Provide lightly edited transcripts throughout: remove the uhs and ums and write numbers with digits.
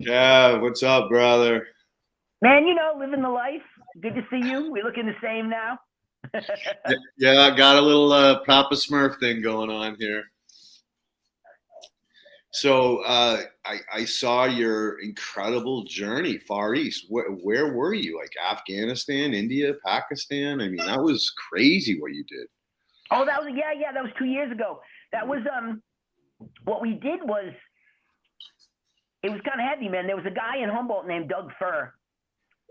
Yeah, what's up, brother? Man, living the life. Good to see you. We looking the same now. Yeah, I got a little Papa Smurf thing going on here. So I saw your incredible journey Far East. Where were you? Like Afghanistan, India, Pakistan? I mean, that was crazy what you did. Oh, that was yeah. That was 2 years ago. That was what we did was it was kind of heavy, man. There was a guy in Humboldt named Doug Furr,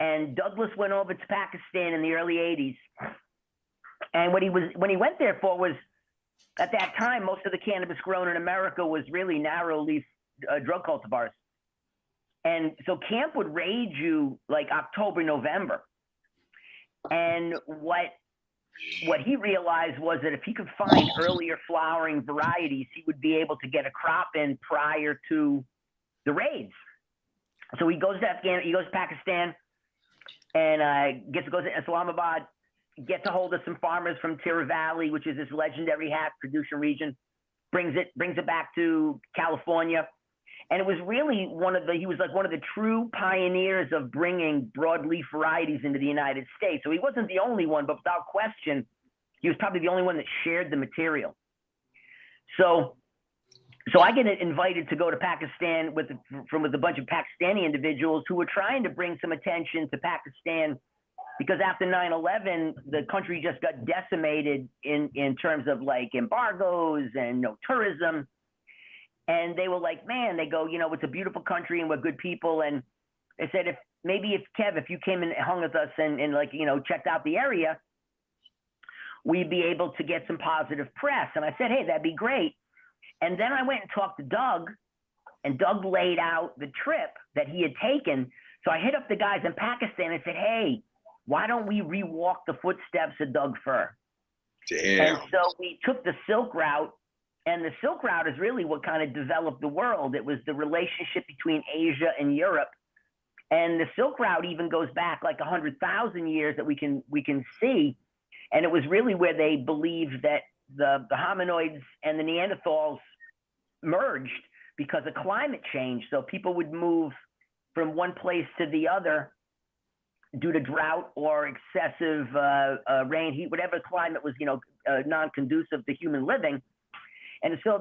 and Douglas went over to Pakistan in the early '80s. And what he went there for was, at that time, most of the cannabis grown in America was really narrow leaf drug cultivars. And so camp would raid you like October, November. And what he realized was that if he could find earlier flowering varieties, he would be able to get a crop in prior to the raids. So he goes to Pakistan, and goes to Islamabad, gets a hold of some farmers from Tira Valley, which is this legendary hash production region, brings it back to California. And it was really he was like one of the true pioneers of bringing broadleaf varieties into the United States. So he wasn't the only one, but without question, he was probably the only one that shared the material. So I get invited to go to Pakistan with a bunch of Pakistani individuals who were trying to bring some attention to Pakistan, because after 9/11, the country just got decimated in terms of like embargoes and no tourism. And they were like, man, they go, it's a beautiful country and we're good people. And they said, if you came and hung with us and like, checked out the area, we'd be able to get some positive press. And I said, hey, that'd be great. And then I went and talked to Doug, and Doug laid out the trip that he had taken. So I hit up the guys in Pakistan and said, hey, why don't we rewalk the footsteps of Doug Furr? Damn. And so we took the Silk Route. And the Silk Route is really what kind of developed the world. It was the relationship between Asia and Europe. And the Silk Route even goes back like 100,000 years that we can see. And it was really where they believed that the hominoids and the Neanderthals merged because of climate change. So people would move from one place to the other due to drought or excessive rain, heat, whatever climate was, non-conducive to human living. And so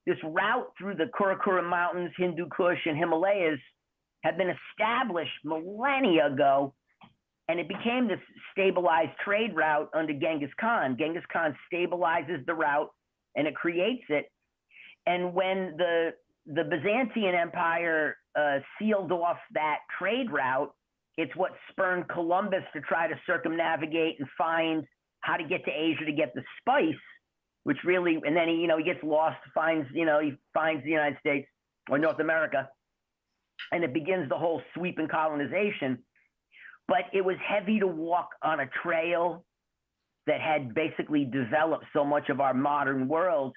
this route through the Karakura Mountains, Hindu Kush, and Himalayas had been established millennia ago, and it became this stabilized trade route under Genghis Khan. Genghis Khan stabilizes the route, and it creates it. And when the Byzantine Empire sealed off that trade route, it's what spurred Columbus to try to circumnavigate and find how to get to Asia to get the spice. Which really, and then he gets lost, he finds the United States or North America, and it begins the whole sweeping colonization. But it was heavy to walk on a trail that had basically developed so much of our modern world,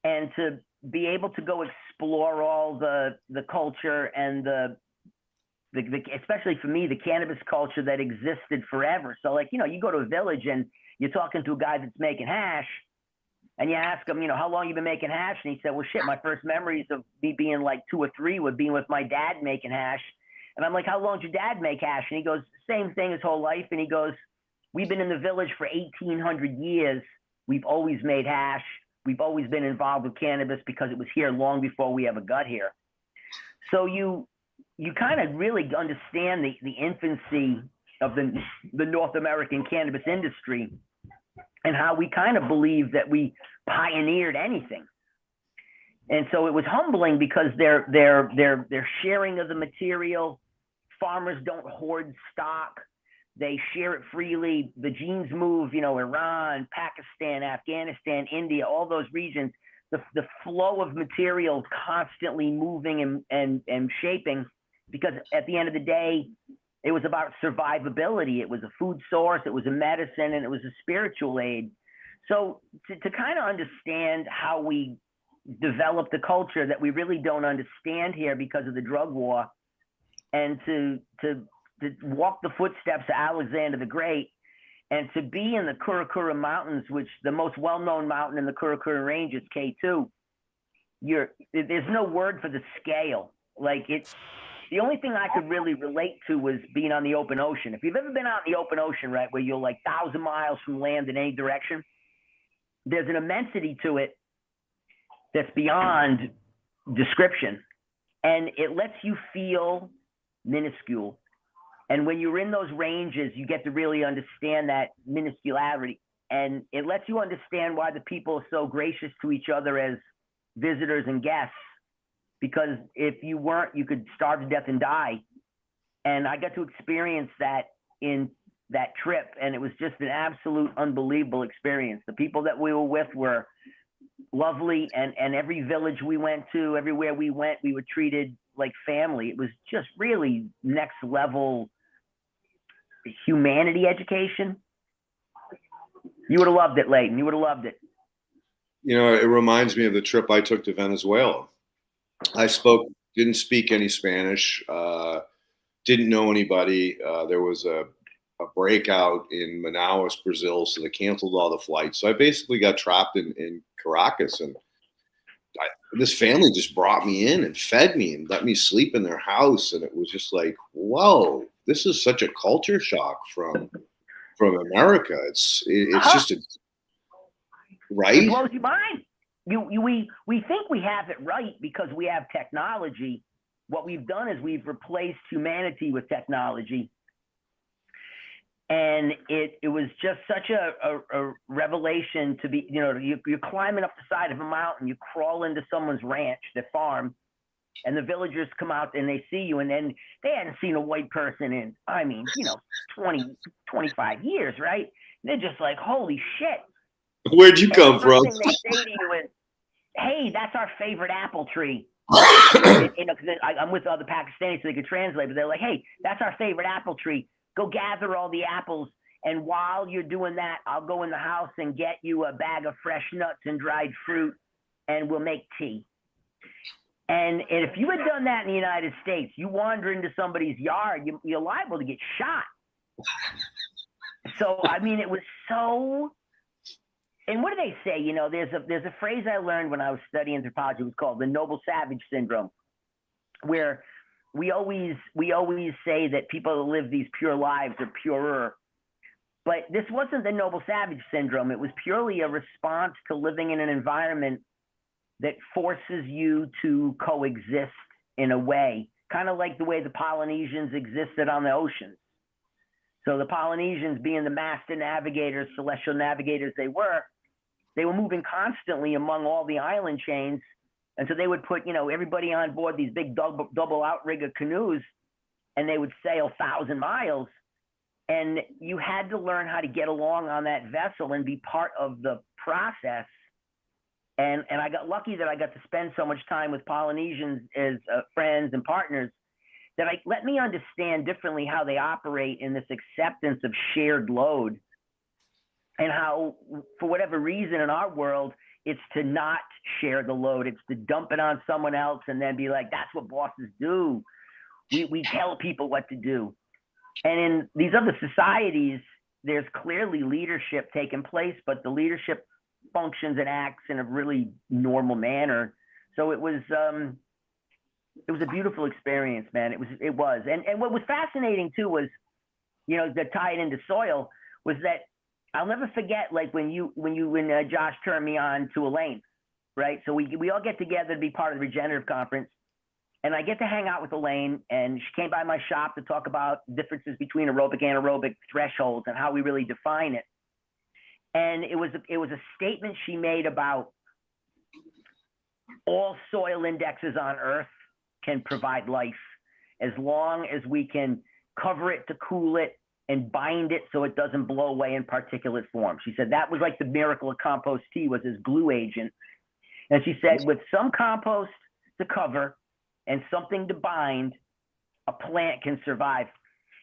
and to be able to go explore all the culture and the especially for me, the cannabis culture that existed forever. So like, you go to a village and you're talking to a guy that's making hash, and you ask him, how long you been making hash? And he said, well, shit, my first memories of me being like 2 or 3 would be with my dad making hash. And I'm like, how long did your dad make hash? And he goes, same thing his whole life. And he goes, we've been in the village for 1,800 years. We've always made hash. We've always been involved with cannabis because it was here long before we ever got here. So you kind of really understand the infancy of the North American cannabis industry, and how we kind of believe that we pioneered anything. And so it was humbling because their sharing of the material, farmers don't hoard stock, they share it freely. The genes move, Iran, Pakistan, Afghanistan, India, all those regions, the flow of material constantly moving and shaping, because at the end of the day, it was about survivability. It was a food source, it was a medicine, and it was a spiritual aid. So to kind of understand how we developed a culture that we really don't understand here because of the drug war, and to walk the footsteps of Alexander the Great, and to be in the Karakura Mountains, which the most well-known mountain in the Karakura Range is K2. There's no word for the scale. Like The only thing I could really relate to was being on the open ocean. If you've ever been out in the open ocean, right, where you're like 1,000 miles from land in any direction, there's an immensity to it that's beyond description. And it lets you feel minuscule. And when you're in those ranges, you get to really understand that minuscularity. And it lets you understand why the people are so gracious to each other as visitors and guests. Because if you weren't, you could starve to death and die. And I got to experience that in that trip. And it was just an absolute unbelievable experience. The people that we were with were lovely. And every village we went to, everywhere we went, we were treated like family. It was just really next level humanity education. You would have loved it, Leighton. You would have loved it. You know, it reminds me of the trip I took to Venezuela. Didn't speak any Spanish, didn't know anybody. There was a breakout in Manaus, Brazil, so they canceled all the flights. So I basically got trapped in Caracas, and this family just brought me in and fed me and let me sleep in their house. And it was just like, whoa, this is such a culture shock from America. It's just right. It blows your mind. We think we have it right because we have technology. What we've done is we've replaced humanity with technology. And it was just such a revelation to be, you're climbing up the side of a mountain, you crawl into someone's ranch, their farm, and the villagers come out and they see you, and then they hadn't seen a white person in, 20, 25 years, right? And they're just like, holy shit. Where'd you come from? The first thing they say to you is, hey, that's our favorite apple tree. I'm with other Pakistanis so they could translate, but they're like, hey, that's our favorite apple tree. Go gather all the apples, and while you're doing that, I'll go in the house and get you a bag of fresh nuts and dried fruit, and we'll make tea. And if you had done that in the United States, you wander into somebody's yard, you're liable to get shot. So, I mean, it was so. And what do they say? There's a phrase I learned when I was studying anthropology. It was called the noble savage syndrome, where we always say that people that live these pure lives are purer. But this wasn't the noble savage syndrome. It was purely a response to living in an environment that forces you to coexist in a way, kind of like the way the Polynesians existed on the oceans. So the Polynesians, being the master navigators, celestial navigators they were moving constantly among all the island chains. And so they would put, everybody on board these big double outrigger canoes, and they would sail 1,000 miles. And you had to learn how to get along on that vessel and be part of the process. And I got lucky that I got to spend so much time with Polynesians as friends and partners that let me understand differently how they operate in this acceptance of shared load, and how, for whatever reason in our world, it's to not share the load. It's to dump it on someone else and then be like, that's what bosses do. We tell people what to do. And in these other societies, there's clearly leadership taking place, but the leadership functions and acts in a really normal manner. So it was a beautiful experience, man. It was. And what was fascinating too was, to tie it into soil, was that I'll never forget, like when Josh turned me on to Elaine, right? So we all get together to be part of the regenerative conference, and I get to hang out with Elaine, and she came by my shop to talk about differences between aerobic and anaerobic thresholds and how we really define it. And it was a statement she made about all soil indexes on Earth can provide life as long as we can cover it to cool it and bind it so it doesn't blow away in particulate form. She said that was like the miracle of compost tea, was his glue agent. And she said with some compost to cover and something to bind, a plant can survive.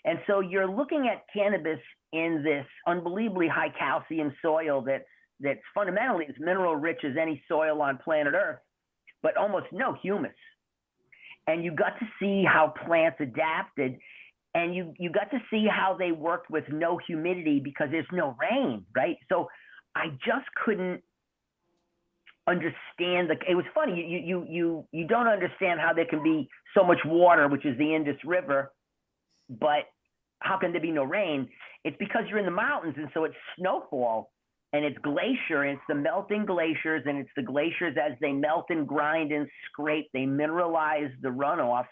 And so you're looking at cannabis in this unbelievably high calcium soil that's fundamentally as mineral rich as any soil on planet Earth, but almost no humus. And you got to see how plants adapted, and you got to see how they worked with no humidity because there's no rain, right? So I just couldn't understand it was funny. You don't understand how there can be so much water, which is the Indus River, but how can there be no rain? It's because you're in the mountains, and so it's snowfall and it's glacier, and it's the melting glaciers, and it's the glaciers as they melt and grind and scrape, they mineralize the runoff,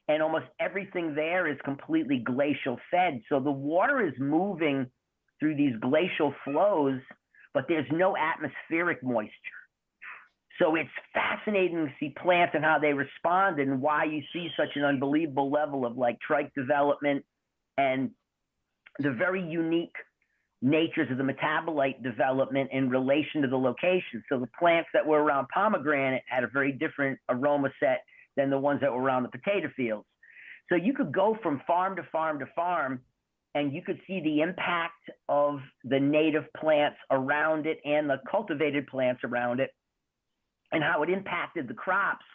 and almost everything there is completely glacial fed. So the water is moving through these glacial flows, but there's no atmospheric moisture. So it's fascinating to see plants and how they respond, and why you see such an unbelievable level of like trike development and the very unique natures of the metabolite development in relation to the location. So the plants that were around pomegranate had a very different aroma set than the ones that were around the potato fields. So you could go from farm to farm to farm, and you could see the impact of the native plants around it and the cultivated plants around it, and how it impacted the crops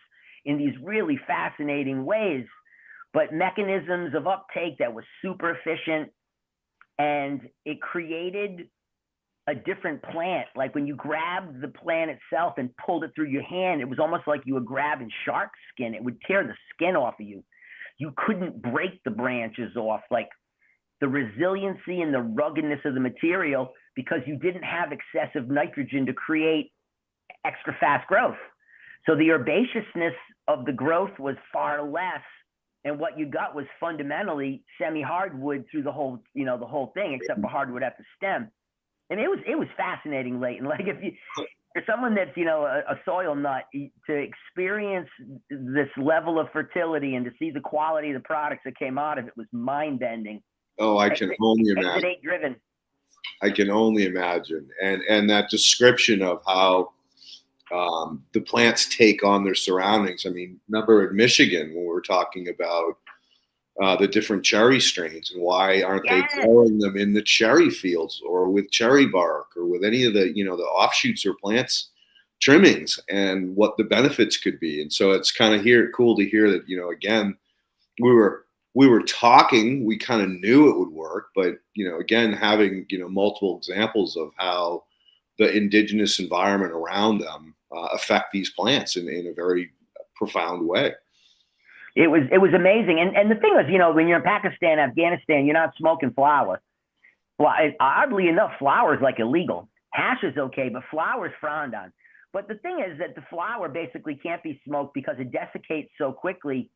in these really fascinating ways. But mechanisms of uptake that was super efficient, and it created a different plant. Like when you grabbed the plant itself and pulled it through your hand, it was almost like you were grabbing shark skin. It would tear the skin off of you. You couldn't break the branches off. Like the resiliency and the ruggedness of the material, because you didn't have excessive nitrogen to create extra fast growth. So the herbaceousness of the growth was far less, and what you got was fundamentally semi-hardwood through the whole, the whole thing, except for hardwood at the stem. And it was fascinating, Leighton. Like if you're someone that's, a soil nut, to experience this level of fertility and to see the quality of the products that came out of it was mind-bending. Oh, I can only imagine. Exit driven. I can only imagine. And that description of how the plants take on their surroundings. I mean, remember in Michigan when we were talking about the different cherry strains, and why aren't they growing them in the cherry fields or with cherry bark or with any of the, the offshoots or plants trimmings, and what the benefits could be. And so it's kind of cool to hear that, again, we were talking, we kind of knew it would work, but, again, having, multiple examples of how the indigenous environment around them affect these plants in a very profound way. It was amazing. And the thing was, when you're in Pakistan, Afghanistan, you're not smoking flower. Well, oddly enough, flower is like illegal. Hash is okay, but flower is frowned on. But the thing is that the flower basically can't be smoked because it desiccates so quickly,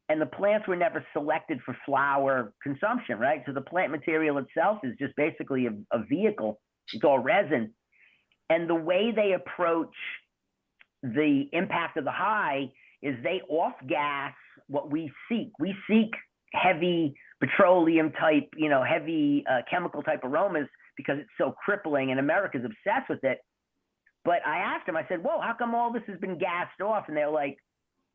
and the plants were never selected for flower consumption, right? So the plant material itself is just basically a vehicle. It's all resin. And the way they approach the impact of the high is they off-gas what we seek. We seek heavy petroleum type, heavy chemical type aromas because it's so crippling, and America's obsessed with it. But I asked them, I said, whoa, how come all this has been gassed off? And they're like,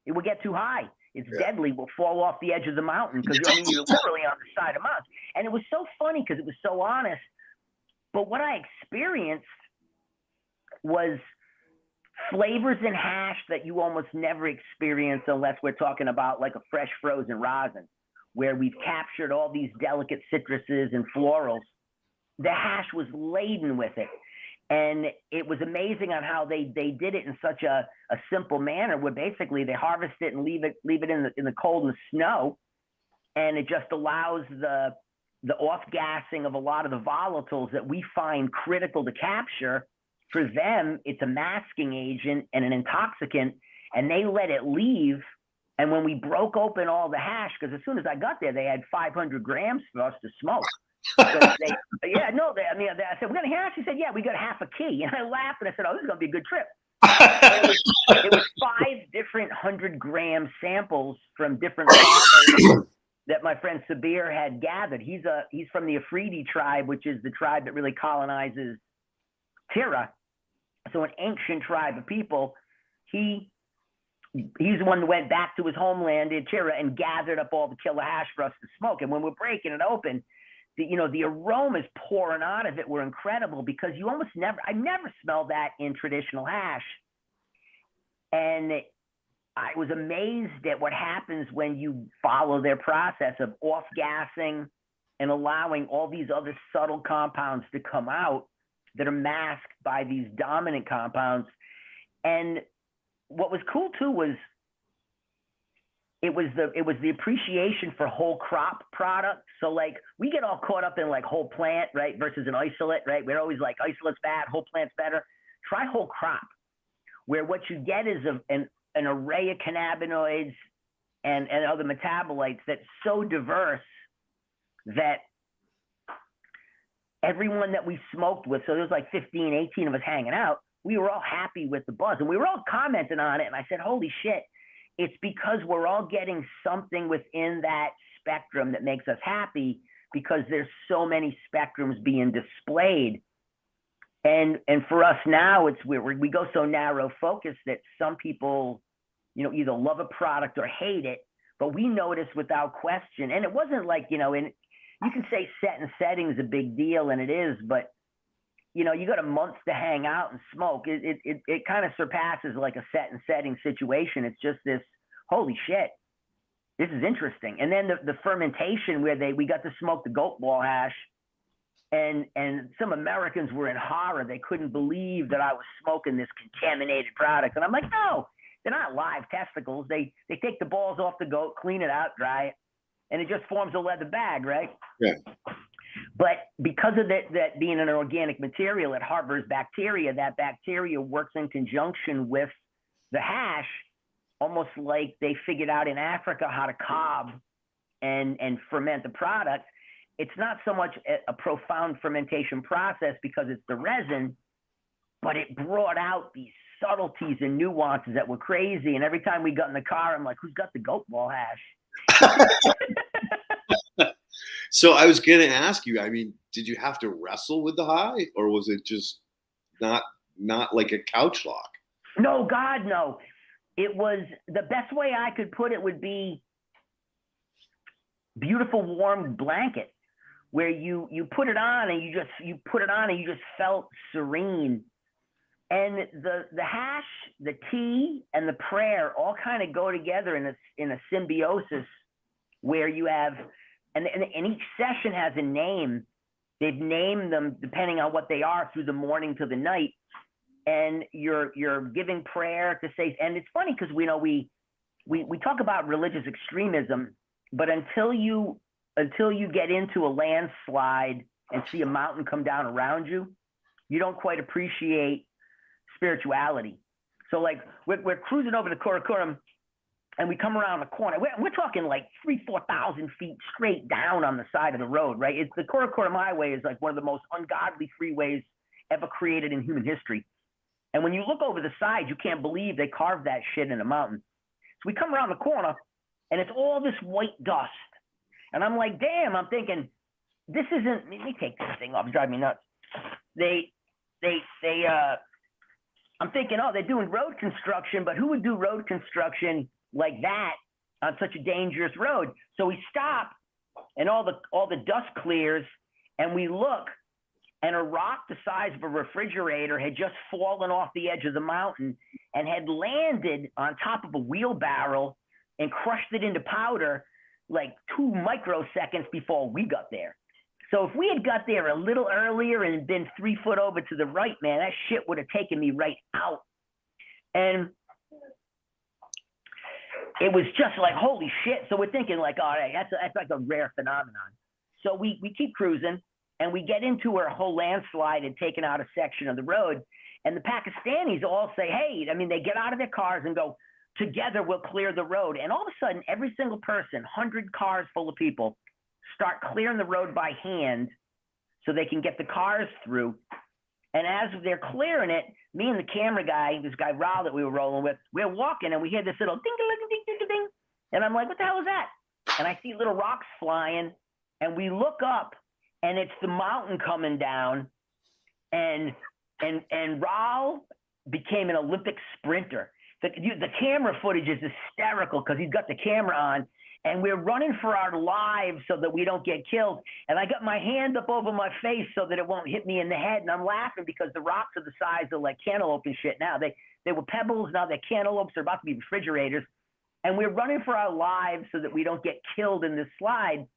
it will get too high. It's deadly. We'll fall off the edge of the mountain, because you're literally on the side of the mountain. And it was so funny because it was so honest. But what I experienced was flavors in hash that you almost never experience unless we're talking about like a fresh frozen rosin, where we've captured all these delicate citruses and florals. The hash was laden with it. And it was amazing on how they did it in such a simple manner, where basically they harvest it and leave it in the cold and the snow. And it just allows the off-gassing of a lot of the volatiles that we find critical to capture. For them, it's a masking agent and an intoxicant, and they let it leave. And when we broke open all the hash, because as soon as I got there, they had 500 grams for us to smoke. So I said, we're going to hash? He said, yeah, we got half a key. And I laughed, and I said, oh, this is going to be a good trip. It was 5 different 100-gram samples from different farmers that my friend Sabir had gathered. He's from the Afridi tribe, which is the tribe that really colonizes Tira. So an ancient tribe of people. He's the one that went back to his homeland in Tira and gathered up all the killer hash for us to smoke. And when we're breaking it open, the aromas pouring out of it were incredible, because I never smelled that in traditional hash. And I was amazed at what happens when you follow their process of off-gassing and allowing all these other subtle compounds to come out that are masked by these dominant compounds. And what was cool too was it was the appreciation for whole crop products. So like we get all caught up in like whole plant, right, versus an isolate, right? We're always like isolate's bad, whole plant's better. Try whole crop, where what you get is an array of cannabinoids and other metabolites that's so diverse that everyone that we smoked with, so there was like 15, 18 of us hanging out, we were all happy with the buzz, and we were all commenting on it. And I said, holy shit, it's because we're all getting something within that spectrum that makes us happy, because there's so many spectrums being displayed. And for us now, it's we go so narrow focused that some people, you know, either love a product or hate it, but we notice without question. And it wasn't like, you know, you can say set and setting is a big deal, and it is, but you know, you got a month to hang out and smoke. It kind of surpasses like a set and setting situation. It's just this, holy shit, this is interesting. And then the fermentation where we got to smoke the goat ball hash, and some Americans were in horror. They couldn't believe that I was smoking this contaminated product. And I'm like, no, they're not live testicles. They take the balls off the goat, clean it out, dry it, and it just forms a leather bag, right? Yeah. But because of that being an organic material, it harbors bacteria. That bacteria works in conjunction with the hash, almost like they figured out in Africa how to cob and ferment the product. It's not so much a profound fermentation process because it's the resin, but it brought out these subtleties and nuances that were crazy. And every time we got in the car, I'm like, who's got the goat ball hash? So I was going to ask you, I mean, did you have to wrestle with the high, or was it just not like a couch lock? No, God, no. It was, the best way I could put it would be beautiful warm blanket, where you put it on and you just felt serene. And the hash, the tea, and the prayer all kind of go together in a symbiosis, where you have, and each session has a name. They've named them depending on what they are through the morning to the night. And you're giving prayer to say, and it's funny because we know we talk about religious extremism, but until you get into a landslide and see a mountain come down around you, you don't quite appreciate spirituality. So like we're cruising over the Karakoram, and we come around the corner. We're talking like 3,000-4,000 feet straight down on the side of the road, right? It's the Karakoram Highway is like one of the most ungodly freeways ever created in human history. And when you look over the side, you can't believe they carved that shit in a mountain. So we come around the corner, and it's all this white dust. And I'm like, damn, I'm thinking, this isn't, let me take this thing off, it's driving me nuts. I'm thinking, oh, they're doing road construction, but who would do road construction like that on such a dangerous road? So we stop, and all the dust clears, and we look, and a rock the size of a refrigerator had just fallen off the edge of the mountain and had landed on top of a wheelbarrow and crushed it into powder like 2 microseconds before we got there. So if we had got there a little earlier and been 3 foot over to the right, man, that shit would have taken me right out. And it was just like, holy shit. So we're thinking like, all right, that's like a rare phenomenon. So we keep cruising, and we get into a whole landslide and taking out a section of the road. And the Pakistanis all say, hey, I mean, they get out of their cars and go, together we'll clear the road. And all of a sudden, every single person, 100 cars full of people, start clearing the road by hand so they can get the cars through. And as they're clearing it, me and the camera guy, this guy Raul that we were rolling with, we're walking, and we hear this little ding, ding, ding, ding, ding. And I'm like, what the hell is that? And I see little rocks flying, and we look up, and it's the mountain coming down. And Raul became an Olympic sprinter. The camera footage is hysterical because he's got the camera on, and we're running for our lives so that we don't get killed. And I got my hand up over my face so that it won't hit me in the head. And I'm laughing because the rocks are the size of like cantaloupe and shit now. They were pebbles, now they're cantaloupes. They're about to be refrigerators. And we're running for our lives so that we don't get killed in this slide.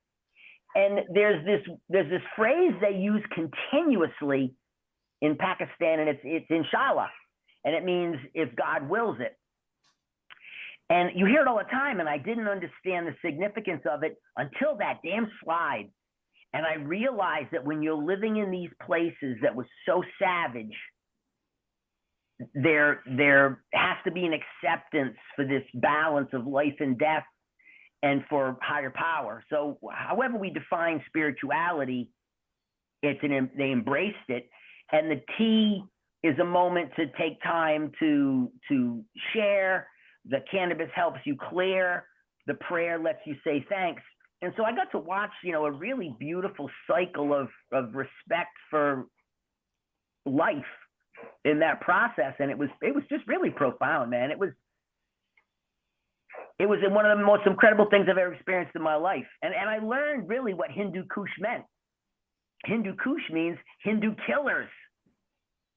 And there's this phrase they use continuously in Pakistan, and it's inshallah. and it means if God wills it. And you hear it all the time, and I didn't understand the significance of it until that damn slide. And I realized that when you're living in these places that was so savage, there has to be an acceptance for this balance of life and death and for higher power. So however we define spirituality, they embraced it. And the T is a moment to take time to share. The cannabis helps you clear. The prayer lets you say thanks. And so I got to watch, a really beautiful cycle of respect for life in that process. And it was just really profound, man. It was one of the most incredible things I've ever experienced in my life. And I learned really what Hindu Kush meant. Hindu Kush means Hindu killers,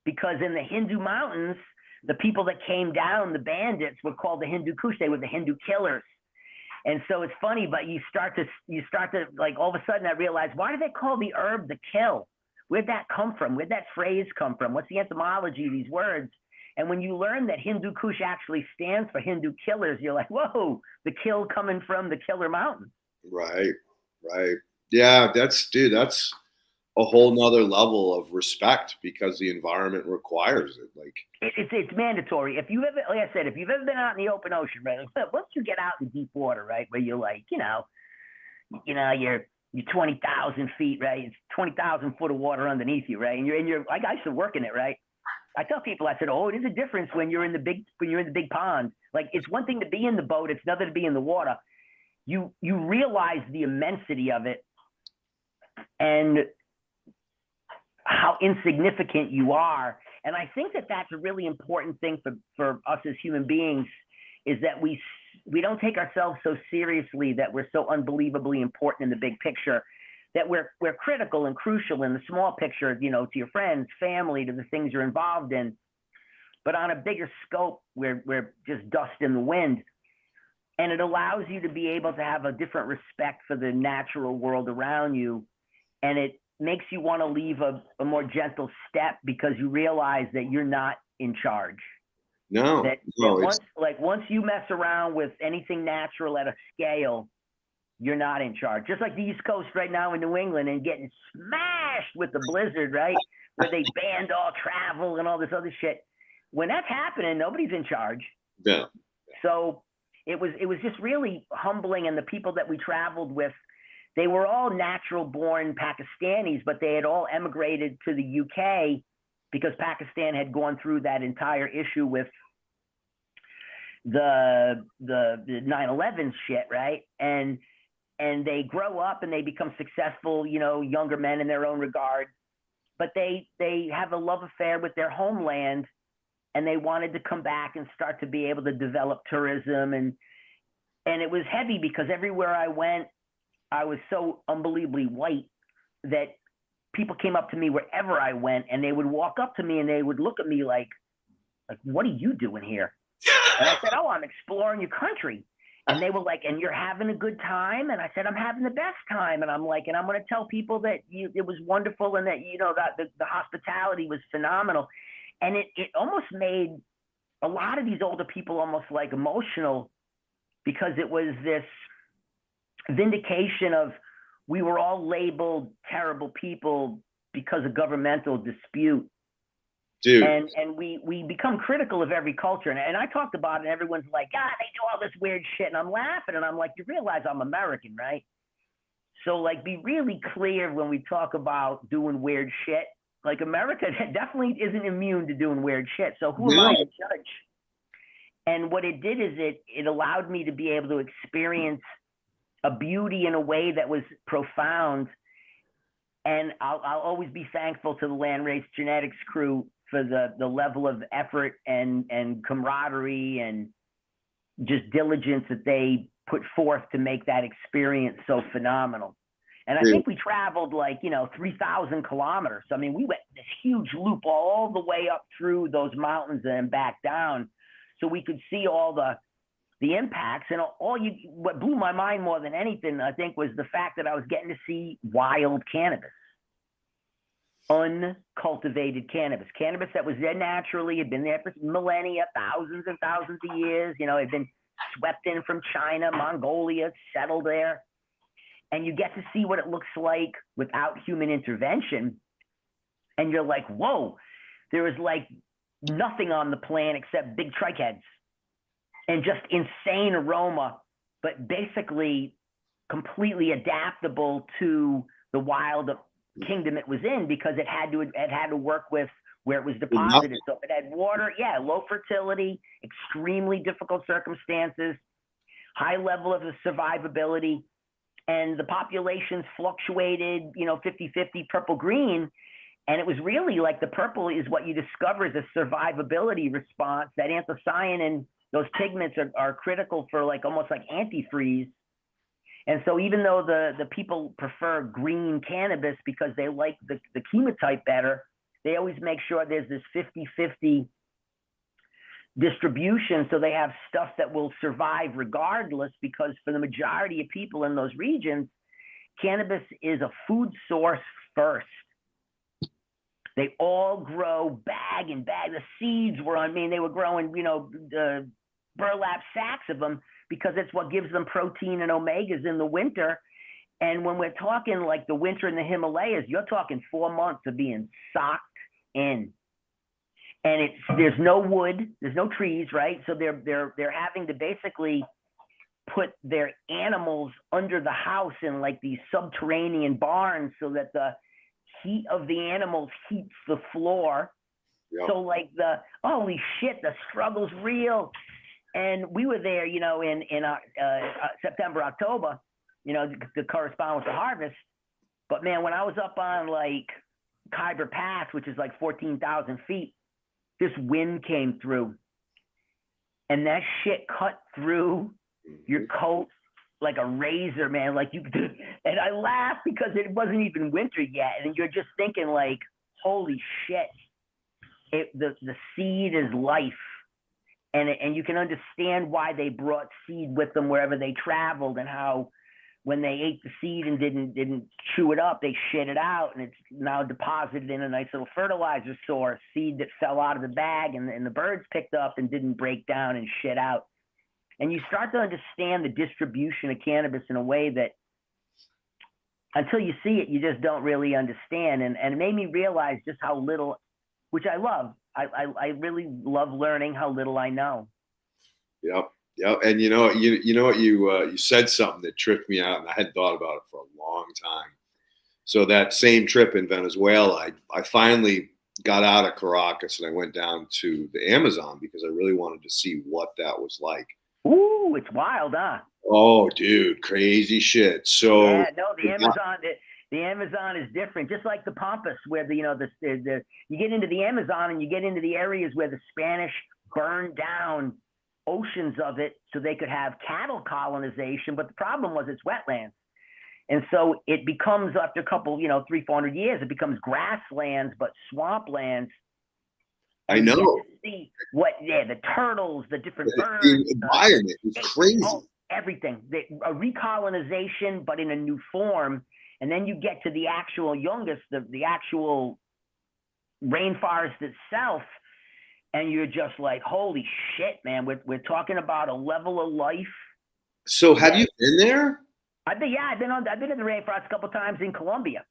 because in the Hindu mountains, the people that came down, the bandits, were called the Hindu Kush. They were the Hindu killers. And so it's funny, but you start to like, all of a sudden I realized, why do they call the herb the kill? Where'd that come from? Where'd that phrase come from? What's the etymology of these words? And when you learn that Hindu Kush actually stands for Hindu killers, you're like, whoa, the kill coming from the killer mountain. Right. Yeah, that's a whole nother level of respect, because the environment requires it. Like it's mandatory. If you ever, like I said, if you've ever been out in the open ocean, right? Once you get out in deep water, right, where you're like, you're 20,000 feet, right? It's 20,000 foot of water underneath you, right? And you're like, I used to work in it, right? I tell people, I said, oh, it is a difference when you're in the big pond. Like, it's one thing to be in the boat, it's another to be in the water. You realize the immensity of it and how insignificant you are. And I think that that's a really important thing for us as human beings, is that we don't take ourselves so seriously, that we're so unbelievably important in the big picture, that we're critical and crucial in the small picture, to your friends, family, to the things you're involved in. But on a bigger scope, we're just dust in the wind. And it allows you to be able to have a different respect for the natural world around you. And it makes you want to leave a more gentle step, because you realize that you're not in charge. No. Once you mess around with anything natural at a scale, you're not in charge. Just like the East Coast right now in New England, and getting smashed with the blizzard, right? Where they banned all travel and all this other shit. When that's happening, nobody's in charge. Yeah. So it was just really humbling. And the people that we traveled with, they were all natural born Pakistanis, but they had all emigrated to the UK because Pakistan had gone through that entire issue with the 9/11 shit, right? And they grow up and they become successful, younger men in their own regard, but they have a love affair with their homeland, and they wanted to come back and start to be able to develop tourism. And it was heavy, because everywhere I went, I was so unbelievably white that people came up to me wherever I went, and they would walk up to me and they would look at me like, what are you doing here? And I said, oh, I'm exploring your country. And they were like, and you're having a good time? And I said, I'm having the best time. And I'm like, and I'm going to tell people that it was wonderful, and that, that the hospitality was phenomenal. And it almost made a lot of these older people almost like emotional, because it was this vindication of, we were all labeled terrible people because of governmental dispute. Dude. And we become critical of every culture. And I talked about it, and everyone's like, they do all this weird shit. And I'm laughing, and I'm like, you realize I'm American, right? So, like, be really clear when we talk about doing weird shit. Like, America definitely isn't immune to doing weird shit. So who am I to judge? And what it did is it allowed me to be able to experience a beauty in a way that was profound. And I'll always be thankful to the Landrace Genetics crew for the level of effort and camaraderie and just diligence that they put forth to make that experience so phenomenal. And I think we traveled 3,000 kilometers. I mean, we went this huge loop all the way up through those mountains and back down, so we could see all the impacts. And what blew my mind more than anything, I think, was the fact that I was getting to see wild cannabis. uncultivated cannabis that was there naturally, had been there for millennia, thousands and thousands of years. You know, it had been swept in from China, Mongolia, settled there. And you get to see what it looks like without human intervention. And you're like, whoa, there is like nothing on the plant except big trike heads and just insane aroma, but basically completely adaptable to the wild kingdom it was in, because it had to work with where it was deposited. So it had water, low fertility, extremely difficult circumstances, high level of the survivability, and the populations fluctuated, 50-50 purple green. And it was really like the purple is what you discover as a survivability response. That anthocyanin, those pigments are critical for like almost like antifreeze. And so even though the people prefer green cannabis because they like the chemotype better, they always make sure there's this 50-50 distribution, so they have stuff that will survive regardless, because for the majority of people in those regions, cannabis is a food source first. They all grow bag and bag. The seeds were, they were growing, burlap sacks of them, because it's what gives them protein and omegas in the winter. And when we're talking like the winter in the Himalayas, you're talking 4 months of being socked in. And there's no wood, there's no trees, right? So they're having to basically put their animals under the house in like these subterranean barns so that the heat of the animals heats the floor. Yep. So like holy shit, the struggle's real. And we were there, in September, October, to correspond with the harvest. But man, when I was up on like Khyber Pass, which is like 14,000 feet, this wind came through, and that shit cut through your coat like a razor, man. Like and I laughed because it wasn't even winter yet, and you're just thinking like, holy shit, the seed is life. And you can understand why they brought seed with them wherever they traveled, and how when they ate the seed and didn't chew it up, they shit it out, and it's now deposited in a nice little fertilizer source, seed that fell out of the bag and the birds picked up and didn't break down and shit out. And you start to understand the distribution of cannabis in a way that until you see it, you just don't really understand. And it made me realize just how little, which I love. I really love learning how little I know. Yep. And you know what, you said something that tripped me out, and I hadn't thought about it for a long time. So that same trip in Venezuela, I finally got out of Caracas and I went down to the Amazon because I really wanted to see what that was like. Ooh, it's wild, huh? Oh, dude, crazy shit. So yeah, no, the Amazon is different, just like the Pampas, where you get into the Amazon and you get into the areas where the Spanish burned down oceans of it so they could have cattle colonization. But the problem was it's wetlands. And so it becomes, after a couple, 300-400 years, it becomes grasslands, but swamplands. I know. See the turtles, the different birds. The environment is crazy. Everything. A recolonization, but in a new form. And then you get to the actual youngest, the actual rainforest itself, and you're just like, holy shit, man. We're talking about a level of life. So have you been there? I've been in the rainforest a couple of times in Colombia.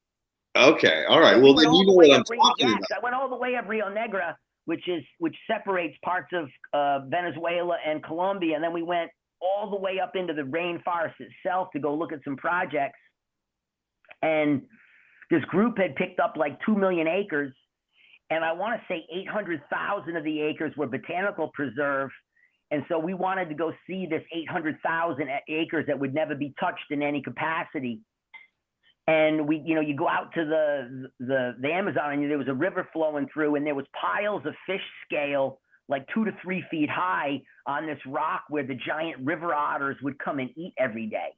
Okay, all right. Well, then you know what I'm talking about. I went all the way up Rio Negro, which separates parts of Venezuela and Colombia, and then we went all the way up into the rainforest itself to go look at some projects. And this group had picked up like 2 million acres, and I want to say 800,000 of the acres were botanical preserve. And so we wanted to go see this 800,000 acres that would never be touched in any capacity. And you go out to the Amazon, and there was a river flowing through, and there was piles of fish scale, like 2 to 3 feet high, on this rock where the giant river otters would come and eat every day.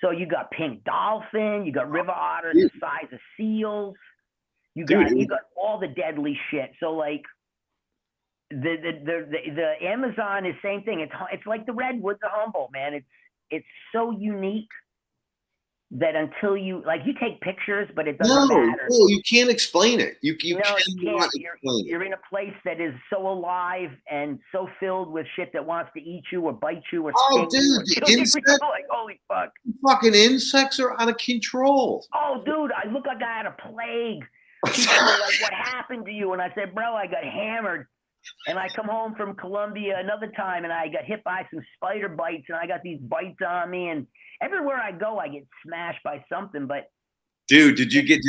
So you got pink dolphin, you got river otters the size of seals, you got all the deadly shit. So like the Amazon is same thing. It's like the redwoods of Humboldt, man. It's so unique. that until you take pictures, but it doesn't No, matter. no, you can't explain it. You No, you cannot can't. explain it. You're in a place that is so alive and so filled with shit that wants to eat you or bite you or Oh, sting you. dude, the insects, Like, holy fuck. fucking insects are out of control. Oh, dude, I look like I had a plague. People were like, what happened to you? And I said, bro, I got hammered. And I come home from Colombia another time, and I got hit by some spider bites, and I got these bites on me. And everywhere I go, I get smashed by something. But dude, did you get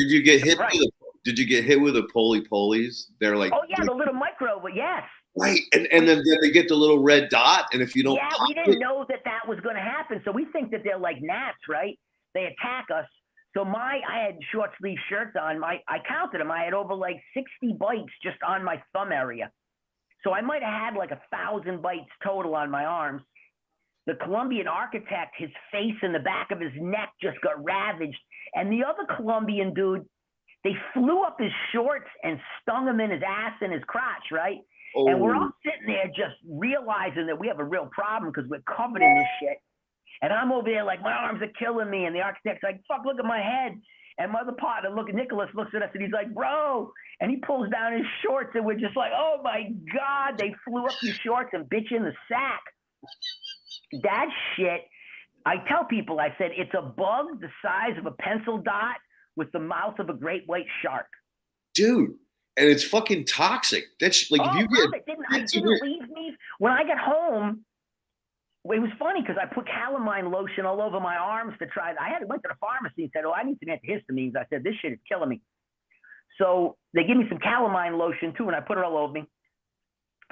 hit? Right. Did you get hit with the polies? They're like, oh yeah, the little micro, but yes. right, and then they get the little red dot, and if you don't, yeah, we didn't know that was going to happen, so we think that they're like gnats, right? They attack us. So I had short sleeve shirts on. I counted them. I had over like 60 bites just on my thumb area. So I might have had like 1,000 bites total on my arms. The Colombian architect, his face and the back of his neck just got ravaged. And the other Colombian dude, they flew up his shorts and stung him in his ass and his crotch, right? Oh. And we're all sitting there just realizing that we have a real problem because we're covered in this shit. And I'm over there like, my arms are killing me. And the architect's like, fuck, look at my head. And my other partner, Nicholas looks at us and he's like, bro. And he pulls down his shorts and we're just like, oh my God, they flew up your shorts and bit you in the sack. That shit, I tell people, I said, it's a bug the size of a pencil dot with the mouth of a great white shark. Dude, and it's fucking toxic. That's like, if you get. It didn't leave me. When I got home, it was funny because I put calamine lotion all over my arms to try. Went to the pharmacy and said, oh, I need some antihistamines. I said, this shit is killing me. So they give me some calamine lotion too, and I put it all over me.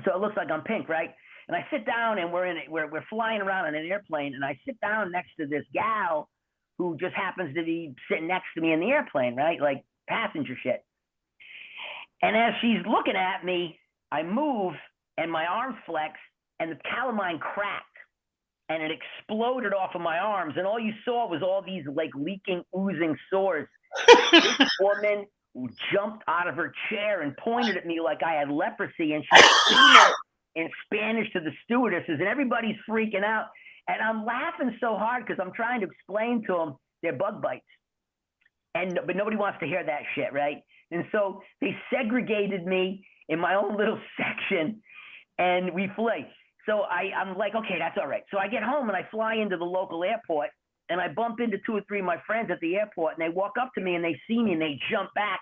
So it looks like I'm pink, right? And I sit down and we're flying around in an airplane, and I sit down next to this gal who just happens to be sitting next to me in the airplane, right? Like passenger shit. And as she's looking at me, I move and my arm flex and the calamine cracked. And it exploded off of my arms, and all you saw was all these like leaking, oozing sores. This woman jumped out of her chair and pointed at me like I had leprosy, and she screamed in Spanish to the stewardesses, and everybody's freaking out. And I'm laughing so hard because I'm trying to explain to them they're bug bites, but nobody wants to hear that shit, right? And so they segregated me in my own little section, and we flee. So I'm like, okay, that's all right. So I get home and I fly into the local airport and I bump into 2 or 3 of my friends at the airport, and they walk up to me and they see me and they jump back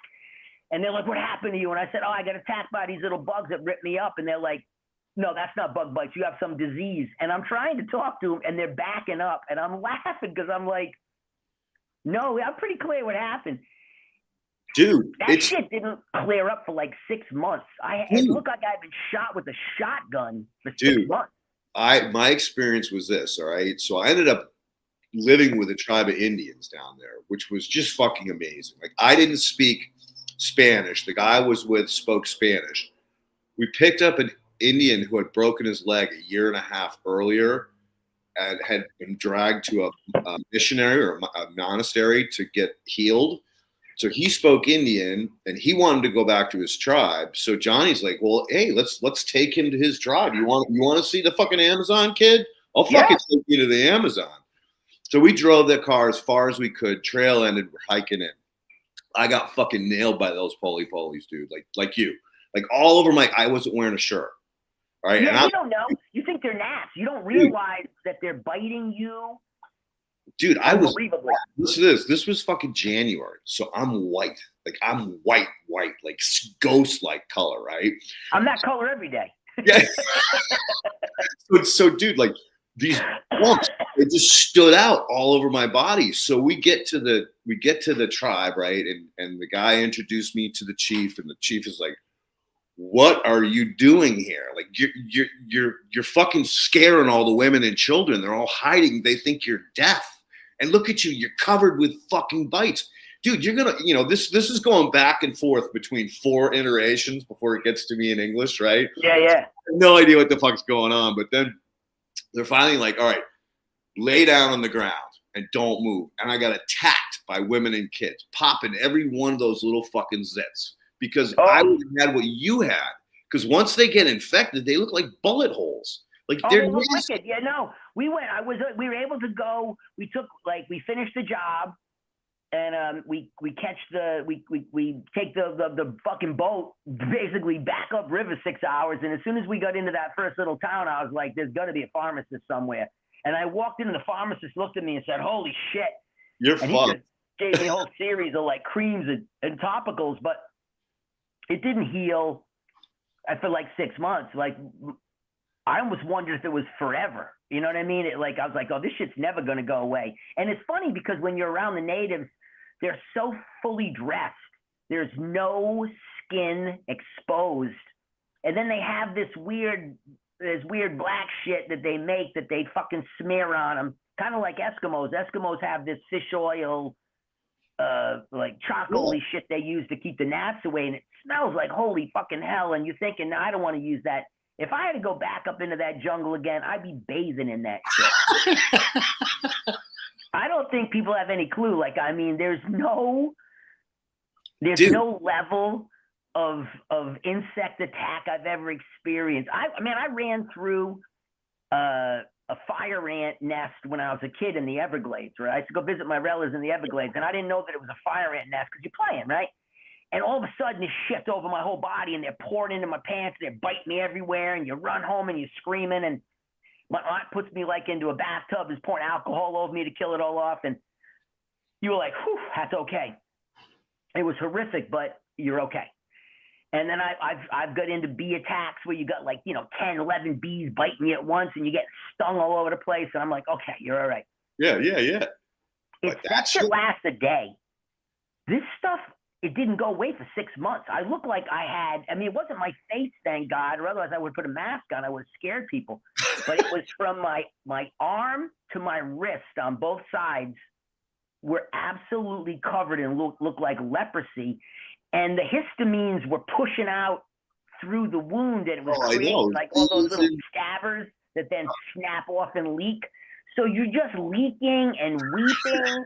and they're like, what happened to you? And I said, oh, I got attacked by these little bugs that ripped me up. And they're like, no, that's not bug bites. You have some disease. And I'm trying to talk to them and they're backing up, and I'm laughing because I'm like, no, I'm pretty clear what happened. Dude, that shit didn't clear up for like 6 months. It looked like I'd been shot with a shotgun for 6 months. My experience was this, all right? So I ended up living with a tribe of Indians down there, which was just fucking amazing. Like, I didn't speak Spanish. The guy I was with spoke Spanish. We picked up an Indian who had broken his leg a year and a half earlier and had been dragged to a missionary or a monastery to get healed. So he spoke Indian and he wanted to go back to his tribe. So Johnny's like, well, hey, let's take him to his tribe. You want to see the fucking Amazon, kid? I'll fucking take you to the Amazon. So we drove the car as far as we could, trail ended, we're hiking in. I got fucking nailed by those polies, dude. Like you. Like all over I wasn't wearing a shirt. All right. Yeah, you don't know. You think they're gnats. You don't realize that they're biting you. Dude, I was. Listen to this. This was fucking January, so I'm white. Like I'm white, like ghost-like color, right? I'm that color every day. Yeah. so, dude, like these bumps, it just stood out all over my body. So we get to the tribe, right? And the guy introduced me to the chief, and the chief is like, what are you doing here? Like you're fucking scaring all the women and children. They're all hiding. They think you're deaf. And look at you. You're covered with fucking bites. Dude, you're going to, this is going back and forth between 4 iterations before it gets to me in English, right? Yeah. I have no idea what the fuck's going on. But then they're finally like, all right, lay down on the ground and don't move. And I got attacked by women and kids, popping every one of those little fucking zits. Because I would have had what you had. Because once they get infected, they look like bullet holes. Like they look wicked. Yeah, no. we went. We were able to go. We finished the job, and we take the fucking boat basically back up river 6 hours. And as soon as we got into that first little town, I was like, there's got to be a pharmacist somewhere. And I walked in, and the pharmacist looked at me and said, "Holy shit!" You're and fucked. he just gave me a whole series of like creams and topicals, but it didn't heal for like 6 months. Like, I almost wondered if it was forever. You know what I mean? I was like, oh, this shit's never going to go away. And it's funny because when you're around the natives, they're so fully dressed. There's no skin exposed. And then they have this weird black shit that they make that they fucking smear on them. Kind of like Eskimos. Eskimos have this fish oil, like charcoal-y shit they use to keep the gnats away. And it smells like holy fucking hell. And you're thinking, no, I don't want to use that. If I had to go back up into that jungle again, I'd be bathing in that shit. I don't think people have any clue. Like, I mean, there's no level of insect attack I've ever experienced. I ran through a fire ant nest when I was a kid in the Everglades, right? I used to go visit my relatives in the Everglades, and I didn't know that it was a fire ant nest because you're playing, right? And all of a sudden, this shit's over my whole body, and they're pouring into my pants, and they're biting me everywhere, and you run home, and you're screaming, and my aunt puts me like into a bathtub, is pouring alcohol over me to kill it all off, and you were like, whew, that's okay. It was horrific, but you're okay. And then I've got into bee attacks where you got 10, 11 bees biting you at once, and you get stung all over the place, and I'm like, okay, you're all right. Yeah. That shit lasts a day. This stuff, it didn't go away for 6 months. I looked like it wasn't my face, thank God, or otherwise I would put a mask on. I would have scared people. But it was from my arm to my wrist on both sides were absolutely covered and looked like leprosy. And the histamines were pushing out through the wound, and it was creating like all those little scabbers that then snap off and leak. So you're just leaking and weeping,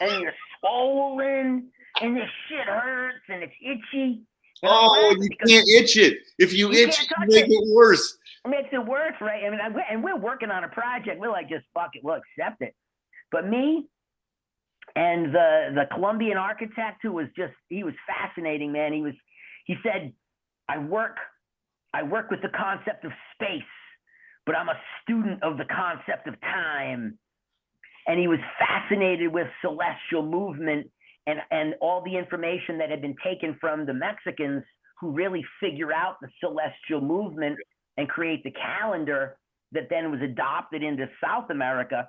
and you're swollen, and this shit hurts, and it's itchy. You can't itch it. If you itch it, you make it worse. It makes it worse, right? I mean, and we're working on a project. We're like, just fuck it, we'll accept it. But me and the Colombian architect, who was he was fascinating, man. He said, I work with the concept of space, but I'm a student of the concept of time. And he was fascinated with celestial movement and all the information that had been taken from the Mexicans, who really figure out the celestial movement and create the calendar that then was adopted into South America.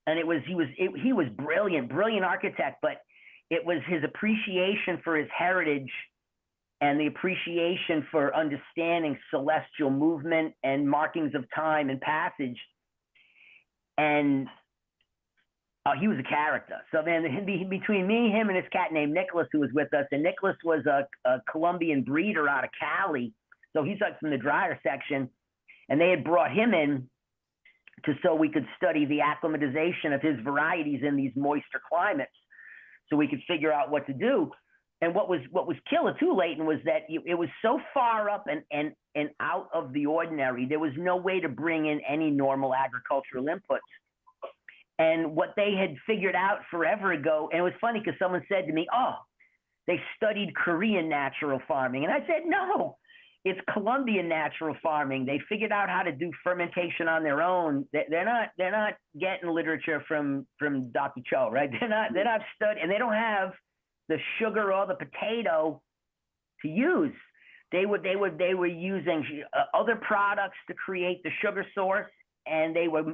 And he was brilliant architect, but it was his appreciation for his heritage and the appreciation for understanding celestial movement and markings of time and passage. And he was a character. So then between me, him, and this cat named Nicholas, who was with us, and Nicholas was a Colombian breeder out of Cali. So he's like from the drier section. And they had brought him in so we could study the acclimatization of his varieties in these moister climates, so we could figure out what to do. And what was killer too, Leighton, was that it was so far up and out of the ordinary. There was no way to bring in any normal agricultural inputs. And what they had figured out forever ago, and it was funny because someone said to me, oh, they studied Korean natural farming. And I said, no, it's Colombian natural farming. They figured out how to do fermentation on their own. They're not getting literature from Dr. Cho, right? They're not studying, and they don't have the sugar or the potato to use. They were using other products to create the sugar source, and they were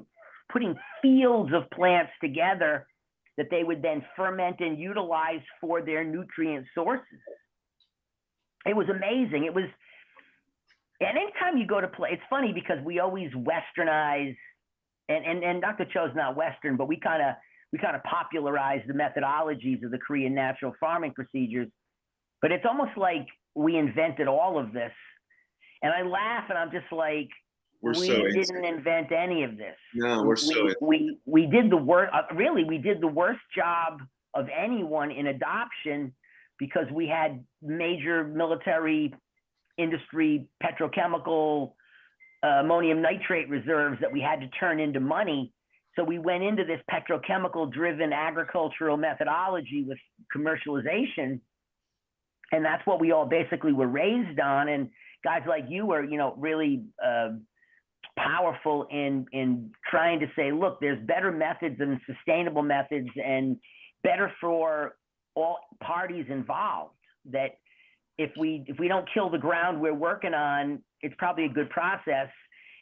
putting fields of plants together that they would then ferment and utilize for their nutrient sources. It was amazing. And anytime you go to play, it's funny because we always westernize, and Dr. Cho's not Western, but we kind of popularized the methodologies of the Korean natural farming procedures. But it's almost like we invented all of this. And I laugh, and I'm just like, we didn't invent any of this. No, we did the work. Really, we did the worst job of anyone in adoption, because we had major military, industry, petrochemical, ammonium nitrate reserves that we had to turn into money. So we went into this petrochemical driven agricultural methodology with commercialization. And that's what we all basically were raised on. And guys like you were, really powerful in trying to say, look, there's better methods and sustainable methods and better for all parties involved. That if we don't kill the ground we're working on, it's probably a good process.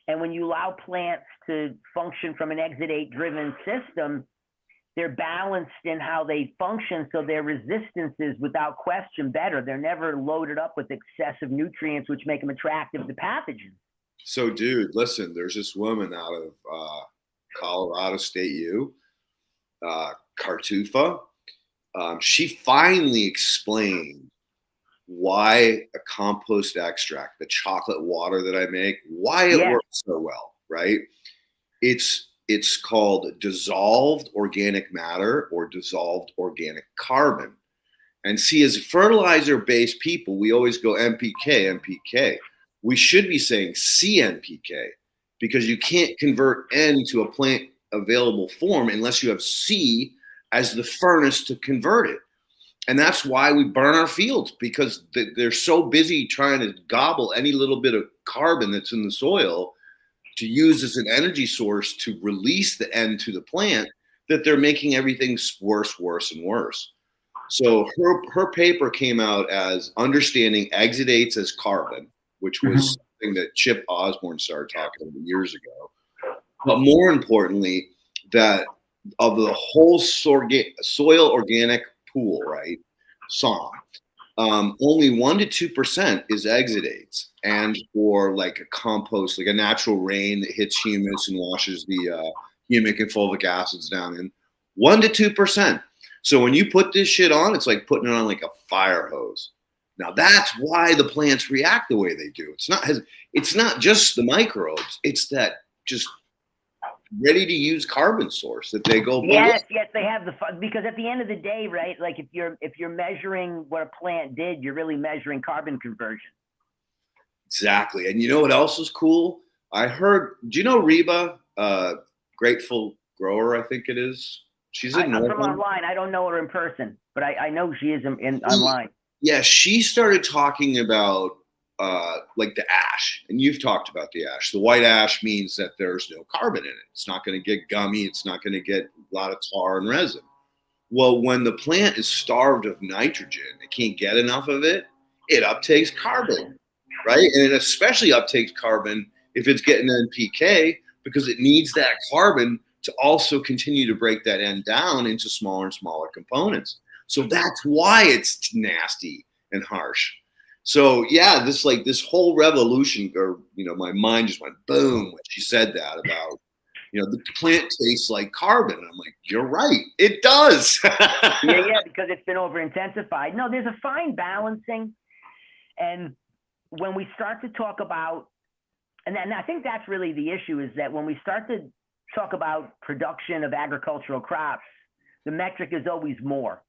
And when you allow plants to function from an exudate driven system, they're balanced in how they function, so their resistance is without question better. They're never loaded up with excessive nutrients, which make them attractive to pathogens. So, dude, listen, there's this woman out of Colorado State U, Cartufa. She finally explained why a compost extract, the chocolate water that I make, why it works so well, right? It's called dissolved organic matter or dissolved organic carbon. And see, as fertilizer-based people, we always go NPK, NPK. We should be saying CNPK, because you can't convert N to a plant available form unless you have C as the furnace to convert it. And that's why we burn our fields, because they're so busy trying to gobble any little bit of carbon that's in the soil to use as an energy source to release the N to the plant, that they're making everything worse, worse, and worse. So her paper came out as understanding exudates as carbon, which was something that Chip Osborne started talking about years ago. But more importantly, that of the whole soil organic pool, right, SOM, only 1% to 2% is exudates. And for like a compost, like a natural rain that hits humus and washes the humic and fulvic acids down in, 1% to 2%. So when you put this shit on, it's like putting it on like a fire hose. Now that's why the plants react the way they do. It's not just the microbes. It's that just ready to use carbon source that they go. Yes, they have because at the end of the day, right? Like if you're measuring what a plant did, you're really measuring carbon conversion. Exactly. And you know what else is cool? I heard. Do you know Reba, Grateful Grower? I think it is. She's in I'm from online. I don't know her in person, but I know she is in online. Yeah, she started talking about like the ash, and you've talked about the ash. The white ash means that there's no carbon in it. It's not going to get gummy. It's not going to get a lot of tar and resin. Well, when the plant is starved of nitrogen, it can't get enough of it, it uptakes carbon, right? And it especially uptakes carbon if it's getting NPK, because it needs that carbon to also continue to break that N down into smaller and smaller components. So that's why it's nasty and harsh. So yeah, this whole revolution, or my mind just went boom when she said that about the plant tastes like carbon. And I'm like, you're right, it does. yeah, because it's been over intensified. No, there's a fine balancing, and when we start to talk about, and I think that's really the issue, is that when we start to talk about production of agricultural crops, the metric is always more.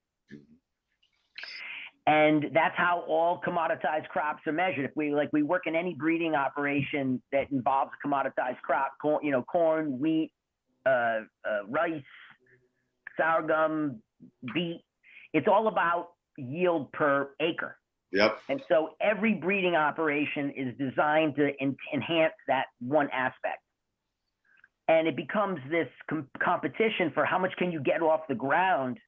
And that's how all commoditized crops are measured. If we work in any breeding operation that involves a commoditized crop, corn, wheat, rice, sorghum, beet, it's all about yield per acre. Yep. And so every breeding operation is designed to enhance that one aspect. And it becomes this competition for how much can you get off the ground.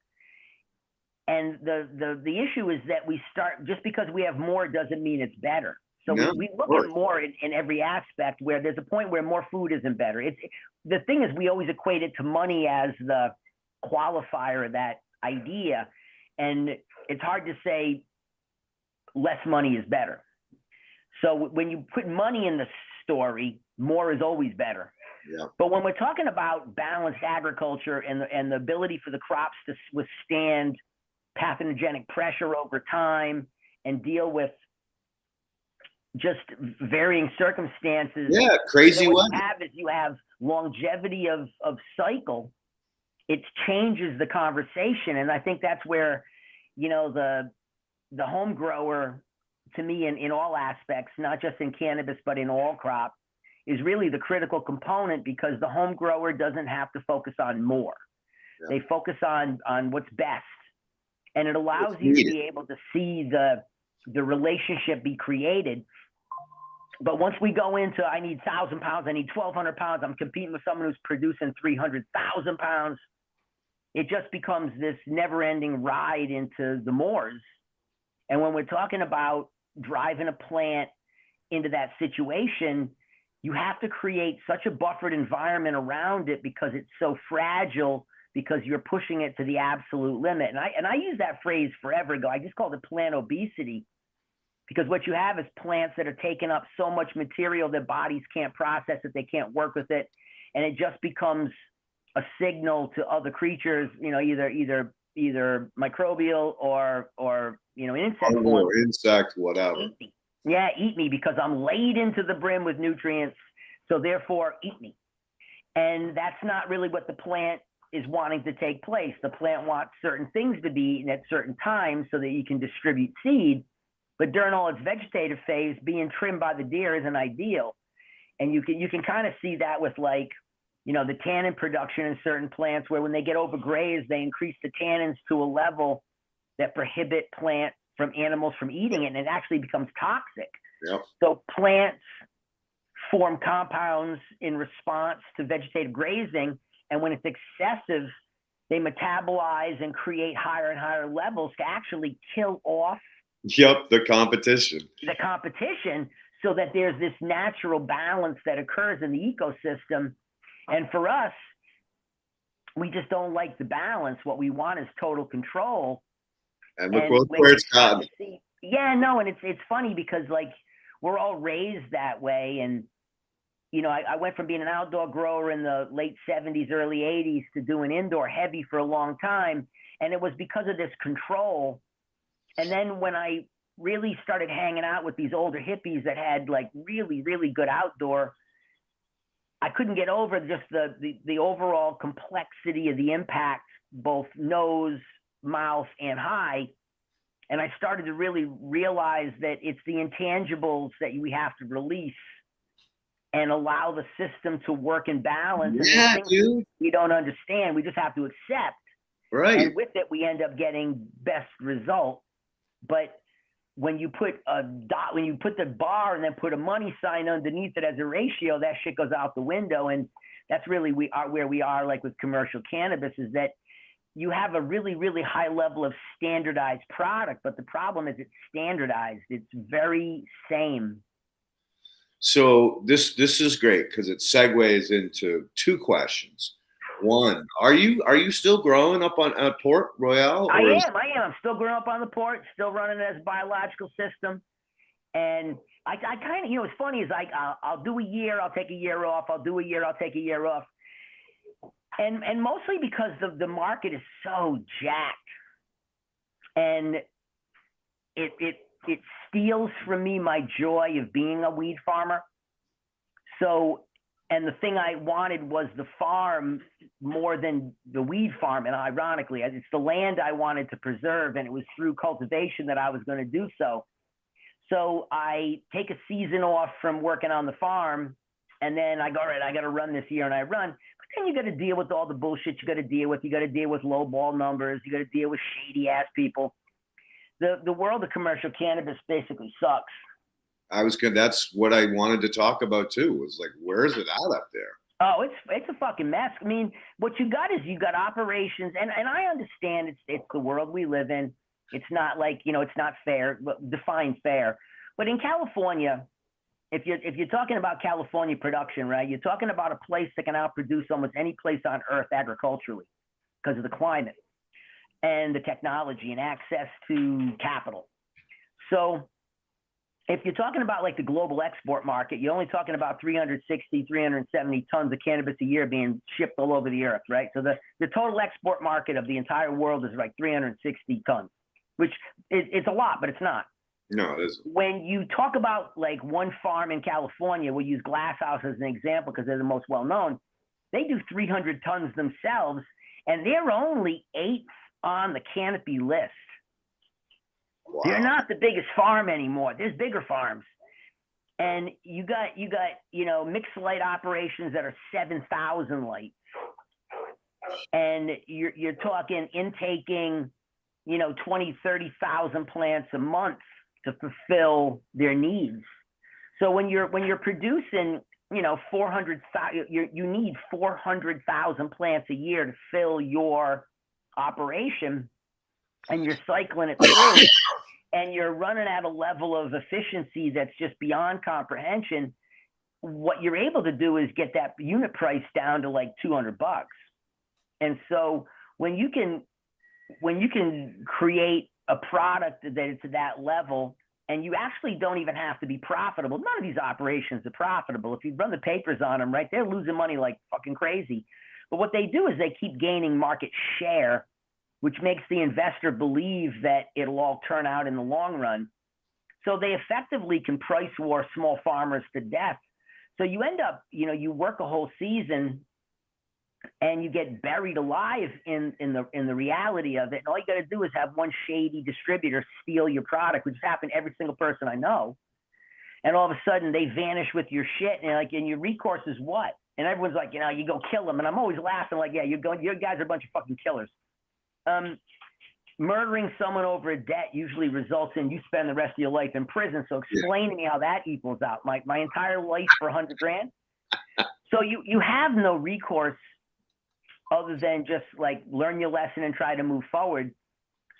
And the issue is that we start, just because we have more doesn't mean it's better. So we look at more in every aspect, where there's a point where more food isn't better. The thing is, we always equate it to money as the qualifier of that idea. And it's hard to say less money is better. So when you put money in the story, more is always better. Yeah. But when we're talking about balanced agriculture and the ability for the crops to withstand pathogenic pressure over time and deal with just varying circumstances. Yeah, crazy what you have longevity of cycle. It changes the conversation. And I think that's where, the home grower, to me, in all aspects, not just in cannabis, but in all crops, is really the critical component, because the home grower doesn't have to focus on more. Yeah. They focus on what's best. And it allows you to be able to see the relationship be created. But once we go into, I need 1,000 pounds, I need 1,200 pounds, I'm competing with someone who's producing 300,000 pounds, it just becomes this never-ending ride into the moors. And when we're talking about driving a plant into that situation, you have to create such a buffered environment around it, because it's so fragile, because you're pushing it to the absolute limit. And I use that phrase forever ago. I just called it plant obesity, because what you have is plants that are taking up so much material their bodies can't process it, they can't work with it, and it just becomes a signal to other creatures, either microbial or insect form. Or insect, whatever. Eat me. Yeah, eat me, because I'm laden to the brim with nutrients, so therefore eat me. And that's not really what the plant is wanting to take place. The plant wants certain things to be eaten at certain times so that you can distribute seed. But during all its vegetative phase, being trimmed by the deer isn't ideal. And you can kind of see that with, like, the tannin production in certain plants, where when they get overgrazed, they increase the tannins to a level that prohibit animals from eating it, and it actually becomes toxic. Yep. So plants form compounds in response to vegetative grazing, and when it's excessive, they metabolize and create higher and higher levels to actually kill off the competition, so that there's this natural balance that occurs in the ecosystem. And for us, we just don't like the balance. What we want is total control. And look where it's gotten. Yeah, no, and it's funny, because, like, we're all raised that way. And I went from being an outdoor grower in the late 70s, early 80s to doing indoor heavy for a long time, and it was because of this control. And then when I really started hanging out with these older hippies that had, like, really, really good outdoor, I couldn't get over just the overall complexity of the impact, both nose, mouth, and high. And I started to really realize that it's the intangibles that we have to release and allow the system to work in balance. Yeah, and dude. We don't understand. We just have to accept. Right. And with it, we end up getting best result. But when you put the bar and then put a money sign underneath it as a ratio, that shit goes out the window. And that's really where we are, like, with commercial cannabis, is that you have a really, really high level of standardized product, but the problem is it's standardized. It's very same. So this is great, because it segues into two questions. One, are you still growing up on Port Royal? I am. I'm still growing up on the port, still running it as a biological system. And I kind of, what's funny is I'll do a year, I'll take a year off. I'll do a year, I'll take a year off. And mostly because the market is so jacked, and it steals from me my joy of being a weed farmer. So, and the thing I wanted was the farm more than the weed farm. And ironically, it's the land I wanted to preserve, and it was through cultivation that I was going to do so. So I take a season off from working on the farm, and then I go, all right, I got to run this year, and I run. But then you got to deal with all the bullshit you got to deal with. You got to deal with low ball numbers. You got to deal with shady ass people. The world of commercial cannabis basically sucks. That's what I wanted to talk about too. Was like, where is it at up there? Oh, it's a fucking mess. I mean, what you got is you got operations, and I understand it's the world we live in. It's not like, it's not fair, but define fair. But in California, if you're talking about California production, right, you're talking about a place that can outproduce almost any place on earth agriculturally because of the climate and the technology and access to capital. So if you're talking about like the global export market, you're only talking about 360, 370 tons of cannabis a year being shipped all over the earth, right? So the total export market of the entire world is like 360 tons, which it's a lot, but it's not. No, it isn't. When you talk about like one farm in California, we'll use Glass House as an example because they're the most well-known. They do 300 tons themselves, and they're only 8th on the canopy list. Wow. They're not the biggest farm anymore. There's bigger farms. And you got mixed light operations that are 7,000 lights, and you're talking intaking 20, 30,000 plants a month to fulfill their needs. So when you're producing 400,000, you need 400,000 plants a year to fill your operation, and you're cycling it through, and you're running at a level of efficiency that's just beyond comprehension. What you're able to do is get that unit price down to like $200. And so when you can create a product that is to that level, and you actually don't even have to be profitable. None of these operations are profitable. If you run the papers on them, right, they're losing money like fucking crazy. But what they do is they keep gaining market share, which makes the investor believe that it'll all turn out in the long run. So they effectively can price war small farmers to death. So you end up, you work a whole season and you get buried alive in the reality of it. And all you got to do is have one shady distributor steal your product, which has happened to every single person I know. And all of a sudden they vanish with your shit, and your recourse is what? And everyone's like, you go kill them. And I'm always laughing like, yeah, you guys are a bunch of fucking killers. Murdering someone over a debt usually results in you spend the rest of your life in prison. So explain to me how that equals out. My entire life for $100,000. So you have no recourse other than just like learn your lesson and try to move forward.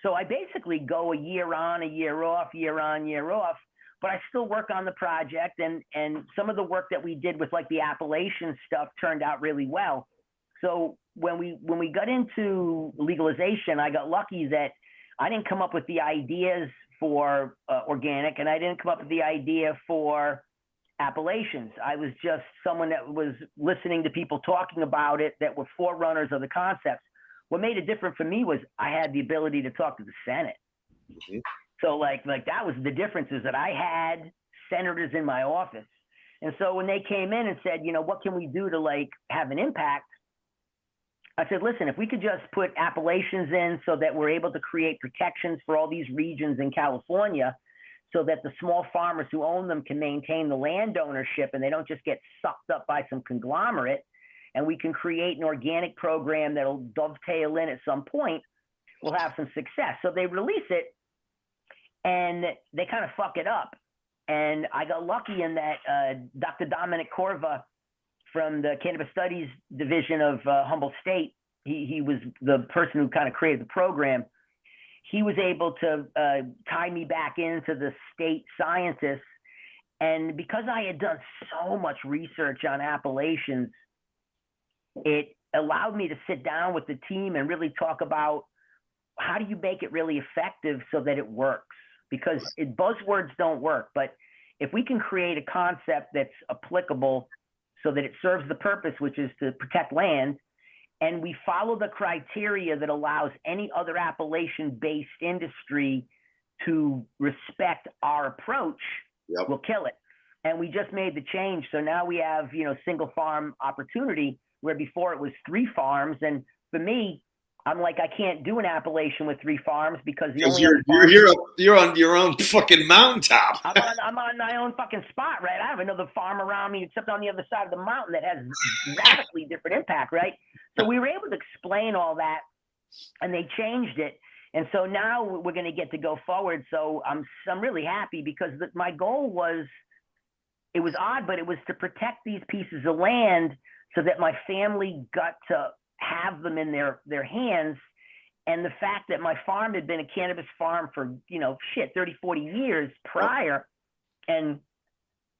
So I basically go a year on, a year off, year on, year off, but I still work on the project. And some of the work that we did with like the Appalachian stuff turned out really well. So when we got into legalization, I got lucky that I didn't come up with the ideas for organic, and I didn't come up with the idea for appellations. I was just someone that was listening to people talking about it that were forerunners of the concepts. What made it different for me was I had the ability to talk to the Senate. Mm-hmm. So like that was the difference, is that I had senators in my office. And so when they came in and said, what can we do to like have an impact? I said, listen, if we could just put appellations in so that we're able to create protections for all these regions in California, so that the small farmers who own them can maintain the land ownership and they don't just get sucked up by some conglomerate, and we can create an organic program that'll dovetail in at some point, we'll have some success. So they release it and they kind of fuck it up. And I got lucky in that Dr. Dominic Corva from the Cannabis Studies Division of Humboldt State, he was the person who kind of created the program. He was able to tie me back into the state scientists. And because I had done so much research on appellations, it allowed me to sit down with the team and really talk about how do you make it really effective so that it works? Because buzzwords don't work, but if we can create a concept that's applicable so that it serves the purpose, which is to protect land, and we follow the criteria that allows any other appellation-based industry to respect our approach, we'll kill it. And we just made the change. So now we have, single farm opportunity, where before it was 3 farms. And for me, I'm like, I can't do an appellation with 3 farms because you're on your own fucking mountaintop. I'm on my own fucking spot, right? I have another farm around me, except on the other side of the mountain, that has radically different impact, right? So we were able to explain all that, and they changed it. And so now we're going to get to go forward. So I'm really happy, because my goal was, it was odd, but it was to protect these pieces of land so that my family got to have them in their hands. And the fact that my farm had been a cannabis farm for, 30, 40 years prior, and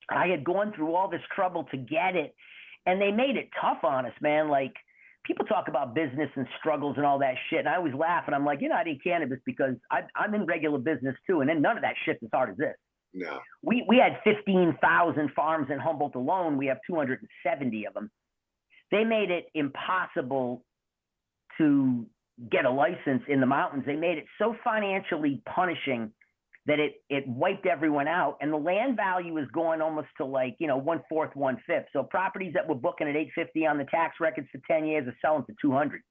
I had gone through all this trouble to get it, and they made it tough on us, man. Like, people talk about business and struggles and all that shit, and I always laugh, and I'm like, I eat cannabis because I'm in regular business too, and then none of that shit's as hard as this. No. We had 15,000 farms in Humboldt alone. We have 270 of them. They made it impossible to get a license in the mountains. They made it so financially punishing that it wiped everyone out. And the land value is going almost to like, 1/4, 1/5. So properties that were booking at $850 on the tax records for 10 years are selling for $200.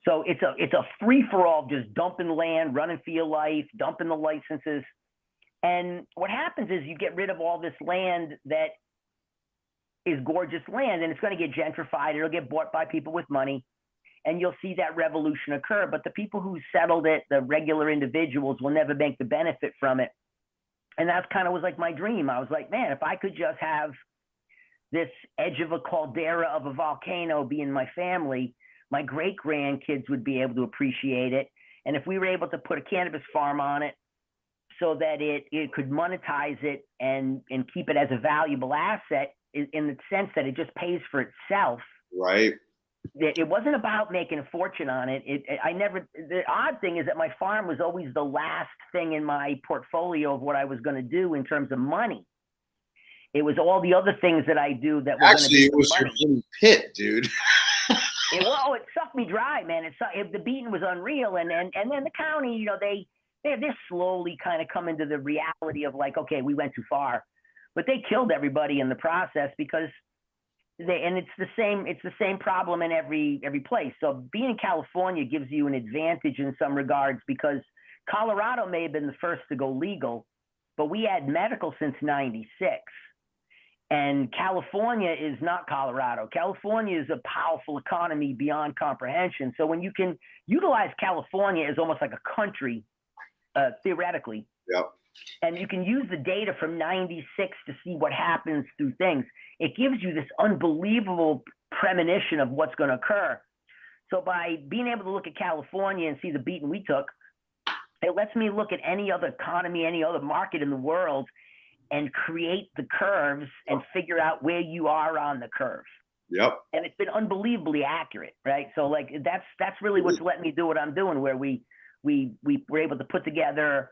So it's a free for all, just dumping land, running for your life, dumping the licenses. And what happens is you get rid of all this land that is gorgeous land, and it's going to get gentrified. It'll get bought by people with money, and you'll see that revolution occur. But the people who settled it, the regular individuals, will never make the benefit from it. And that's kind of was like my dream. I was like, man, if I could just have this edge of a caldera of a volcano be in my family, my great grandkids would be able to appreciate it. And if we were able to put a cannabis farm on it so that it could monetize it and keep it as a valuable asset in the sense that it just pays for itself. Right. It wasn't about making a fortune on it. The odd thing is that my farm was always the last thing in my portfolio of what I was going to do in terms of money. It was all the other things that I do that were actually, it was money. Your own pit, dude. It sucked me dry, man. The beating was unreal. And then the county, you know, they're slowly kind of coming to the reality of like, okay, we went too far, but they killed everybody in the process because it's the same problem in every place. So being in California gives you an advantage in some regards because Colorado may have been the first to go legal, but we had medical since '96. And California is not Colorado. California is a powerful economy beyond comprehension. So when you can utilize California as almost like a country, theoretically, yep. And you can use the data from '96 to see what happens through things, it gives you this unbelievable premonition of what's going to occur. So by being able to look at California and see the beating we took, it lets me look at any other economy, any other market in the world, and create the curves and figure out where you are on the curve. Yep. And it's been unbelievably accurate, right? So like that's really what's let me do what I'm doing, where we were able to put together.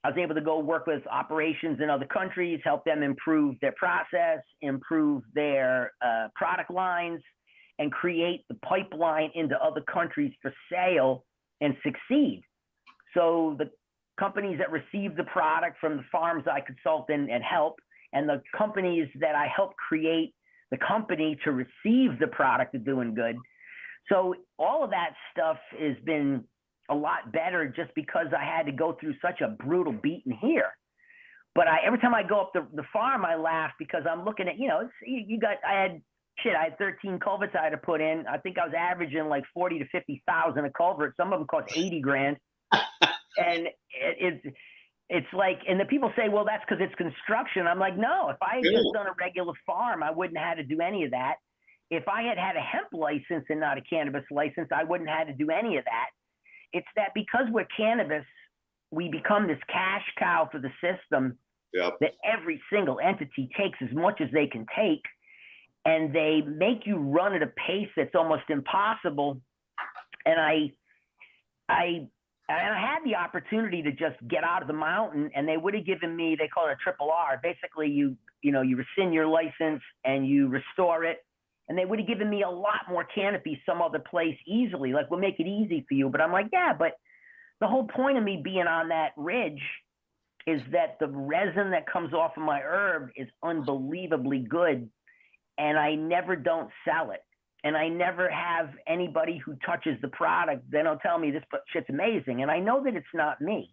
I was able to go work with operations in other countries, help them improve their process, improve their product lines, and create the pipeline into other countries for sale and succeed. So the companies that receive the product from the farms I consult and help, and the companies that I help create the company to receive the product are doing good. So all of that stuff has been a lot better just because I had to go through such a brutal beating here. But every time I go up the farm, I laugh because I'm looking at, I had 13 culverts I had to put in. I think I was averaging like 40 to 50,000 a culvert. Some of them cost 80 grand. And it's like, and the people say, well, that's because it's construction. I'm like, no, if I had just done a regular farm, I wouldn't have had to do any of that. If I had had a hemp license and not a cannabis license, I wouldn't have had to do any of that. It's that because we're cannabis, we become this cash cow for the system. Yep. That every single entity takes as much as they can take, and they make you run at a pace that's almost impossible. And I had the opportunity to just get out of the mountain, and they would have given me, they call it a triple R. Basically, you rescind your license and you restore it. And they would have given me a lot more canopy some other place easily. Like, we'll make it easy for you. But I'm like, yeah, but the whole point of me being on that ridge is that the resin that comes off of my herb is unbelievably good. And I never don't sell it. And I never have anybody who touches the product, then they'll tell me this shit's amazing. And I know that it's not me.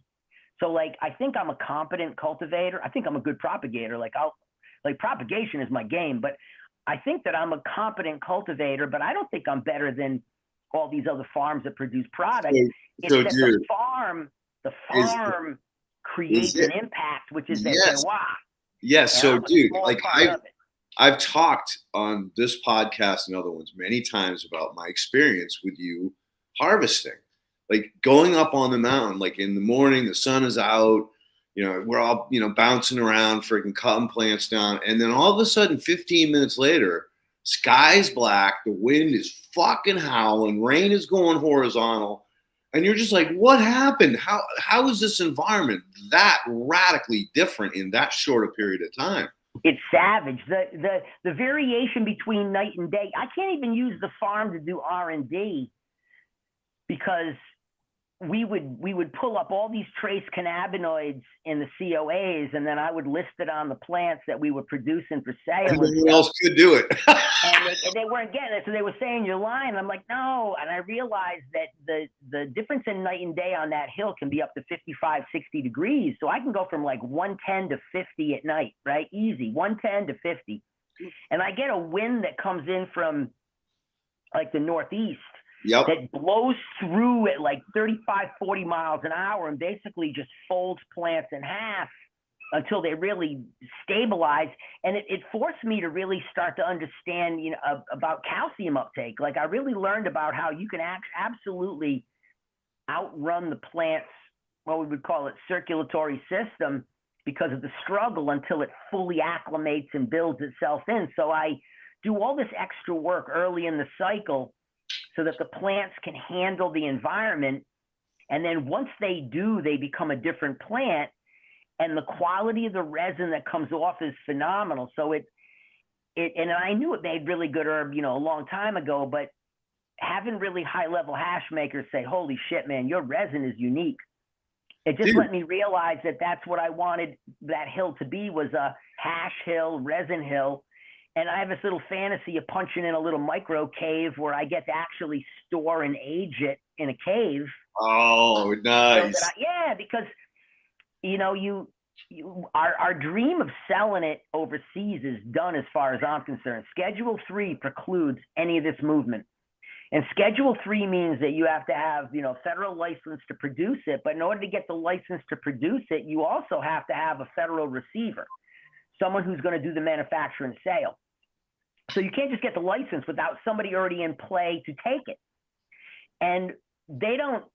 So like, I think I'm a competent cultivator. I think I'm a good propagator. Propagation is my game, but I think that I'm a competent cultivator, but I don't think I'm better than all these other farms that produce product. The farm creates an impact, which is their terroir. Yes. So dude, like I've talked on this podcast and other ones many times about my experience with you harvesting, like going up on the mountain, like in the morning, the sun is out, we're all, bouncing around, freaking cutting plants down. And then all of a sudden, 15 minutes later, sky's black, the wind is fucking howling, rain is going horizontal. And you're just like, what happened? How is this environment that radically different in that short a period of time? It's savage. The variation between night and day. I can't even use the farm to do R&D because we would pull up all these trace cannabinoids in the COAs, and then I would list it on the plants that we were producing for sale. And no one else could do it. and they weren't getting it, so they were saying you're lying. I'm like, no. And I realized that the difference in night and day on that hill can be up to 55, 60 degrees. So I can go from like 110 to 50 at night, right? Easy, 110 to 50. And I get a wind that comes in from like the northeast. Yep. That blows through at like 35, 40 miles an hour and basically just folds plants in half until they really stabilize. And it forced me to really start to understand, about calcium uptake. Like I really learned about how you can absolutely outrun the plant's, what we would call it, circulatory system because of the struggle until it fully acclimates and builds itself in. So I do all this extra work early in the cycle so that the plants can handle the environment. And then once they do, they become a different plant. And the quality of the resin that comes off is phenomenal. So and I knew it made really good herb, a long time ago, but having really high level hash makers say, holy shit, man, your resin is unique. It just let me realize that that's what I wanted that hill to be, was a hash hill, resin hill. And I have this little fantasy of punching in a little micro cave where I get to actually store and age it in a cave. Oh, nice. So because, our dream of selling it overseas is done as far as I'm concerned. Schedule 3 precludes any of this movement. And Schedule 3 means that you have to have, federal license to produce it. But in order to get the license to produce it, you also have to have a federal receiver, someone who's going to do the manufacture and sale. So you can't just get the license without somebody already in play to take it. And they don't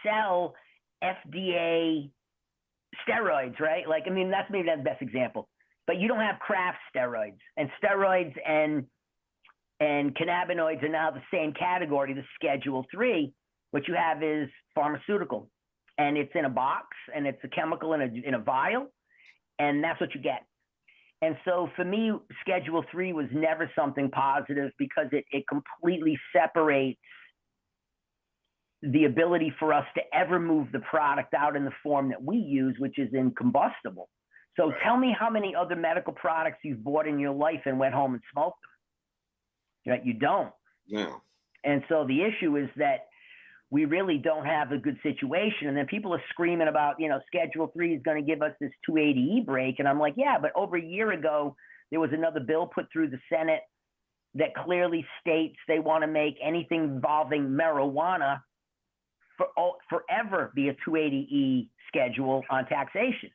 sell FDA steroids, right? Like, that's maybe the best example. But you don't have craft steroids. And steroids and cannabinoids are now the same category, the Schedule 3. What you have is pharmaceutical. And it's in a box, and it's a chemical in a vial, and that's what you get. And so for me, Schedule 3 was never something positive because it completely separates the ability for us to ever move the product out in the form that we use, which is in combustible. So tell me how many other medical products you've bought in your life and went home and smoked them. You don't. No. And so the issue is that we really don't have a good situation. And then people are screaming about, Schedule 3 is going to give us this 280E break. And I'm like, yeah, but over a year ago, there was another bill put through the Senate that clearly states they want to make anything involving marijuana forever be a 280E schedule on taxation.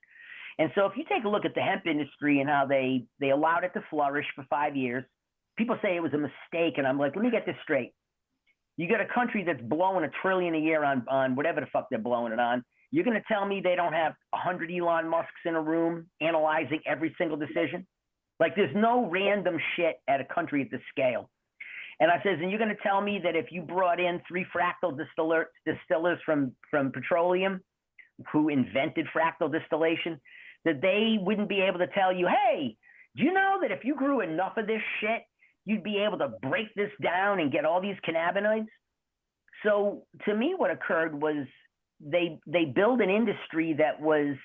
And so if you take a look at the hemp industry and how they allowed it to flourish for 5 years, people say it was a mistake. And I'm like, let me get this straight. You got a country that's blowing $1 trillion a year on whatever the fuck they're blowing it on. You're going to tell me they don't have 100 Elon Musks in a room analyzing every single decision? Like, there's no random shit at a country at this scale. And I says, and you're going to tell me that if you brought in 3 fractal distillers from petroleum who invented fractal distillation, that they wouldn't be able to tell you, hey, do you know that if you grew enough of this shit, you'd be able to break this down and get all these cannabinoids? So to me, what occurred was they built an industry that was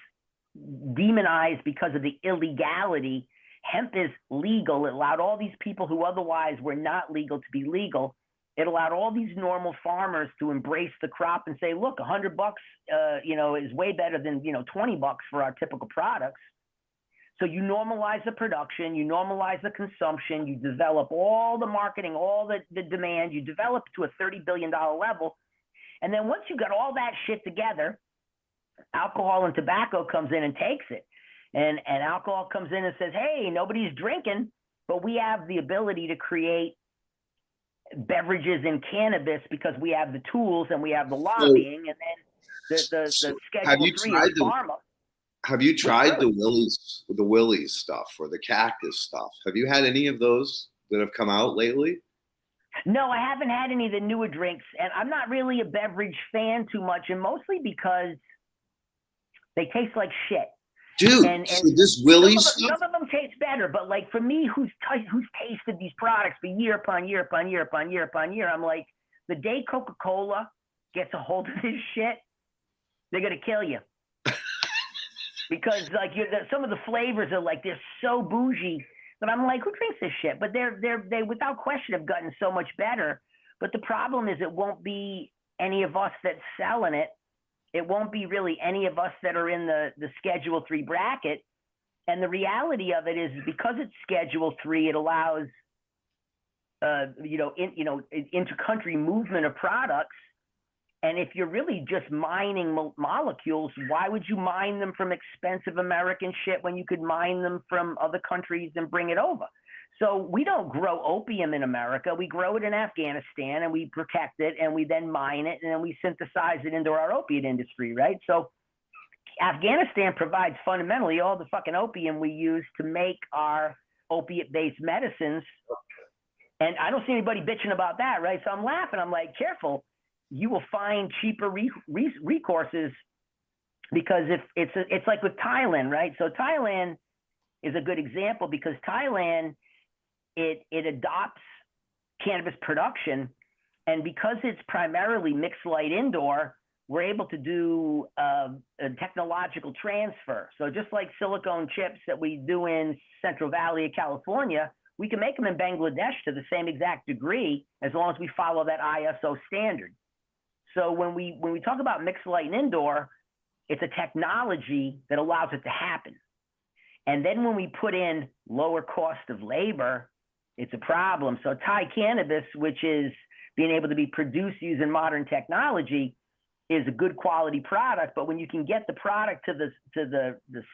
demonized because of the illegality. Hemp is legal. It allowed all these people who otherwise were not legal to be legal. It allowed all these normal farmers to embrace the crop and say, look, $100 is way better than, $20 for our typical products. So you normalize the production, you normalize the consumption, you develop all the marketing, all the demand, you develop to a $30 billion level. And then once you got all that shit together, alcohol and tobacco comes in and takes it. And alcohol comes in and says, hey, nobody's drinking, but we have the ability to create beverages in cannabis because we have the tools and we have the lobbying. And then the Schedule 3 is pharma. Have you tried the Willies stuff or the cactus stuff? Have you had any of those that have come out lately? No, I haven't had any of the newer drinks, and I'm not really a beverage fan too much, and mostly because they taste like shit. Dude, and so this Willies stuff? Some of them taste better, but like for me, who's tasted these products for year upon year upon year upon year upon year, I'm like, the day Coca-Cola gets a hold of this shit, they're gonna kill you. Because like some of the flavors are like they're so bougie, but I'm like, who drinks this shit? But they without question have gotten so much better. But the problem is, it won't be any of us that's selling it. It won't be really any of us that are in the Schedule 3 bracket. And the reality of it is, because it's Schedule 3, it allows inter-country movement of products. And if you're really just mining molecules, why would you mine them from expensive American shit when you could mine them from other countries and bring it over? So we don't grow opium in America. We grow it in Afghanistan, and we protect it, and we then mine it, and then we synthesize it into our opiate industry, right? So Afghanistan provides fundamentally all the fucking opium we use to make our opiate-based medicines. And I don't see anybody bitching about that, right? So I'm laughing. I'm like, careful. You will find cheaper recourses, because if it's like with Thailand, right? So Thailand is a good example, because Thailand, it adopts cannabis production, and because it's primarily mixed light indoor, we're able to do a technological transfer. So just like silicone chips that we do in Central Valley of California, we can make them in Bangladesh to the same exact degree, as long as we follow that ISO standard. So when we talk about mixed light and indoor, it's a technology that allows it to happen. And then when we put in lower cost of labor, it's a problem. So Thai cannabis, which is being able to be produced using modern technology, is a good quality product. But when you can get the product to the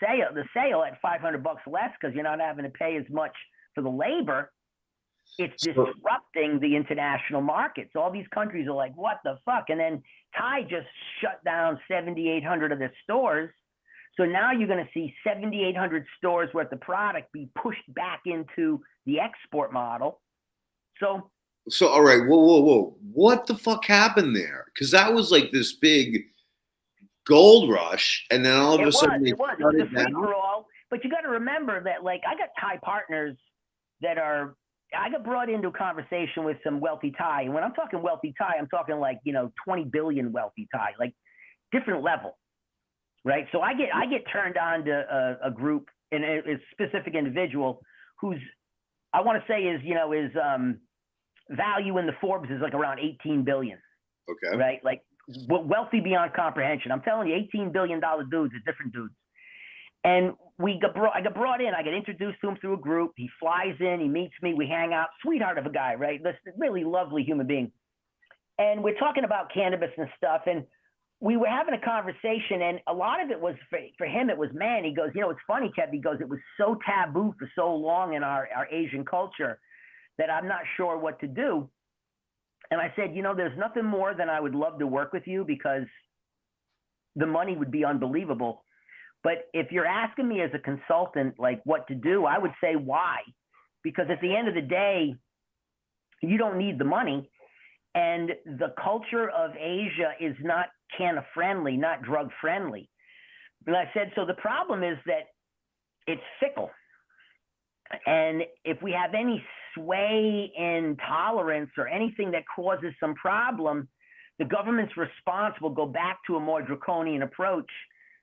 sale at $500 less, because you're not having to pay as much for the labor, it's disrupting the international markets. All these countries are like, what the fuck? And then Thai just shut down 7,800 of their stores. So now you're going to see 7,800 stores worth of product be pushed back into the export model. So all right, whoa. What the fuck happened there? Because that was like this big gold rush, and then all of a sudden it was a free-for-all. But you got to remember that, like, I got Thai partners that are, I got brought into a conversation with some wealthy Thai. And when I'm talking wealthy Thai, I'm talking like, 20 billion wealthy Thai, like different level, right? So I get turned on to a group and a specific individual who's, I want to say is value in the Forbes is like around 18 billion. Okay. Right? Like wealthy beyond comprehension. I'm telling you, $18 billion dudes are different dudes. And I got brought in. I got introduced to him through a group. He flies in. He meets me. We hang out. Sweetheart of a guy, right? This really lovely human being. And we're talking about cannabis and stuff. And we were having a conversation. And a lot of it was, for him, it was, man, he goes, it's funny, Kev. He goes, it was so taboo for so long in our Asian culture that I'm not sure what to do. And I said, there's nothing more than I would love to work with you, because the money would be unbelievable. But if you're asking me as a consultant, like what to do, I would say why? Because at the end of the day, you don't need the money. And the culture of Asia is not canna friendly, not drug friendly. And I said, so the problem is that it's fickle. And if we have any sway in tolerance or anything that causes some problem, the government's response will go back to a more draconian approach,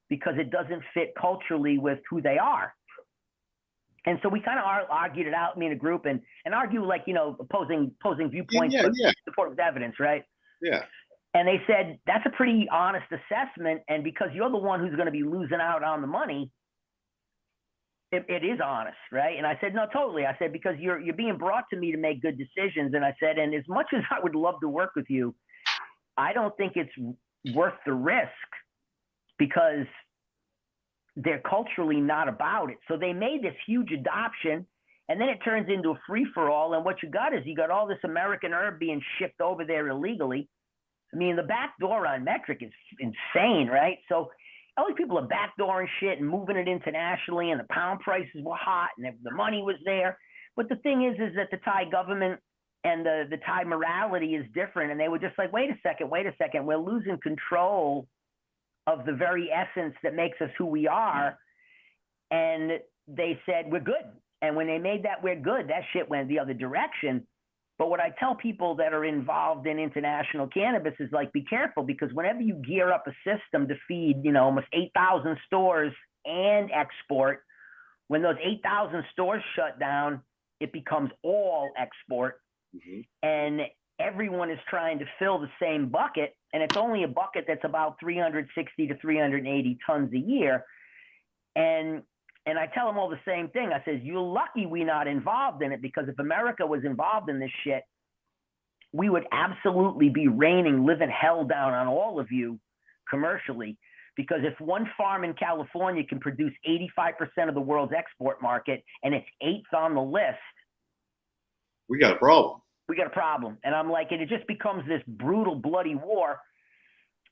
because it doesn't fit culturally with who they are. And so we kind of argued it out, me and a group, and argue like, opposing viewpoints, but support with evidence, right? Yeah. And they said, that's a pretty honest assessment. And because you're the one who's going to be losing out on the money, it is honest, right? And I said, no, totally. I said, because you're being brought to me to make good decisions. And I said, and as much as I would love to work with you, I don't think it's worth the risk, because they're culturally not about it. So they made this huge adoption, and then it turns into a free-for-all. And what you got is all this American herb being shipped over there illegally. I mean, the back door on metric is insane, right? So all these people are backdooring shit and moving it internationally, and the pound prices were hot, and the money was there. But the thing is that the Thai government and the Thai morality is different, and they were just like, wait a second, we're losing control of the very essence that makes us who we are. And they said, we're good. And when they made that we're good, that shit went the other direction. But what I tell people that are involved in international cannabis is like, be careful, because whenever you gear up a system to feed, almost 8,000 stores and export, when those 8,000 stores shut down, it becomes all export. Mm-hmm. And everyone is trying to fill the same bucket. And it's only a bucket that's about 360 to 380 tons a year. And I tell them all the same thing. I says, you're lucky we're not involved in it, because if America was involved in this shit, we would absolutely be raining living hell down on all of you commercially. Because if one farm in California can produce 85% of the world's export market and it's 8th on the list, we got a problem. We got a problem. And I'm like, and it just becomes this brutal, bloody war.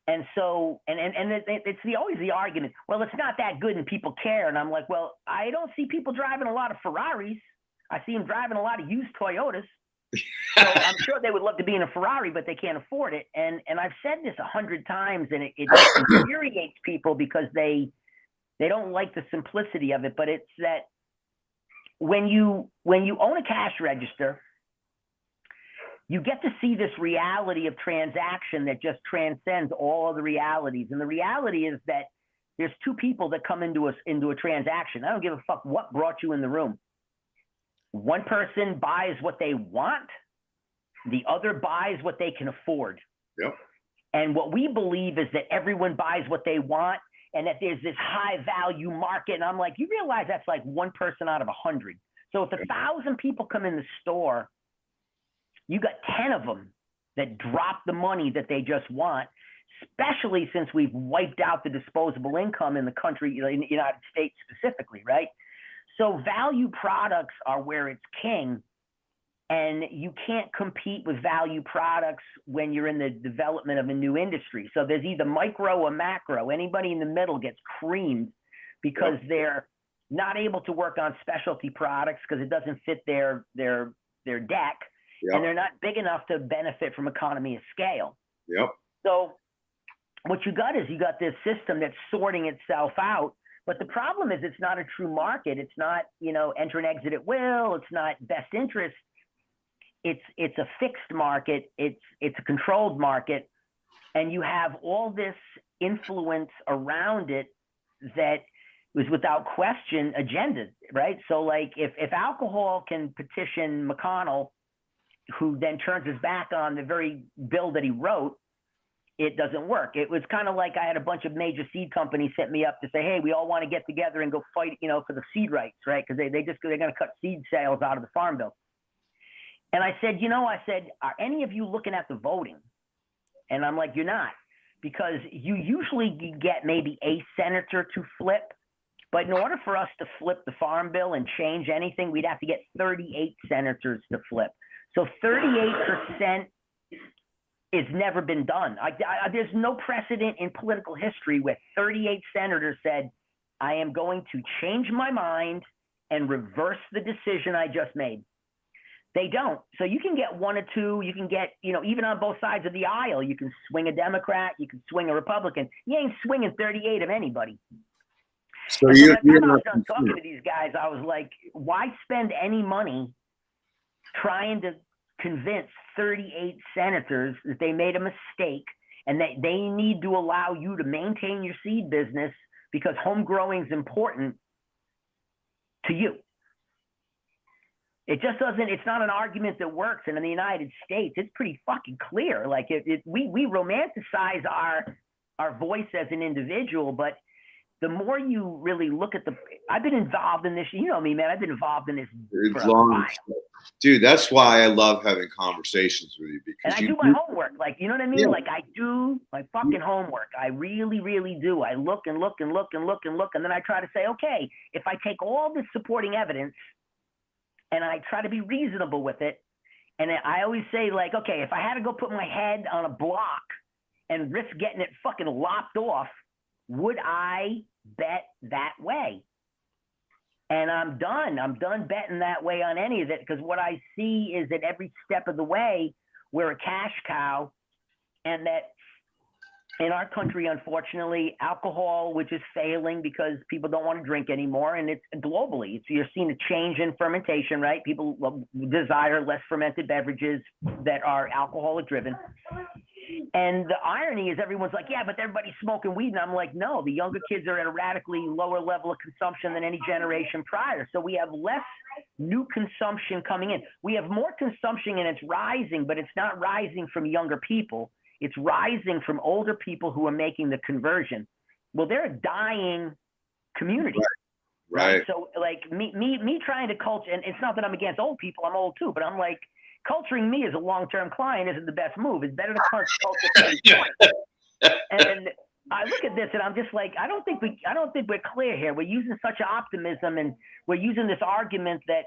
And so, it's always the argument, well, it's not that good and people care. And I'm like, well, I don't see people driving a lot of Ferraris. I see them driving a lot of used Toyotas. So I'm sure they would love to be in a Ferrari, but they can't afford it. And I've said this 100 times, and it infuriates people because they don't like the simplicity of it. But it's that when you own a cash register, you get to see this reality of transaction that just transcends all other realities. And the reality is that there's two people that come into a transaction. I don't give a fuck what brought you in the room. One person buys what they want. The other buys what they can afford. Yep. And what we believe is that everyone buys what they want, and that there's this high value market. And I'm like, you realize that's like one person out of 100. So if 1,000 people come in the store, you got 10 of them that drop the money that they just want, especially since we've wiped out the disposable income in the country, in the United States specifically, right? So value products are where it's king, and you can't compete with value products when you're in the development of a new industry. So there's either micro or macro. Anybody in the middle gets creamed because they're not able to work on specialty products because it doesn't fit their deck. Yep. And they're not big enough to benefit from economy of scale. Yep. So what you got is this system that's sorting itself out. But the problem is it's not a true market. It's not, enter and exit at will. It's not best interest. It's a fixed market. It's a controlled market. And you have all this influence around it that was without question agendas, right? So like if alcohol can petition McConnell, who then turns his back on the very bill that he wrote, it doesn't work. It was kind of like I had a bunch of major seed companies set me up to say, hey, we all want to get together and go fight, for the seed rights, right? Because they're going to cut seed sales out of the farm bill. And I said, are any of you looking at the voting? And I'm like, you're not, because you usually get maybe a senator to flip. But in order for us to flip the farm bill and change anything, we'd have to get 38 senators to flip. So 38% has never been done. There's no precedent in political history where 38 senators said, I am going to change my mind and reverse the decision I just made. They don't. So you can get one or two, you can get, even on both sides of the aisle, you can swing a Democrat, you can swing a Republican. You ain't swinging 38 of anybody. So when you're I was done talking to these guys, I was like, why spend any money trying to convince 38 senators that they made a mistake and that they need to allow you to maintain your seed business because home growing is important to you? It just doesn't, it's not an argument that works. And in the United States, it's pretty fucking clear. Like we romanticize our voice as an individual, but the more you really look at I've been involved in this, me, man, I've been involved in this for a while. Dude, that's why I love having conversations with you, because I do my homework. Like, you know what I mean? Yeah. Like I do my fucking homework. I really, really do. I look and look and look and look and look. And then I try to say, okay, if I take all this supporting evidence and I try to be reasonable with it, and I always say, like, okay, if I had to go put my head on a block and risk getting it fucking lopped off, would I bet that way? And I'm done betting that way on any of it, because what I see is that every step of the way, we're a cash cow, and that in our country, unfortunately, alcohol, which is failing because people don't want to drink anymore, and it's globally. You're seeing a change in fermentation, right? People desire less fermented beverages that are alcoholic driven. And the irony is everyone's like, yeah, but everybody's smoking weed. And I'm like, no, the younger kids are at a radically lower level of consumption than any generation prior. So we have less new consumption coming in. We have more consumption and it's rising, but it's not rising from younger people. It's rising from older people who are making the conversion. Well, they're a dying community. Right. So like me trying to culture, and it's not that I'm against old people, I'm old too, but I'm like, culturing me as a long-term client isn't the best move. It's better to culture. And I look at this and I'm just like, I don't think we're clear here. We're using such optimism and we're using this argument that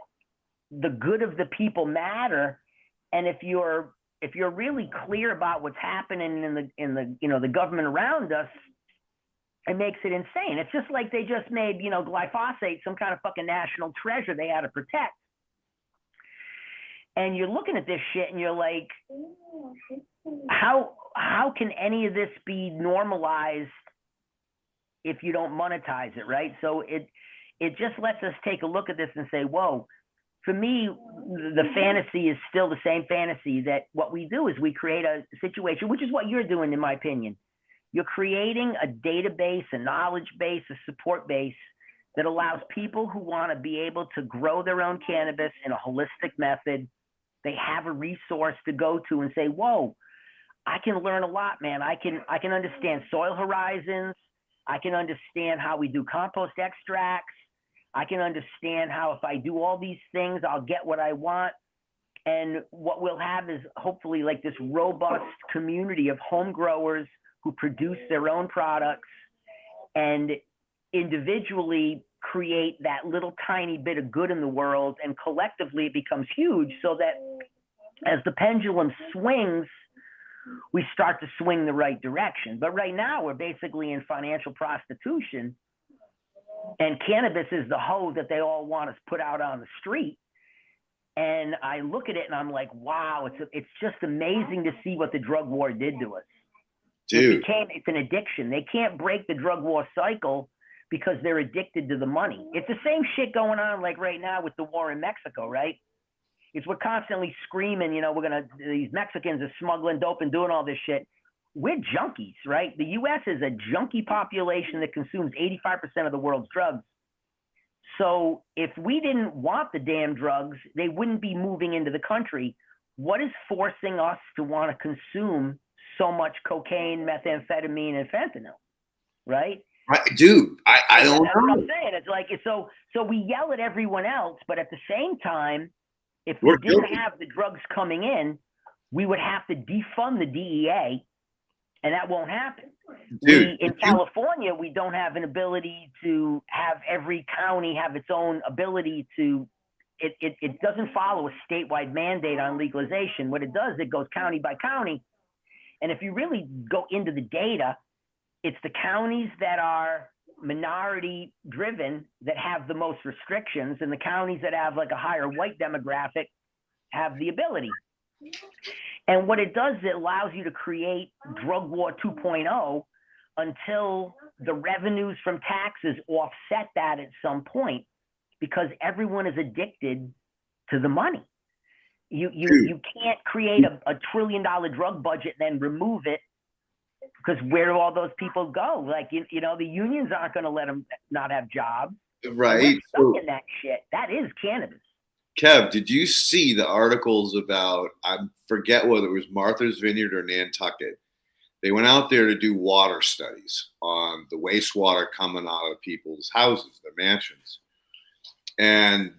the good of the people matter. And if you're really clear about what's happening in the government around us, it makes it insane. It's just like they just made, glyphosate some kind of fucking national treasure they had to protect. And you're looking at this shit and you're like, how can any of this be normalized if you don't monetize it, right? So it just lets us take a look at this and say, whoa, for me, the fantasy is still the same fantasy, that what we do is we create a situation, which is what you're doing, in my opinion. You're creating a database, a knowledge base, a support base that allows people who want to be able to grow their own cannabis in a holistic method. They have a resource to go to and say, whoa, I can learn a lot, man. I can understand soil horizons. I can understand how we do compost extracts. I can understand how if I do all these things, I'll get what I want. And what we'll have is hopefully like this robust community of home growers who produce their own products and individually create that little tiny bit of good in the world, and collectively it becomes huge, so that as the pendulum swings, we start to swing the right direction. But right now we're basically in financial prostitution, and cannabis is the hoe that they all want us put out on the street. And I look at it and I'm like, wow, it's just amazing to see what the drug war did to us. Dude. It's an addiction. They can't break the drug war cycle because they're addicted to the money. It's the same shit going on like right now with the war in Mexico, right? We're constantly screaming, these Mexicans are smuggling dope and doing all this shit. We're junkies, right? The U.S. is a junkie population that consumes 85% of the world's drugs. So if we didn't want the damn drugs, they wouldn't be moving into the country. What is forcing us to want to consume so much cocaine, methamphetamine, and fentanyl, right? Right, dude, I don't know. That's what I'm saying. It's like, so we yell at everyone else, but at the same time, if we didn't have the drugs coming in, we would have to defund the DEA, and that won't happen. Dude, in California, we don't have an ability to have every county have its own ability to, it doesn't follow a statewide mandate on legalization. What it does, it goes county by county. And if you really go into the data, it's the counties that are minority driven that have the most restrictions, and the counties that have like a higher white demographic have the ability. And what it does, it allows you to create drug war 2.0 until the revenues from taxes offset that at some point, because everyone is addicted to the money. You can't create a $1 trillion drug budget and then remove it, because where do all those people go? Like, the unions aren't going to let them not have jobs. Right. We're stuck in that shit. That is cannabis. Kev, did you see the articles about, I forget whether it was Martha's Vineyard or Nantucket? They went out there to do water studies on the wastewater coming out of people's houses, their mansions. And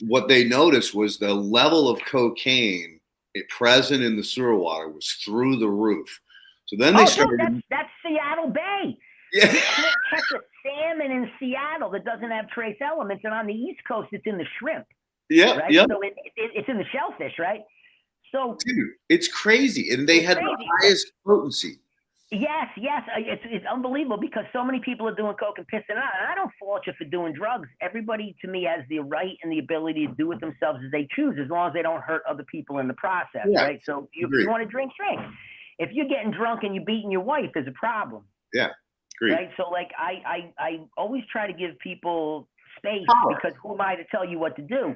what they noticed was the level of cocaine present in the sewer water was through the roof. So then they started. Dude, that's Seattle Bay. Yeah. You can't catch a salmon in Seattle that doesn't have trace elements, and on the East Coast, it's in the shrimp. Yeah, right? yeah. So it's in the shellfish, right? So, dude, it's crazy, and they had the highest potency. Yes, it's unbelievable, because so many people are doing coke and pissing out. And I don't fault you for doing drugs. Everybody, to me, has the right and the ability to do it themselves as they choose, as long as they don't hurt other people in the process, right? So you want to drink. if you're getting drunk and you're beating your wife, there's a problem. Yeah, agreed. Right. So like I always try to give people space because who am I to tell you what to do?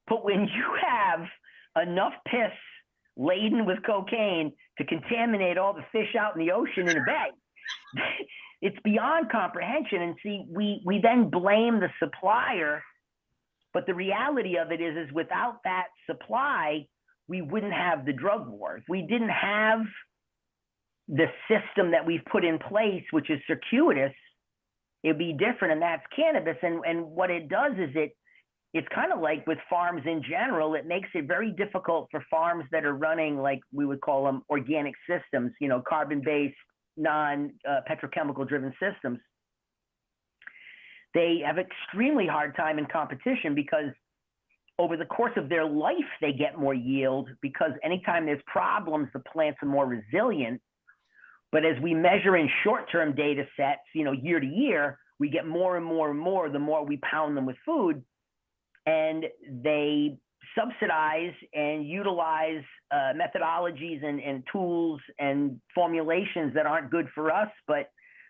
But when you have enough piss laden with cocaine to contaminate all the fish out in the ocean in a bay, it's beyond comprehension. And see, we then blame the supplier, but the reality of it is without that supply, we wouldn't have the drug war. If we didn't have the system that we've put in place, which is circuitous, it'd be different, and that's cannabis. And what it does is it's kind of like with farms in general, it makes it very difficult for farms that are running, like we would call them organic systems, you know, carbon-based, non-petrochemical driven systems. They have extremely hard time in competition because over the course of their life, they get more yield because anytime there's problems, the plants are more resilient. But as we measure in short-term data sets, you know, year to year, we get more and more and more the more we pound them with food. And they subsidize and utilize methodologies and tools and formulations that aren't good for us. But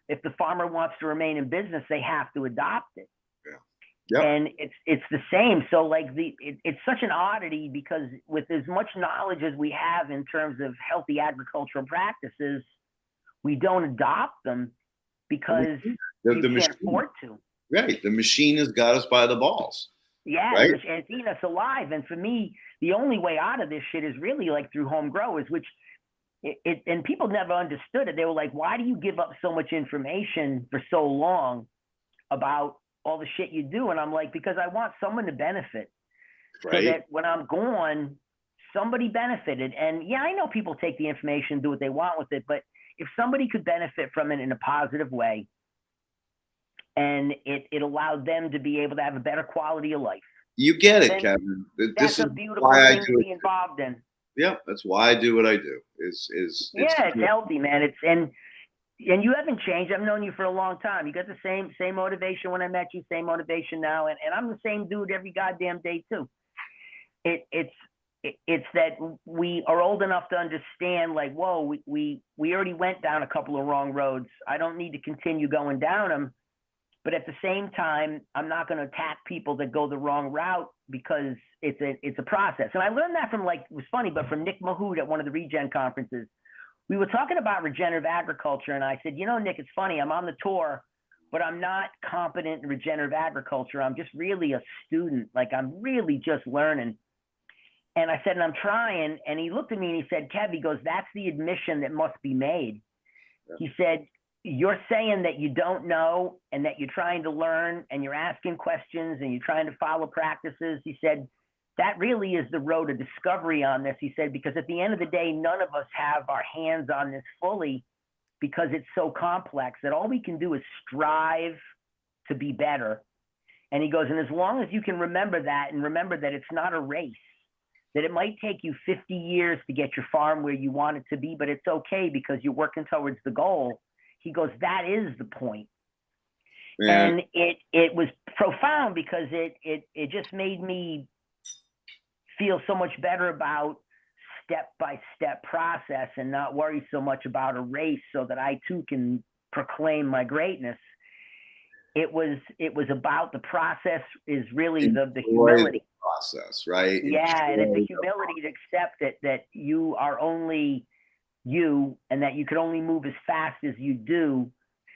if the farmer wants to remain in business, they have to adopt it. Yeah. Yep. And it's the same. So like it's such an oddity because with as much knowledge as we have in terms of healthy agricultural practices, we don't adopt them because we can't afford to. Right. The machine has got us by the balls. Yeah, right? And it's eating us alive. And for me, the only way out of this shit is really like through home growers, which and people never understood it. They were like, why do you give up so much information for so long about all the shit you do? And I'm like, because I want someone to benefit. Right. So that when I'm gone, somebody benefited. And yeah, I know people take the information and do what they want with it, but if somebody could benefit from it in a positive way, and it allowed them to be able to have a better quality of life. You get it, Kevin. That's a beautiful thing to be involved in. Yeah, that's why I do what I do. It's healthy, man. And you haven't changed. I've known you for a long time. You got the same motivation when I met you, same motivation now, and I'm the same dude every goddamn day too. It's that we are old enough to understand, like, whoa, we already went down a couple of wrong roads. I don't need to continue going down them. But at the same time, I'm not going to attack people that go the wrong route because it's a process. And I learned that from, like, it was funny, but from Nick Mahood at one of the Regen conferences. We were talking about regenerative agriculture, and I said, you know, Nick, it's funny. I'm on the tour, but I'm not competent in regenerative agriculture. I'm just really a student. Like, I'm really just learning. And I said, and I'm trying. And he looked at me and he said, Kev, he goes, that's the admission that must be made. Yeah. He said, you're saying that you don't know and that you're trying to learn and you're asking questions and you're trying to follow practices. He said, that really is the road to discovery on this. He said, because at the end of the day, none of us have our hands on this fully because it's so complex that all we can do is strive to be better. And he goes, and as long as you can remember that and remember that it's not a race, that it might take you 50 years to get your farm where you want it to be, but it's okay because you're working towards the goal. He goes, that is the point. Yeah. And it was profound because it just made me feel so much better about step-by-step process and not worry so much about a race so that I too can proclaim my greatness. It was about the process is really the humility. Process, right? Yeah, and it's the humility to accept that you are only you and that you can only move as fast as you do.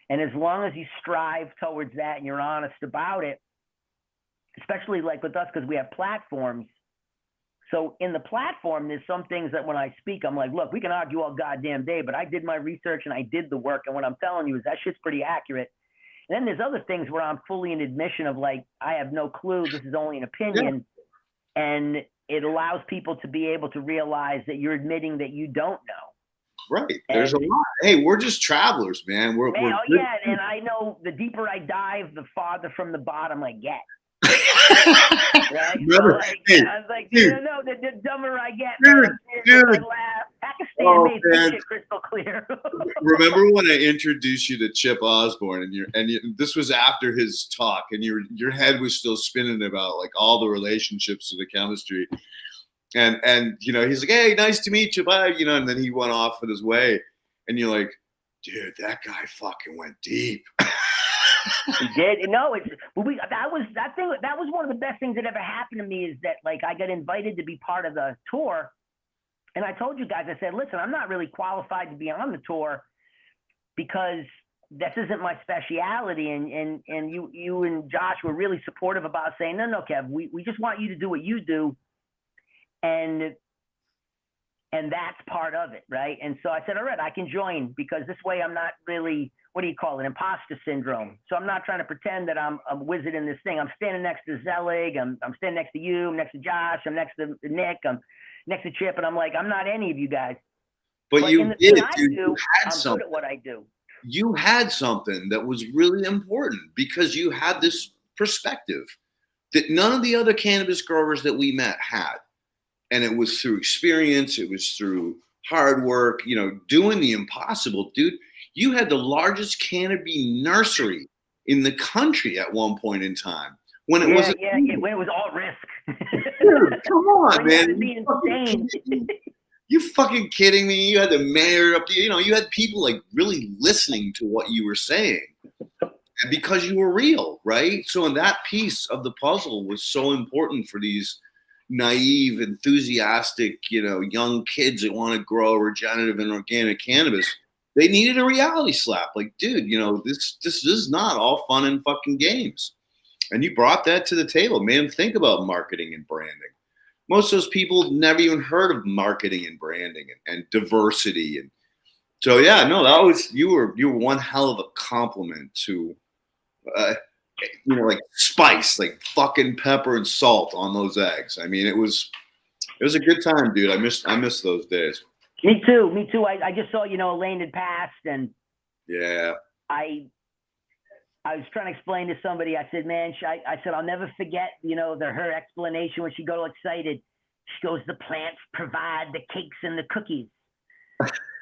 And as long as you strive towards that and you're honest about it, especially like with us, because we have platforms. So in the platform, there's some things that when I speak, I'm like, look, we can argue all goddamn day, but I did my research and I did the work. And what I'm telling you is that shit's pretty accurate. And then there's other things where I'm fully in admission of like, I have no clue. This is only an opinion. Yeah. And it allows people to be able to realize that you're admitting that you don't know. Right. There's a lot. Hey, we're just travelers, man. We're yeah. And I know the deeper I dive, the farther from the bottom I get. Right? Remember, so I was like, dude, the dumber I get, dude. I laugh. Pakistan made this shit crystal clear. Remember when I introduced you to Chip Osborne, and this was after his talk, and your head was still spinning about like all the relationships to the chemistry. And he's like, hey, nice to meet you, bye. And then he went off on his way, and you're like, dude, that guy fucking went deep. He did. No, that was one of the best things that ever happened to me, is that like I got invited to be part of the tour, and I told you guys, I said, listen, I'm not really qualified to be on the tour because this isn't my speciality, and you and Josh were really supportive about saying, no, Kev, we just want you to do what you do, and that's part of it, right? And so I said, all right, I can join, because this way I'm not really, what do you call it, imposter syndrome. So I'm not trying to pretend that I'm a wizard in this thing. I'm standing next to Zelig, I'm standing next to you, I'm next to Josh, I'm next to Nick, I'm next to Chip, and I'm like, I'm not any of you guys. But you did, dude. You had something. I'm good at what I do. You had something that was really important, because you had this perspective that none of the other cannabis growers that we met had. And it was through experience. It was through hard work, doing the impossible, dude. You had the largest cannabis nursery in the country at one point in time. When it was when it was all risk. Dude, come on, man. Insane. You fucking kidding me? You had the mayor up there. You had people like really listening to what you were saying, and because you were real, right? So, in that piece of the puzzle was so important for these naive, enthusiastic, young kids that want to grow regenerative and organic cannabis. They needed a reality slap. Like, dude, this is not all fun and fucking games. And you brought that to the table, man. Think about marketing and branding. Most of those people never even heard of marketing and branding and diversity. And so, yeah, no, that was, you were one hell of a compliment to, like spice, like fucking pepper and salt on those eggs. I mean, it was a good time, dude. I miss those days. Me too. I just saw, Elaine had passed, and yeah, I was trying to explain to somebody. I said, man, I said, I'll never forget, her explanation when she got all excited. She goes, the plants provide the cakes and the cookies.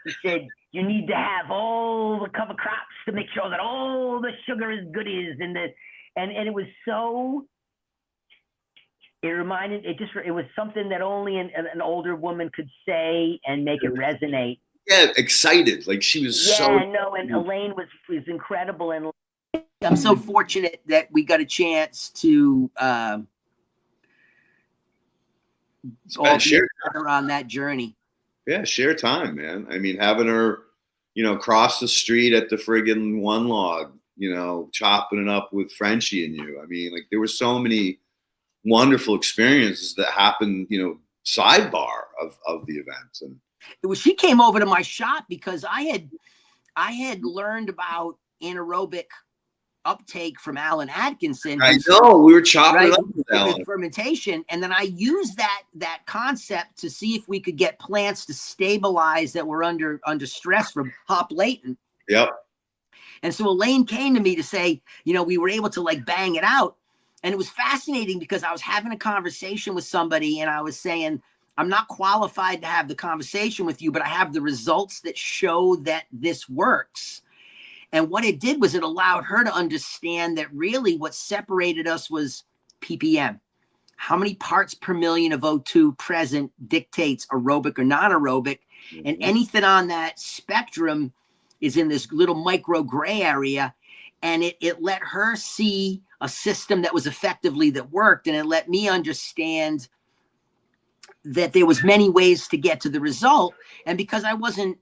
She said, you need to have all the cover crops to make sure that all the sugar is goodies, and it was so. It was something that only an older woman could say and make it resonate. Yeah, excited. Like she was so. Yeah, no, and Elaine was incredible. And I'm so fortunate that we got a chance to all be together on that journey. Yeah, share time, man. I mean, having her, cross the street at the friggin' One Log, chopping it up with Frenchie and you. I mean, like there were so many wonderful experiences that happened, sidebar of the event. And she came over to my shop because I had learned about anaerobic uptake from Alan Atkinson. I know, we were chopping it up with Alan. Fermentation, and then I used that concept to see if we could get plants to stabilize that were under stress from Hop Leighton. Yep. And so Elaine came to me to say, we were able to like bang it out. And it was fascinating because I was having a conversation with somebody and I was saying, I'm not qualified to have the conversation with you, but I have the results that show that this works. And what it did was it allowed her to understand that really what separated us was ppm. How many parts per million of O2 present dictates aerobic or non-aerobic. Mm-hmm. And anything on that spectrum is in this little micro gray area. And it let her see a system that was effectively that worked. And it let me understand that there was many ways to get to the result. And because I wasn't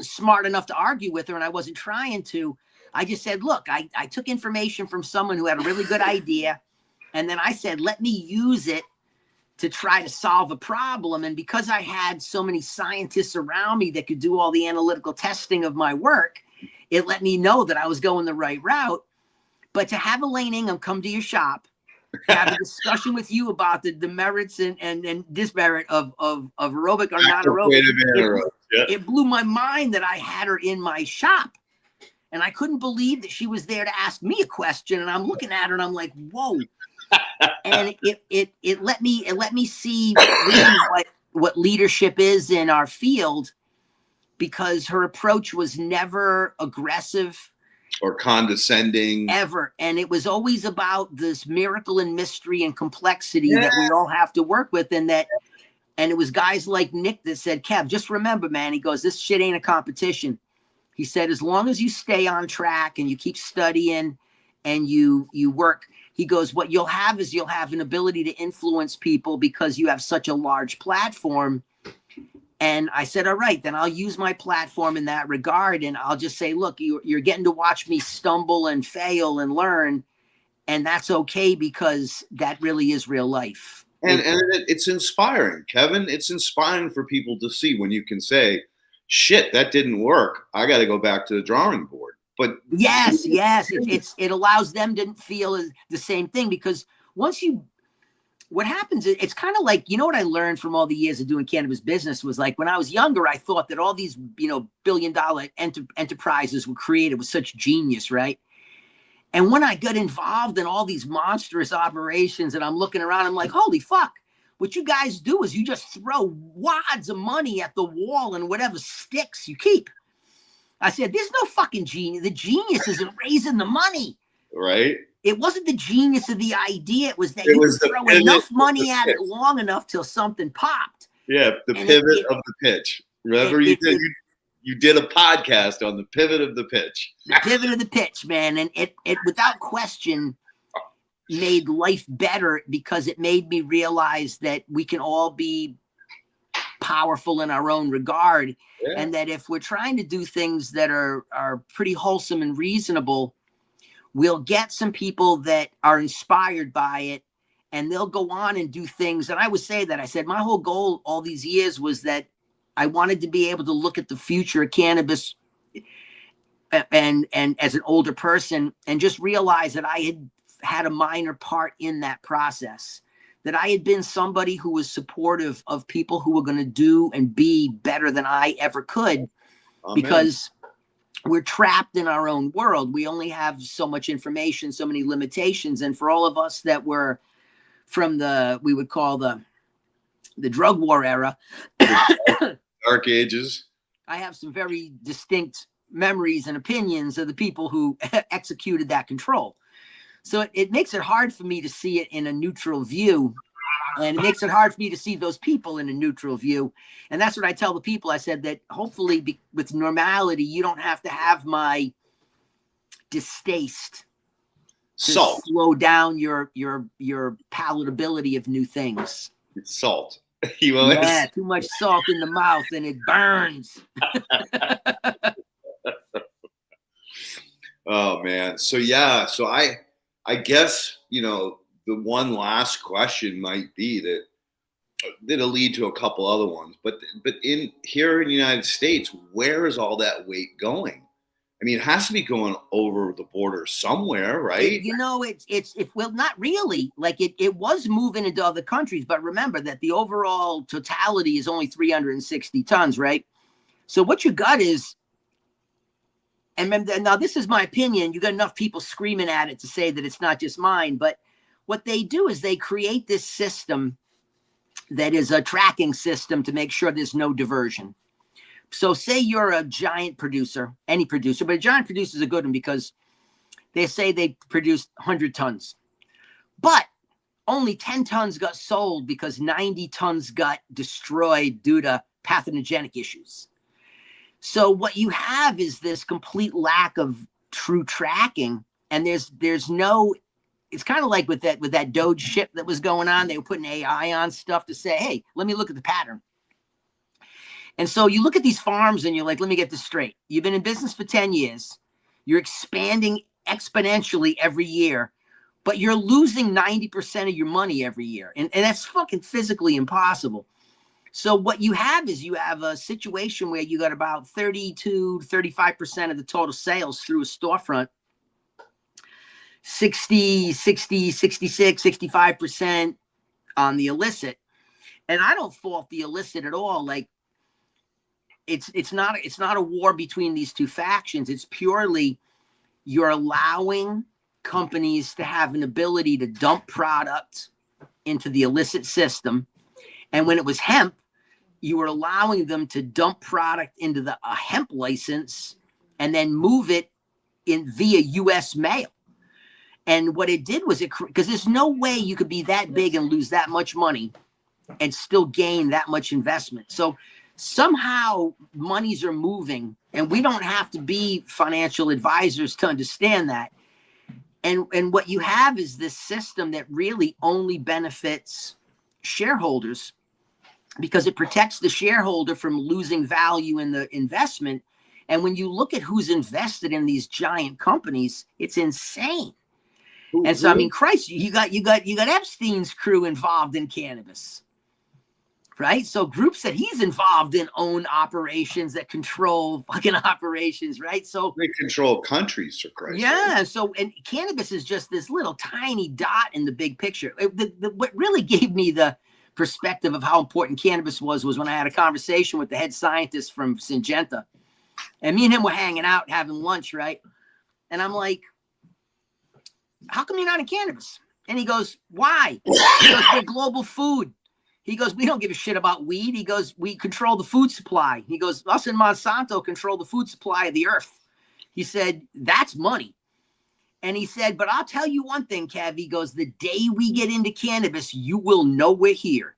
smart enough to argue with her and I wasn't trying to, I just said, look, I took information from someone who had a really good idea. And then I said, let me use it to try to solve a problem. And because I had so many scientists around me that could do all the analytical testing of my work, it let me know that I was going the right route. But to have Elaine Ingham come to your shop, have a discussion with you about the merits and dismerit of aerobic or non-aerobic, it blew my mind that I had her in my shop. And I couldn't believe that she was there to ask me a question. And I'm looking at her and I'm like, whoa. And it let me see really what leadership is in our field, because her approach was never aggressive or condescending ever. And it was always about this miracle and mystery and complexity that we all have to work with. And that And it was guys like Nick that said, Kev, just remember, man, he goes, this shit ain't a competition. He said, as long as you stay on track and you keep studying and you work, he goes, what you'll have is you'll have an ability to influence people because you have such a large platform. And I said, all right, then I'll use my platform in that regard. And I'll just say, look, you're getting to watch me stumble and fail and learn. And that's okay because that really is real life. And it's inspiring, Kevin. It's inspiring for people to see when you can say, shit, that didn't work. I got to go back to the drawing board. But yes, it allows them to feel the same thing, because what happens is, it's kind of like, you know, what I learned from all the years of doing cannabis business was, like, when I was younger, I thought that all these, you know, billion-dollar enterprises were created with such genius, right? And when I got involved in all these monstrous operations and I'm looking around, I'm like, holy fuck, what you guys do is you just throw wads of money at the wall and whatever sticks you keep. I said, there's no fucking genius. The genius is in raising the money. Right. It wasn't the genius of the idea. It was that you could throw enough money at it long enough till something popped. Yeah, the pivot of the pitch. Remember, you did a podcast on the pivot of the pitch. The pivot of the pitch, man. And it without question made life better, because it made me realize that we can all be powerful in our own regard. Yeah. And that if we're trying to do things that are pretty wholesome and reasonable, we'll get some people that are inspired by it, and they'll go on and do things. And I would say that, I said, my whole goal all these years was that I wanted to be able to look at the future of cannabis and as an older person, and just realize that I had a minor part in that process, that I had been somebody who was supportive of people who were going to do and be better than I ever could. Amen. Because we're trapped in our own world. We only have so much information, so many limitations. And for all of us that were from we would call the drug war era, Dark Ages, I have some very distinct memories and opinions of the people who executed that control. So it makes it hard for me to see it in a neutral view. And it makes it hard for me to see those people in a neutral view. And that's what I tell the people. I said that hopefully with normality, you don't have to have my distaste to slow down your palatability of new things. It's salt. Yeah, too much salt in the mouth and it burns. Oh man. So yeah, so I guess, you know, the one last question might be that'll lead to a couple other ones, but here in the United States, where is all that weight going? I mean, it has to be going over the border somewhere, right? Well, not really. Like it was moving into other countries, but remember that the overall totality is only 360 tons, right? So what you got is, and now this is my opinion, you got enough people screaming at it to say that it's not just mine, but what they do is they create this system that is a tracking system to make sure there's no diversion. So say you're a giant producer, any producer, but a giant producer is a good one because they say they produced 100 tons, but only 10 tons got sold because 90 tons got destroyed due to pathogenic issues. So what you have is this complete lack of true tracking. And there's no, it's kind of like with that Doge shit that was going on. They were putting AI on stuff to say, hey, let me look at the pattern. And so you look at these farms and you're like, let me get this straight. You've been in business for 10 years. You're expanding exponentially every year, but you're losing 90% of your money every year. And that's fucking physically impossible. So what you have is you have a situation where you got about 32 to 35% of the total sales through a storefront, 66, 65% on the illicit. And I don't fault the illicit at all. Like, it's not a war between these two factions. It's purely you're allowing companies to have an ability to dump product into the illicit system. And when it was hemp, you were allowing them to dump product into a hemp license and then move it in via US mail. And what it did was because there's no way you could be that big and lose that much money and still gain that much investment. So somehow monies are moving, and we don't have to be financial advisors to understand that. And what you have is this system that really only benefits shareholders, because it protects the shareholder from losing value in the investment. And when you look at who's invested in these giant companies, it's insane. And so, I mean, Christ, you got Epstein's crew involved in cannabis, right? So groups that he's involved in own operations that control fucking operations, right? So they control countries, for Christ's sake. Yeah. So, and cannabis is just this little tiny dot in the big picture. What really gave me the perspective of how important cannabis was when I had a conversation with the head scientist from Syngenta, and me and him were hanging out having lunch, right? And I'm like, how come you're not in cannabis? And he goes, why? He goes, we're global food. He goes, we don't give a shit about weed. He goes, we control the food supply. He goes, us and Monsanto control the food supply of the earth. He said, that's money. And he said, but I'll tell you one thing, Kev. He goes, the day we get into cannabis, you will know we're here.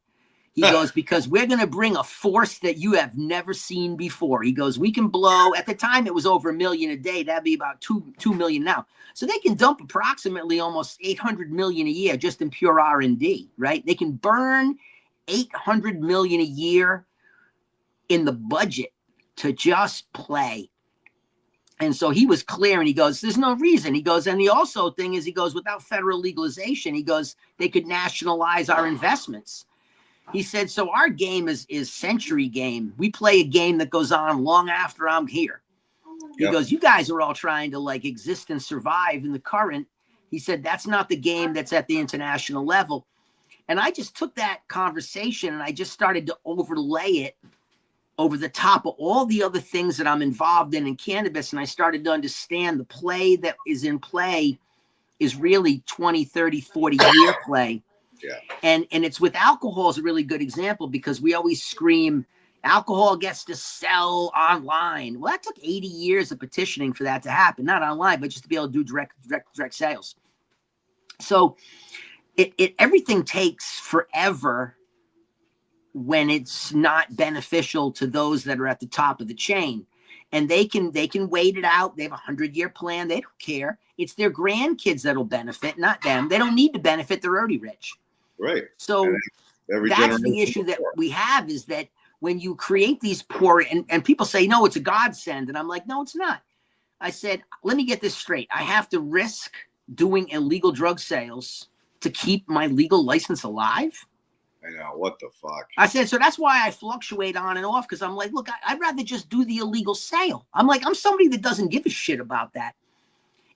He goes, because we're going to bring a force that you have never seen before. He goes, we can blow, at the time it was over 1 million a day. That'd be about 2 million now. So they can dump approximately almost 800 million a year just in pure R&D, right? They can burn 800 million a year in the budget to just play. And so he was clear, and he goes, there's no reason. He goes, and the also thing is, he goes, without federal legalization, he goes, they could nationalize our investments. He said, so our game is century game. We play a game that goes on long after I'm here. He goes, you guys are all trying to like exist and survive in the current. He said, that's not the game that's at the international level. And I just took that conversation and I just started to overlay it over the top of all the other things that I'm involved in cannabis. And I started to understand the play that is in play is really 20, 30, 40 year play. Yeah. And it's with alcohol is a really good example, because we always scream alcohol gets to sell online. Well, that took 80 years of petitioning for that to happen, not online, but just to be able to do direct sales. So everything takes forever when it's not beneficial to those that are at the top of the chain. And they can wait it out. They have a 100-year plan. They don't care. It's their grandkids that'll benefit, not them. They don't need to benefit. They're already rich. Right. So that's the issue that we have, is that when you create these poor, and people say, no, it's a godsend. And I'm like, no, it's not. I said, let me get this straight. I have to risk doing illegal drug sales to keep my legal license alive. I know, what the fuck. I said, so that's why I fluctuate on and off, because I'm like, look, I'd rather just do the illegal sale. I'm like, I'm somebody that doesn't give a shit about that.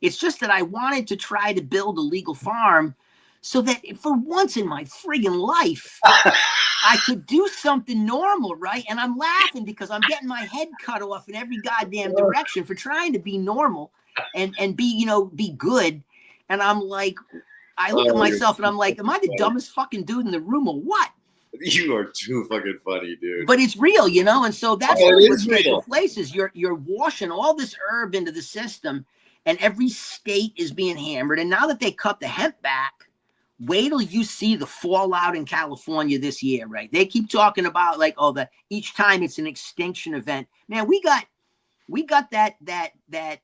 It's just that I wanted to try to build a legal farm so that for once in my friggin' life, I could do something normal, right? And I'm laughing because I'm getting my head cut off in every goddamn direction for trying to be normal and be, be good. And I'm like, I look at myself and I'm like, am I the dumbest fucking dude in the room or what? You are too fucking funny, dude. But it's real, and so that's what's taking place is you're washing all this herb into the system, and every state is being hammered. And now that they cut the hemp back, wait till you see the fallout in California this year, right? They keep talking about like, each time it's an extinction event. Man, we got that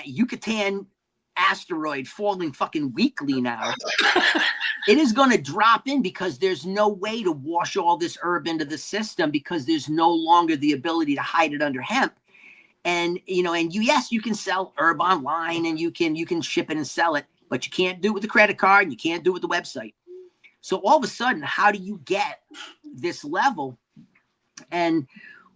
Yucatan asteroid falling fucking weekly now. It is going to drop in because there's no way to wash all this herb into the system, because there's no longer the ability to hide it under hemp. And yes, you can sell herb online and you can ship it and sell it, but you can't do it with the credit card and you can't do it with the website. So all of a sudden, how do you get this level? And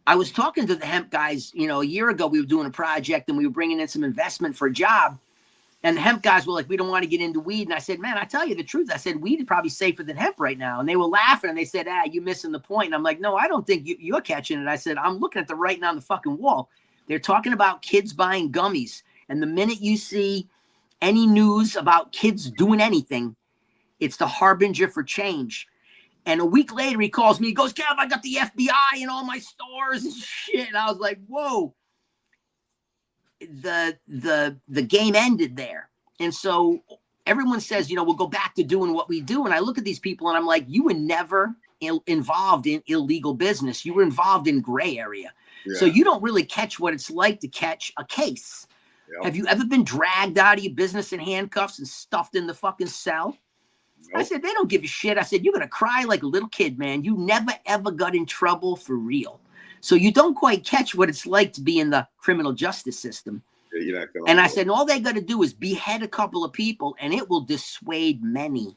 I was talking to the hemp guys, a year ago. We were doing a project and we were bringing in some investment for a job. And the hemp guys were like, we don't want to get into weed. And I said, man, I tell you the truth. I said, weed is probably safer than hemp right now. And they were laughing and they said, you're missing the point. And I'm like, no, I don't think you're catching it. I said, I'm looking at the writing on the fucking wall. They're talking about kids buying gummies. And the minute you see any news about kids doing anything, it's the harbinger for change. And a week later, he calls me. He goes, Kev, I got the FBI in all my stores and shit. And I was like, whoa. The game ended there. And so everyone says, we'll go back to doing what we do. And I look at these people and I'm like, you were never involved in illegal business. You were involved in gray area. Yeah. So you don't really catch what it's like to catch a case. Yep. Have you ever been dragged out of your business in handcuffs and stuffed in the fucking cell? Nope. I said, they don't give a shit. I said, you're going to cry like a little kid, man. You never, ever got in trouble for real. So you don't quite catch what it's like to be in the criminal justice system. Yeah, you're not gonna and I said, all they got to do is behead a couple of people, and it will dissuade many.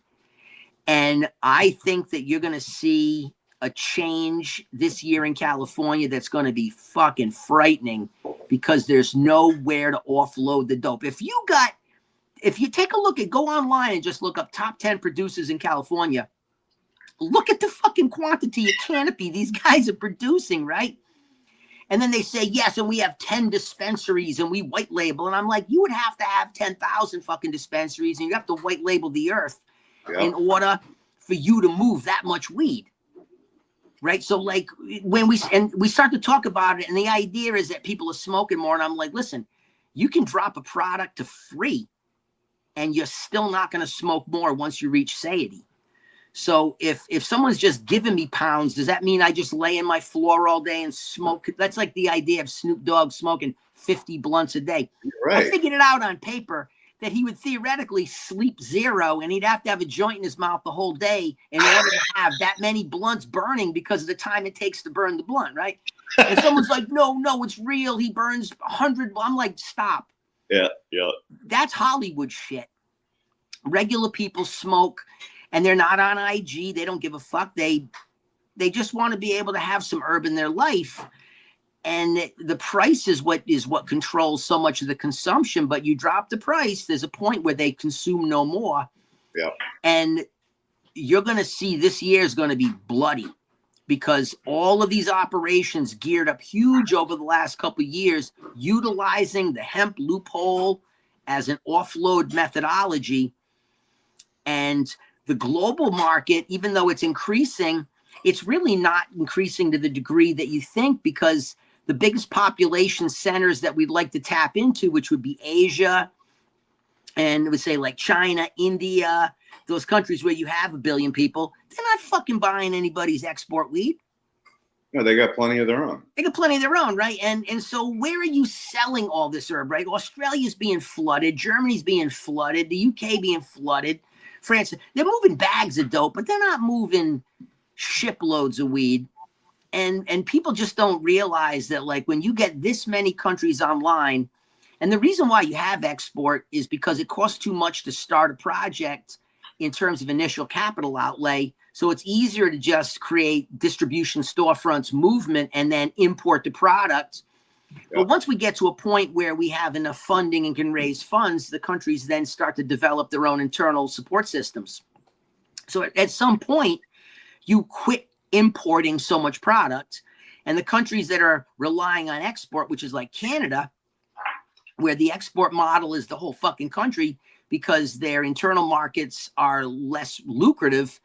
And I think that you're going to see a change this year in California that's going to be fucking frightening, because there's nowhere to offload the dope. If you take a look go online and just look up top 10 producers in California, look at the fucking quantity of canopy these guys are producing, right? And then they say, yes, and we have 10 dispensaries and we white label. And I'm like, you would have to have 10,000 fucking dispensaries, and you have to white label the earth in order for you to move that much weed. Right. So like when we start to talk about it, and the idea is that people are smoking more. And I'm like, listen, you can drop a product to free and you're still not going to smoke more once you reach satiety. So if someone's just giving me pounds, does that mean I just lay in my floor all day and smoke? That's like the idea of Snoop Dogg smoking 50 blunts a day. Right. I figured it out on paper that he would theoretically sleep 0, and he'd have to have a joint in his mouth the whole day in order to have that many blunts burning, because of the time it takes to burn the blunt, right? And someone's like, no, it's real. He burns 100. I'm like, stop. Yeah. That's Hollywood shit. Regular people smoke, and they're not on IG. They don't give a fuck. They just want to be able to have some herb in their life. And the price is what controls so much of the consumption. But you drop the price, there's a point where they consume no more. Yeah. And you're going to see this year is going to be bloody, because all of these operations geared up huge over the last couple of years, utilizing the hemp loophole as an offload methodology. And the global market, even though it's increasing, it's really not increasing to the degree that you think, because the biggest population centers that we'd like to tap into, which would be Asia, and it would say like China, India, those countries where you have 1 billion people, they're not fucking buying anybody's export weed. No, they got plenty of their own. They got plenty of their own, right? And so where are you selling all this herb, right? Australia's being flooded. Germany's being flooded. The UK being flooded. France, they're moving bags of dope, but they're not moving shiploads of weed. And people just don't realize that, like, when you get this many countries online, and the reason why you have export is because it costs too much to start a project in terms of initial capital outlay. So it's easier to just create distribution storefronts, movement, and then import the product. Yep. But once we get to a point where we have enough funding and can raise funds, the countries then start to develop their own internal support systems. So at some point, you quit importing so much product, and the countries that are relying on export, which is like Canada, where the export model is the whole fucking country because their internal markets are less lucrative,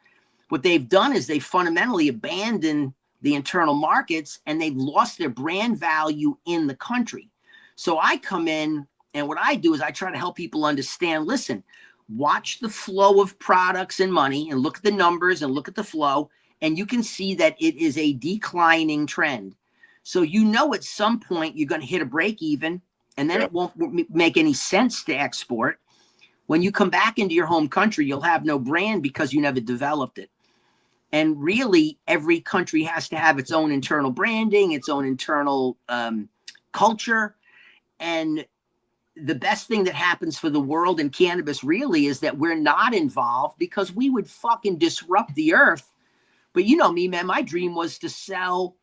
what they've done is they fundamentally abandoned the internal markets, and they've lost their brand value in the country. So I come in, and what I do is I try to help people understand, listen, watch the flow of products and money, and look at the numbers and look at the flow, and you can see that it is a declining trend. So at some point you're going to hit a break even, and then it won't make any sense to export. When you come back into your home country, you'll have no brand because you never developed it. And really, every country has to have its own internal branding, its own internal culture. And the best thing that happens for the world in cannabis really is that we're not involved, because we would fucking disrupt the earth. But you know me, man, my dream was to sell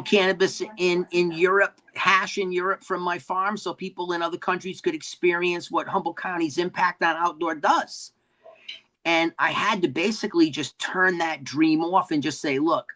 cannabis in Europe, hash in Europe from my farm, so people in other countries could experience what Humboldt County's impact on outdoor does. And I had to basically just turn that dream off and just say, look,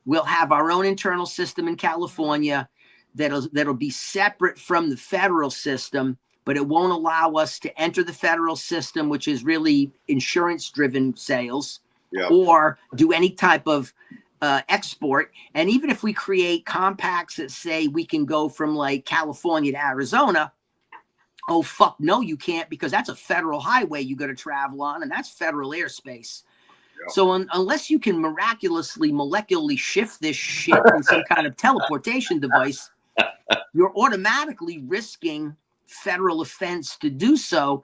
we'll have our own internal system in California that'll be separate from the federal system, but it won't allow us to enter the federal system, which is really insurance-driven sales, or do any type of export. And even if we create compacts that say we can go from like California to Arizona, oh, fuck, no, you can't, because that's a federal highway you got to travel on, and that's federal airspace. So unless you can miraculously, molecularly shift this shit in some kind of teleportation device, you're automatically risking federal offense to do so.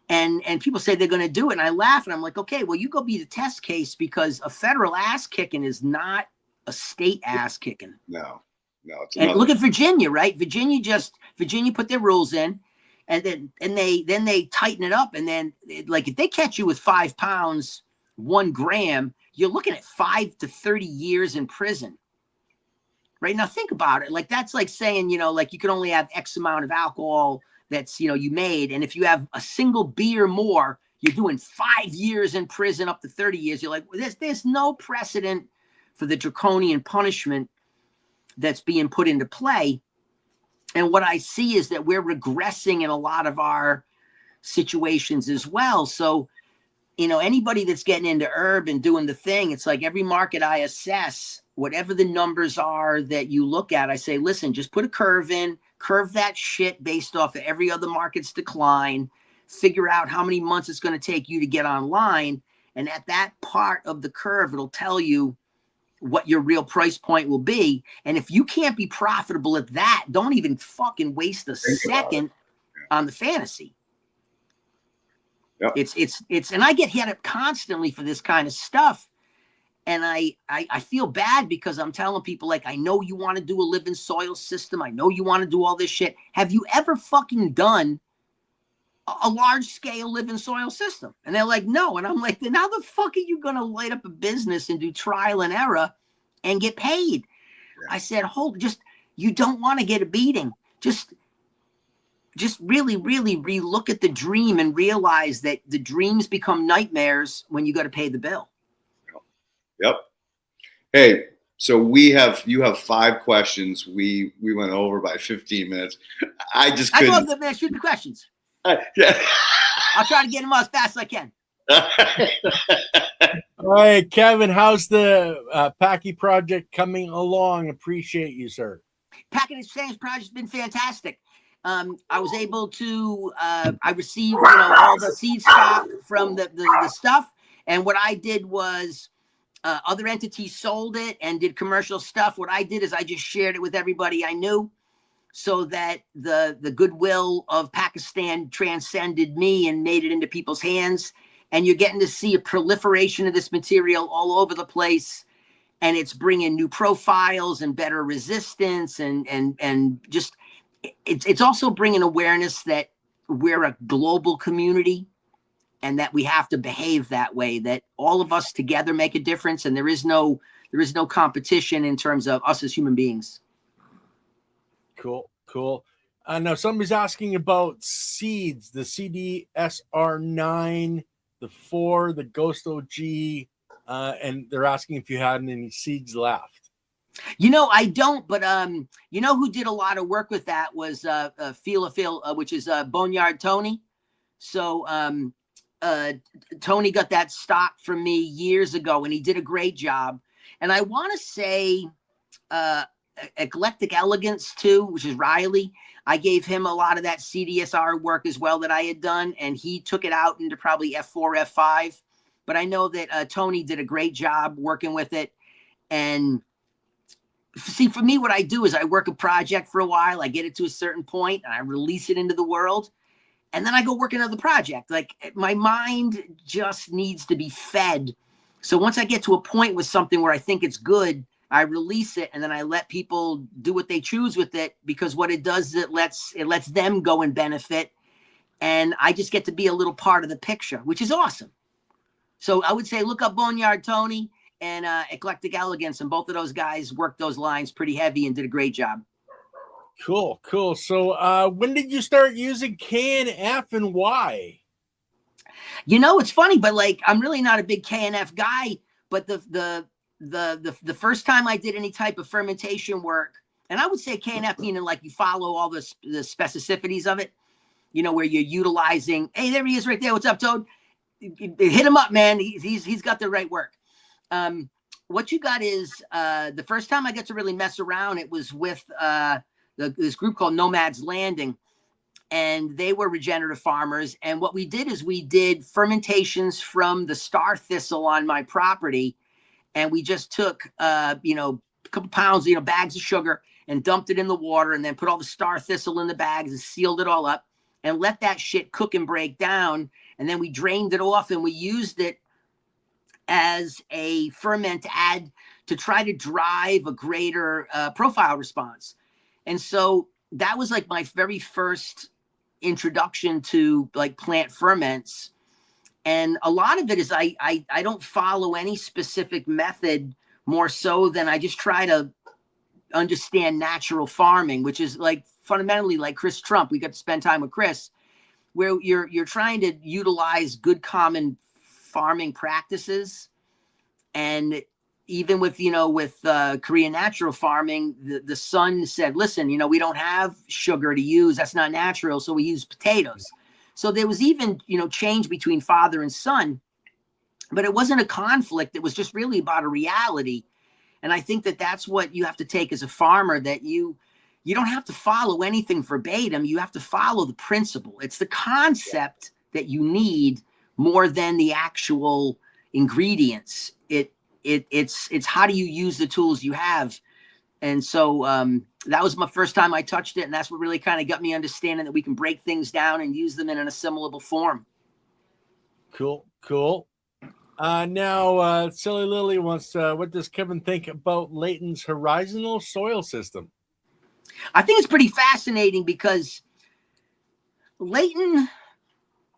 And people say they're going to do it. And I laugh and I'm like, okay, well, you go be the test case, because a federal ass kicking is not a state ass kicking. No. And look at Virginia, right? Virginia put their rules in, and then they tighten it up. And then, like, if they catch you with 5 pounds, 1 gram, you're looking at 5 to 30 years in prison. Right now, think about it. Like, that's like saying, like, you can only have X amount of alcohol that's, you made. And if you have a single beer more, you're doing 5 years in prison, up to 30 years. You're like, there's no precedent for the draconian punishment that's being put into play. And what I see is that we're regressing in a lot of our situations as well. So, anybody that's getting into herb and doing the thing, it's like every market I assess, whatever the numbers are that you look at, I say, listen, just put a curve in, curve that shit based off of every other market's decline, figure out how many months it's going to take you to get online. And at that part of the curve, it'll tell you what your real price point will be. And if you can't be profitable at that, don't even fucking waste a second on the fantasy. Yep. It's and I get hit up constantly for this kind of stuff. And I feel bad, because I'm telling people, like, I know you want to do a living soil system. I know you want to do all this shit. Have you ever fucking done a large scale living soil system? And they're like, no. And I'm like, then how the fuck are you going to light up a business and do trial and error and get paid? Yeah. I said, you don't want to get a beating. Just really, really relook at the dream and realize that the dreams become nightmares when you got to pay the bill. Yep. Hey, so you have 5 questions. We went over by 15 minutes. I love them, man. Shoot the questions. Yeah. I'll try to get them out as fast as I can. All right, Kevin, how's the Packy project coming along? Appreciate you, sir. Packy Exchange project's been fantastic. I was able to, I received, all the seed stock from the stuff. And what I did was, other entities sold it and did commercial stuff. What I did is I just shared it with everybody I knew, so that the goodwill of Pakistan transcended me and made it into people's hands. And you're getting to see a proliferation of this material all over the place. And it's bringing new profiles and better resistance, and just, it's also bringing awareness that we're a global community, and that we have to behave that way, that all of us together make a difference. And there is no competition in terms of us as human beings. Cool. Now somebody's asking about seeds, the CDSR9, the 4, the Ghost OG, and they're asking if you had any seeds left. I don't, but who did a lot of work with that was Phil, which is Boneyard Tony. So Tony got that stock from me years ago, and he did a great job. And I want to say Eclectic Elegance too, which is Riley. I gave him a lot of that CDSR work as well that I had done, and he took it out into probably F4, F5. But I know that Tony did a great job working with it. And see, for me, what I do is I work a project for a while, I get it to a certain point, and I release it into the world. And then I go work another project. Like, my mind just needs to be fed. So once I get to a point with something where I think it's good, I release it, and then I let people do what they choose with it, because what it does is it lets them go and benefit. And I just get to be a little part of the picture, which is awesome. So I would say look up Boneyard Tony and Eclectic Elegance, and both of those guys worked those lines pretty heavy and did a great job. Cool. So when did you start using KNF and why? It's funny, but like, I'm really not a big KNF guy, but the first time I did any type of fermentation work, and I would say KNF meaning like you follow all the specificities of it, where you're utilizing, hey, there he is right there. What's up, Toad? Hit him up, man. He's got the right work. What you got is the first time I got to really mess around, it was with this group called Nomad's Landing. and they were regenerative farmers. And what we did is we did fermentations from the star thistle on my property. And we just took, a couple pounds, bags of sugar and dumped it in the water, and then put all the star thistle in the bags and sealed it all up and let that shit cook and break down. And then we drained it off and we used it as a ferment to add to try to drive a greater profile response. And so that was like my very first introduction to like plant ferments. And a lot of it is I don't follow any specific method more so than I just try to understand natural farming, which is like fundamentally like Chris Trump. We got to spend time with Chris, where you're trying to utilize good common farming practices. And even with Korean natural farming, the son said, listen, we don't have sugar to use. That's not natural. So we use potatoes. So there was even, change between father and son, but it wasn't a conflict. It was just really about a reality. And I think that that's what you have to take as a farmer, that you don't have to follow anything verbatim. You have to follow the principle. It's the concept that you need more than the actual ingredients. It's how do you use the tools you have. And so that was my first time I touched it. And that's what really kind of got me understanding that we can break things down and use them in an assimilable form. Cool. Now, Silly Lily wants, what does Kevin think about Leighton's horizontal soil system? I think it's pretty fascinating because Leighton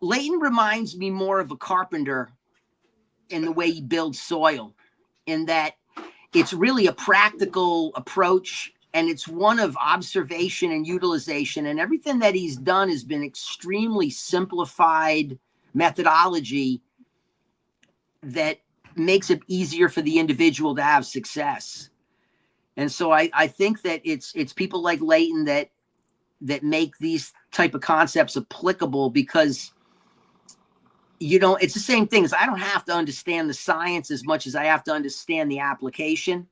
reminds me more of a carpenter in the way he builds soil, in that it's really a practical approach, and it's one of observation and utilization. And everything that he's done has been extremely simplified methodology that makes it easier for the individual to have success. And so I think that it's people like Leighton that make these type of concepts applicable, because it's the same thing as I don't have to understand the science as much as I have to understand the application.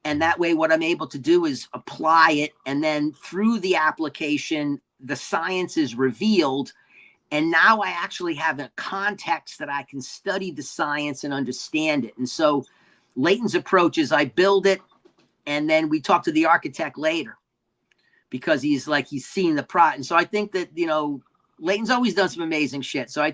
And that way, what I'm able to do is apply it. And then through the application, the science is revealed. And now I actually have a context that I can study the science and understand it. And so Leighton's approach is I build it, and then we talk to the architect later, because he's seen the product. And so I think that, Leighton's always done some amazing shit. So I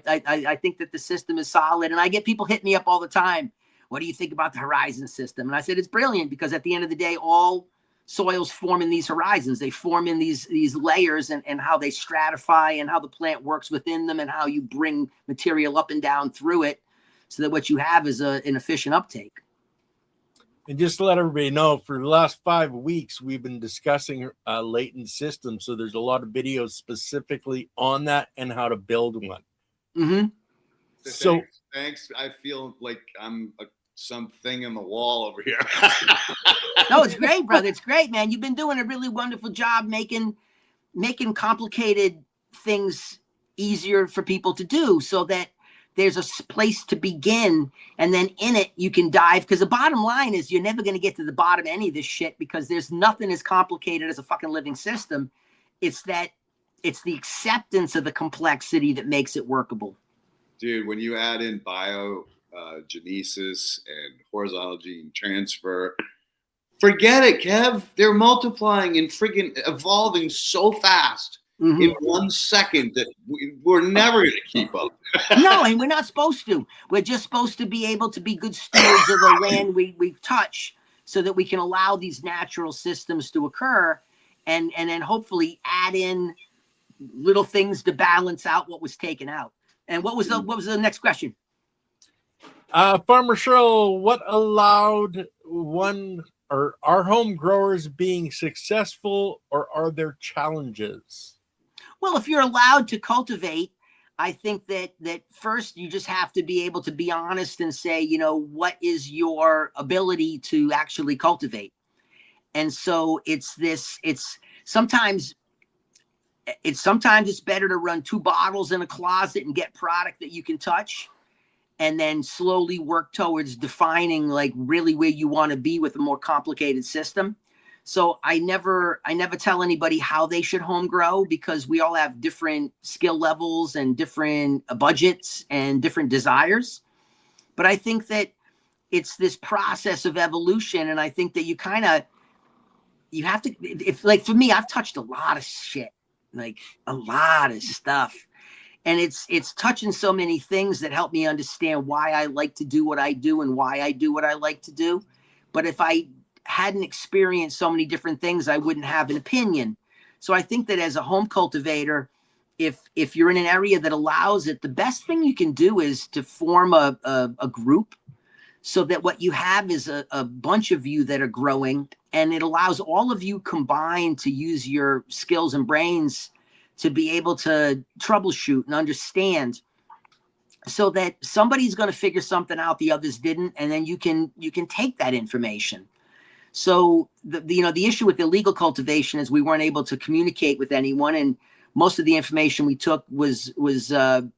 think that the system is solid. And I get people hitting me up all the time. What do you think about the horizon system? And I said, it's brilliant, because at the end of the day, all soils form in these horizons. They form in these layers, and how they stratify and how the plant works within them and how you bring material up and down through it so that what you have is an efficient uptake. And just to let everybody know, for the last 5 weeks, we've been discussing Leighton's system. So there's a lot of videos specifically on that and how to build one. Mm-hmm. So thanks. I feel like I'm something in the wall over here. No, it's great, brother. It's great, man. You've been doing a really wonderful job making complicated things easier for people to do, so that there's a place to begin, and then in it you can dive. Because the bottom line is you're never going to get to the bottom of any of this shit, because there's nothing as complicated as a fucking living system. It's the acceptance of the complexity that makes it workable. Dude, when you add in biogenesis and horizontal gene transfer, forget it, Kev. They're multiplying and friggin' evolving so fast in 1 second that we're never going to keep up. No, and we're not supposed to. We're just supposed to be able to be good stewards of the land we touch, so that we can allow these natural systems to occur, and then hopefully add in little things to balance out what was taken out. And what was the next question? Farmer Cheryl, what allowed are home growers being successful, or are there challenges? Well, if you're allowed to cultivate, I think that first you just have to be able to be honest and say, what is your ability to actually cultivate? And so it's sometimes it's better to run 2 bottles in a closet and get product that you can touch, and then slowly work towards defining like really where you want to be with a more complicated system. So I never tell anybody how they should home grow, because we all have different skill levels and different budgets and different desires. But I think that it's this process of evolution. And I think that you have to, if like for me, I've touched a lot of shit, like a lot of stuff. And it's touching so many things that help me understand why I like to do what I do and why I do what I like to do. But if I hadn't experienced so many different things, I wouldn't have an opinion. So I think that as a home cultivator, if you're in an area that allows it, the best thing you can do is to form a group, so that what you have is a bunch of you that are growing, and it allows all of you combined to use your skills and brains to be able to troubleshoot and understand, so that somebody's going to figure something out the others didn't, and then you can take that information. So the issue with illegal cultivation is we weren't able to communicate with anyone, and most of the information we took was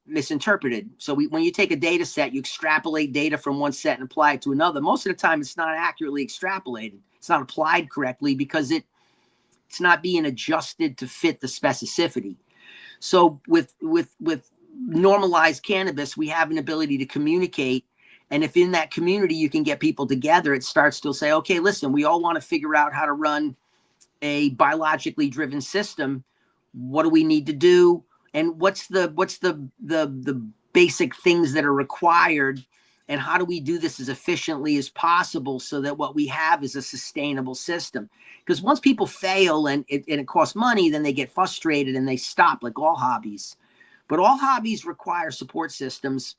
misinterpreted. So when you take a data set, you extrapolate data from one set and apply it to another. Most of the time, it's not accurately extrapolated. It's not applied correctly because it's not being adjusted to fit the specificity. So with normalized cannabis, we have an ability to communicate. And if in that community you can get people together, it starts to say, okay, listen, we all want to figure out how to run a biologically driven system. What do we need to do? And what's the basic things that are required? And how do we do this as efficiently as possible so that what we have is a sustainable system? Because once people fail and it costs money, then they get frustrated and they stop, like all hobbies. But all hobbies require support systems.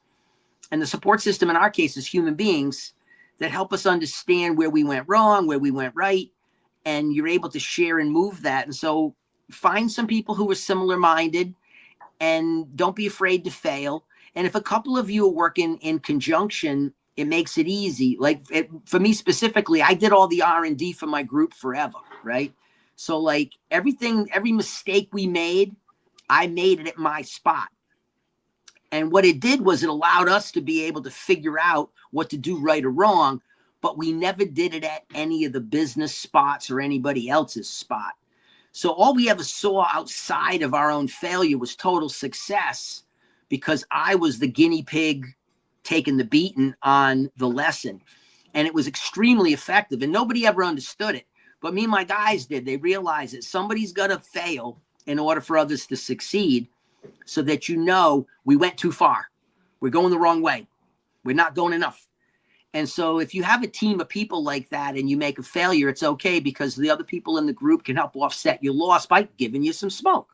And the support system in our case is human beings that help us understand where we went wrong, where we went right. And you're able to share and move that. And so find some people who are similar minded, and don't be afraid to fail. And if a couple of you are working in conjunction, it makes it easy. Like for me specifically, I did all the R&D for my group forever, right? So like every mistake we made, I made it at my spot. And what it did was it allowed us to be able to figure out what to do right or wrong, but we never did it at any of the business spots or anybody else's spot. So all we ever saw outside of our own failure was total success, because I was the guinea pig taking the beating on the lesson. And it was extremely effective, and nobody ever understood it. But me and my guys did. They realized that somebody's got to fail in order for others to succeed, so that we went too far. We're going the wrong way. We're not going enough. And so if you have a team of people like that and you make a failure, it's okay, because the other people in the group can help offset your loss by giving you some smoke.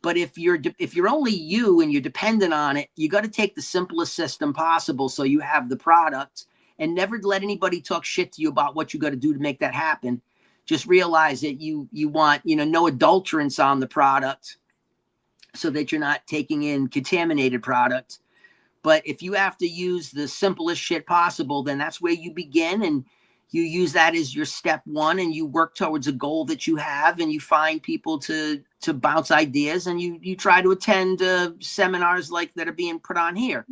But if you're only you and you're dependent on it, you got to take the simplest system possible so you have the product, and never let anybody talk shit to you about what you got to do to make that happen. Just realize that you want, no adulterants on the product, so that you're not taking in contaminated product. But if you have to use the simplest shit possible, then that's where you begin, and you use that as your step one, and you work towards a goal that you have, and you find people to bounce ideas, and you try to attend seminars like that are being put on here,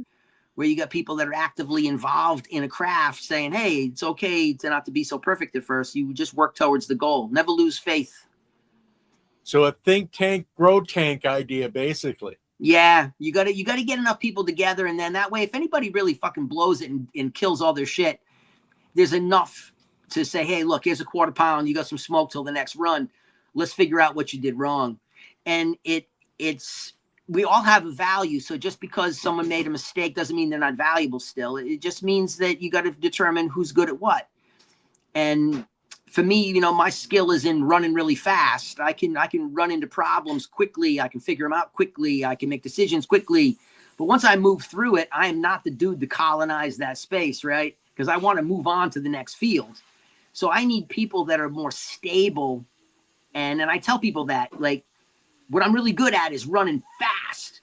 where you got people that are actively involved in a craft saying, hey, it's okay to not to be so perfect at first. You just work towards the goal. Never lose faith. So a think tank, grow tank idea, basically. Yeah, you gotta get enough people together, and then that way, if anybody really fucking blows it and kills all their shit, there's enough to say, hey, look, here's a quarter pound. You got some smoke till the next run. Let's figure out what you did wrong. And we all have a value. So just because someone made a mistake doesn't mean they're not valuable still. It just means that you got to determine who's good at what. And for me, my skill is in running really fast. I can run into problems quickly. I can figure them out quickly. I can make decisions quickly. But once I move through it, I am not the dude to colonize that space, right? Because I want to move on to the next field. So I need people that are more stable. And I tell people that, like, what I'm really good at is running fast.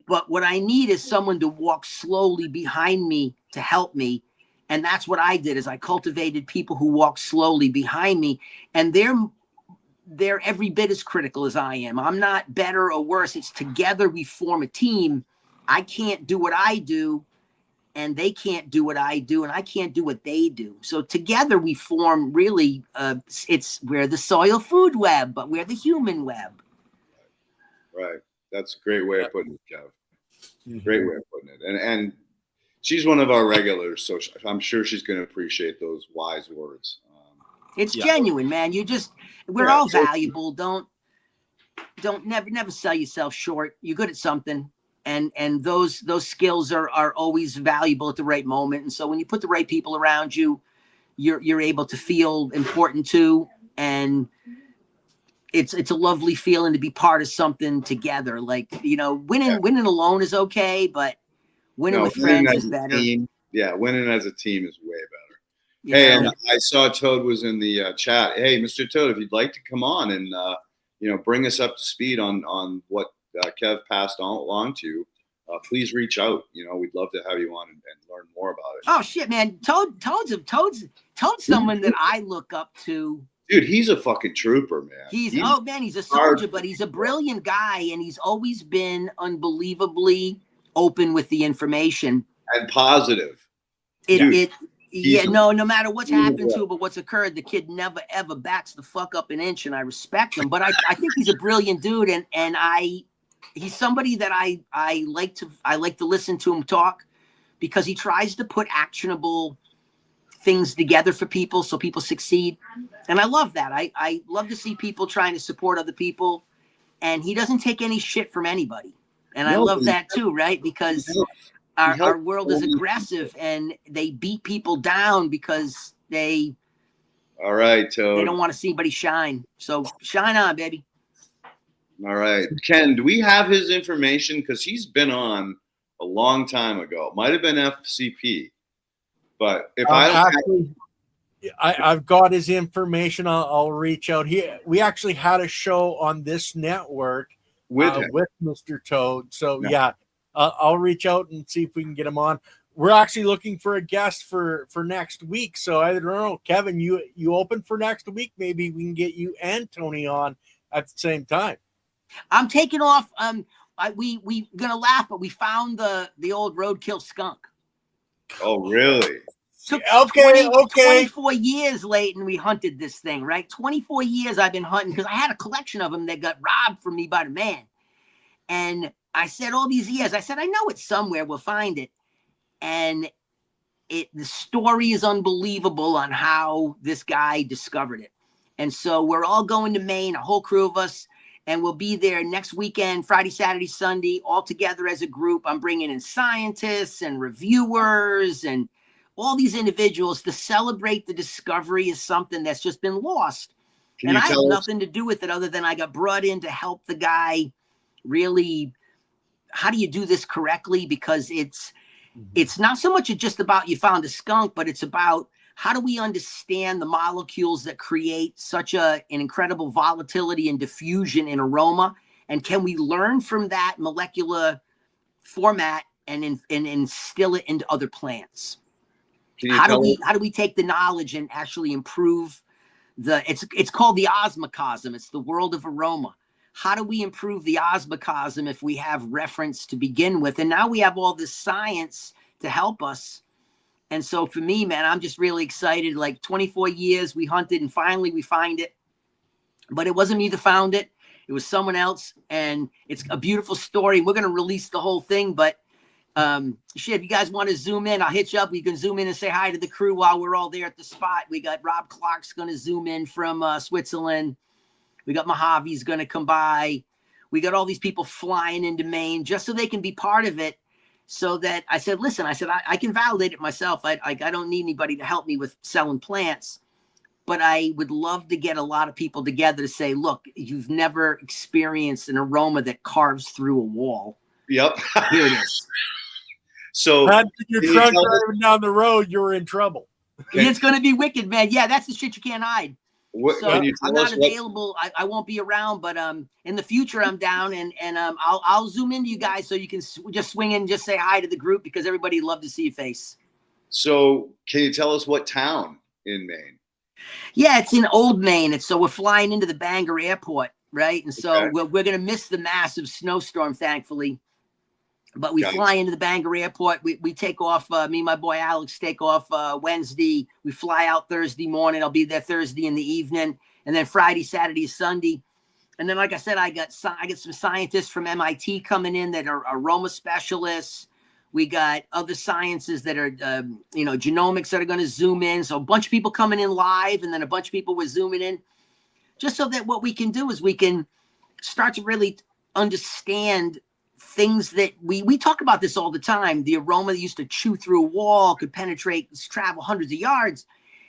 But what I need is someone to walk slowly behind me to help me. And that's what I did, is I cultivated people who walk slowly behind me. And they're every bit as critical as I am. I'm not better or worse. It's together we form a team. I can't do what I do and they can't do what I do, and I can't do what they do. So together we form really, we're the soil food web, but we're the human web. Right. That's a great way of putting it, Kev. Mhm. Great way of putting it. And she's one of our regulars, so I'm sure she's going to appreciate those wise words. It's genuine, man. We're all valuable. Don't never sell yourself short. You're good at something. And those skills are always valuable at the right moment. And so when you put the right people around you, you're able to feel important too. And it's a lovely feeling to be part of something together. Like, winning alone is okay, but winning with friends is better. Yeah, winning as a team is way better. Hey, and I saw Toad was in the chat. Hey, Mr. Toad, if you'd like to come on and bring us up to speed on what Kev passed along to you, please reach out. We'd love to have you on and learn more about it. Oh shit, man! Toad's someone that I look up to. Dude, he's a fucking trooper, man. He's a soldier, but he's a brilliant guy, and he's always been unbelievably open with the information and positive. No matter what's happened to him, but what's occurred, the kid never ever backs the fuck up an inch, and I respect him. But I think he's a brilliant dude, and he's somebody that I like to listen to him talk, because he tries to put actionable things together for people so people succeed. And I love that. I love to see people trying to support other people, and he doesn't take any shit from anybody. And I love that too, right? Because our world is aggressive, and they beat people down because all right, Toad. They don't want to see anybody shine. So shine on, baby. All right. Ken, do we have his information? Because he's been on a long time ago. Might have been FCP. But if I've got his information, I'll reach out. We actually had a show on this network with Mr. Toad. So I'll reach out and see if we can get him on. We're actually looking for a guest for next week. So I don't know, Kevin, you open for next week? Maybe we can get you and Tony on at the same time. I'm taking off. We gonna laugh, but we found the old roadkill skunk. Oh, really? Took 24 years, Leighton, we hunted this thing, right? 24 years I've been hunting, because I had a collection of them that got robbed from me by the man. And I said all these years, I said, I know it's somewhere, we'll find it. And the story is unbelievable on how this guy discovered it. And so we're all going to Maine, a whole crew of us, and we'll be there next weekend, Friday, Saturday, Sunday, all together as a group. I'm bringing in scientists and reviewers and all these individuals to celebrate the discovery of something that's just been lost. And I have nothing to do with it other than I got brought in to help the guy really, how do you do this correctly? Because it's not so much just about you found a skunk, but it's about how do we understand the molecules that create such an incredible volatility and diffusion in aroma? And can we learn from that molecular format and instill it into other plants? How do we take the knowledge and actually improve it's called the osmocosm. It's the world of aroma. How do we improve the osmocosm if we have reference to begin with? And now we have all this science to help us. And so for me, man, I'm just really excited. Like 24 years we hunted, and finally we find it. But it wasn't me that found it. It was someone else. And it's a beautiful story. We're going to release the whole thing. But shit, if you guys want to zoom in, I'll hit you up. You can zoom in and say hi to the crew while we're all there at the spot. We got Rob Clark's going to zoom in from Switzerland. We got Mojave's going to come by. We got all these people flying into Maine just so they can be part of it. So that I said, listen, I can validate it myself. I don't need anybody to help me with selling plants, but I would love to get a lot of people together to say, look, you've never experienced an aroma that carves through a wall. Yep. Here it is. So your truck driving down the road, you're in trouble. It's going to be wicked, man. Yeah, that's the shit you can't hide. So I'm not available. I won't be around, but in the future I'm down, and I'll zoom into you guys so you can just swing in and just say hi to the group, because everybody love to see your face. So can you tell us what town in Maine? Yeah, it's in Old Maine. So we're flying into the Bangor airport, right? And so we're going to miss the massive snowstorm, thankfully. But we fly into the Bangor airport. We take off. Me and my boy Alex take off Wednesday. We fly out Thursday morning. I'll be there Thursday in the evening, and then Friday, Saturday, Sunday. And then, like I said, I get some scientists from MIT coming in that are aroma specialists. We got other sciences that are, genomics that are going to zoom in. So a bunch of people coming in live, and then a bunch of people were zooming in, just so that what we can do is we can start to really understand things that we talk about this all the time. The aroma that used to chew through a wall could penetrate, travel hundreds of yards.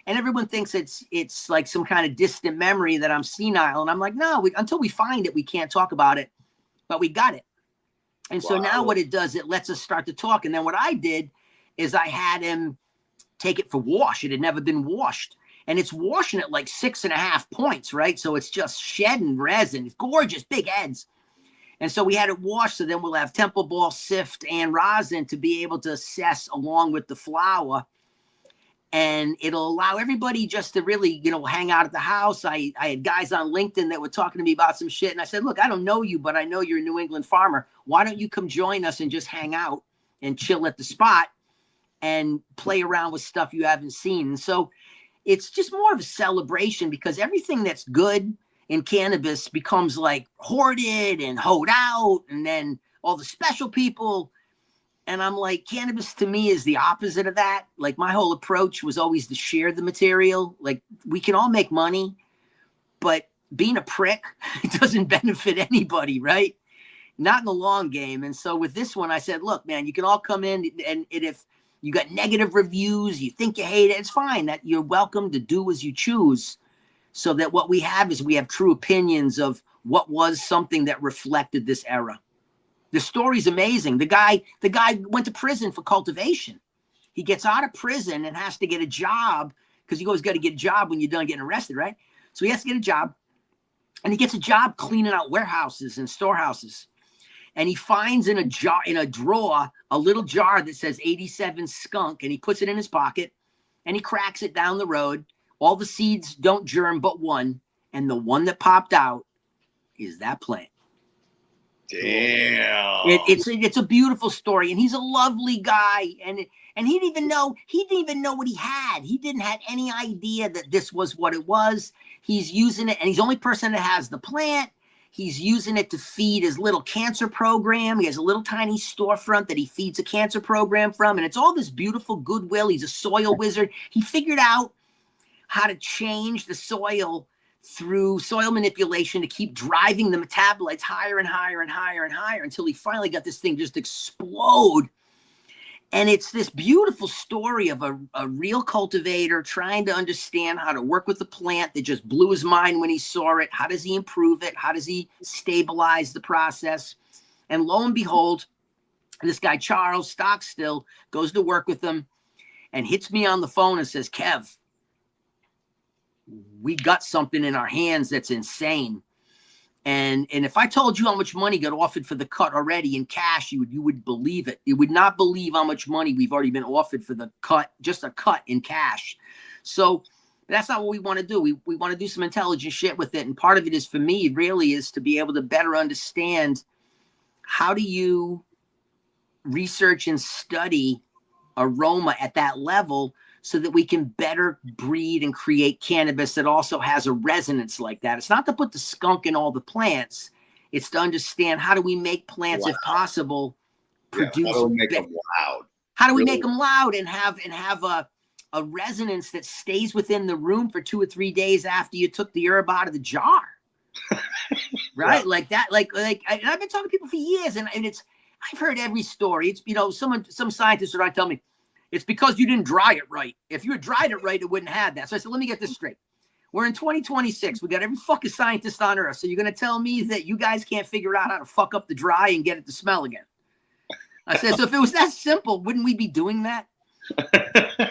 And everyone thinks it's like some kind of distant memory, that I'm senile. And I'm like, no, until we find it, we can't talk about it, but we got it. And so now what it does, it lets us start to talk. And then what I did is I had him take it for wash. It had never been washed. And it's washing at like 6.5 points, right? So it's just shedding resin. It's gorgeous, big heads. And so we had it washed. So then we'll have temple ball, sift, and rosin to be able to assess along with the flour. And it'll allow everybody just to really, hang out at the house. I had guys on LinkedIn that were talking to me about some shit. And I said, look, I don't know you, but I know you're a New England farmer. Why don't you come join us and just hang out and chill at the spot and play around with stuff you haven't seen? And so it's just more of a celebration, because everything that's good in cannabis becomes like hoarded and hoed out. And then all the special people. And I'm like, cannabis to me is the opposite of that. Like, my whole approach was always to share the material. Like, we can all make money, but being a prick doesn't benefit anybody, right? Not in the long game. And so with this one, I said, look, man, you can all come in, and if you got negative reviews, you think you hate it, it's fine. That you're welcome to do as you choose. So that what we have is we have true opinions of what was something that reflected this era. The story's amazing. The guy went to prison for cultivation. He gets out of prison and has to get a job, because you always got to get a job when you're done getting arrested, right? So he has to get a job, and he gets a job cleaning out warehouses and storehouses. And he finds in a drawer, a little jar that says 87 skunk, and he puts it in his pocket, and he cracks it down the road. All the seeds don't germ but one, and the one that popped out is that plant. Damn. It's a beautiful story, and he's a lovely guy, and he didn't even know what he had. He didn't have any idea that this was what it was. He's using it, and he's the only person that has the plant. He's using it to feed his little cancer program. He has a little tiny storefront that he feeds a cancer program from, and it's all this beautiful goodwill. He's a soil wizard. He figured out how to change the soil through soil manipulation to keep driving the metabolites higher and higher and higher and higher until he finally got this thing just explode. And it's this beautiful story of a real cultivator trying to understand how to work with the plant that just blew his mind when he saw it. How does he improve it? How does he stabilize the process? And lo and behold, this guy, Charles Stockstill, goes to work with him and hits me on the phone and says, Kev, we got something in our hands that's insane. And if I told you how much money got offered for the cut already in cash, you would believe it. You would not believe how much money we've already been offered for the cut, just a cut in cash. So that's not what we want to do. We want to do some intelligent shit with it. And part of it is, for me, really is to be able to better understand, how do you research and study aroma at that level so that we can better breed and create cannabis that also has a resonance like that. It's not to put the skunk in all the plants. It's to understand, how do we make plants, if possible, produce. How do we make them loud? How do we make them loud and have a resonance that stays within the room for 2 or 3 days after you took the herb out of the jar? Right? Like that. Like I've been talking to people for years, and I've heard every story. It's, some scientists are trying to tell me, it's because you didn't dry it right. If you had dried it right, it wouldn't have that. So I said, let me get this straight. We're in 2026. We got every fucking scientist on earth. So you're going to tell me that you guys can't figure out how to fuck up the dry and get it to smell again? I said, so if it was that simple, wouldn't we be doing that?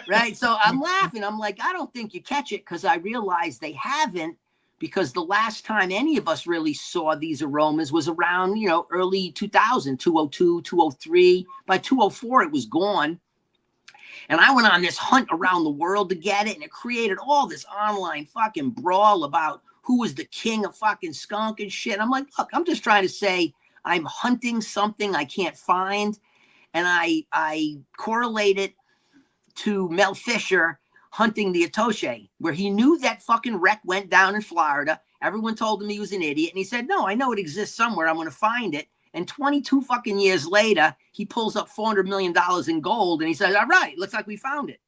Right? So I'm laughing. I'm like, I don't think you catch it, because I realize they haven't, because the last time any of us really saw these aromas was around, early 2000, 202, 203. By 204, it was gone. And I went on this hunt around the world to get it, and it created all this online fucking brawl about who was the king of fucking skunk and shit. And I'm like, look, I'm just trying to say, I'm hunting something I can't find. And I correlate it to Mel Fisher hunting the Atoche, where he knew that fucking wreck went down in Florida. Everyone told him he was an idiot. And he said, no, I know it exists somewhere. I'm going to find it. And 22 fucking years later, he pulls up $400 million in gold. And he says, all right, looks like we found it.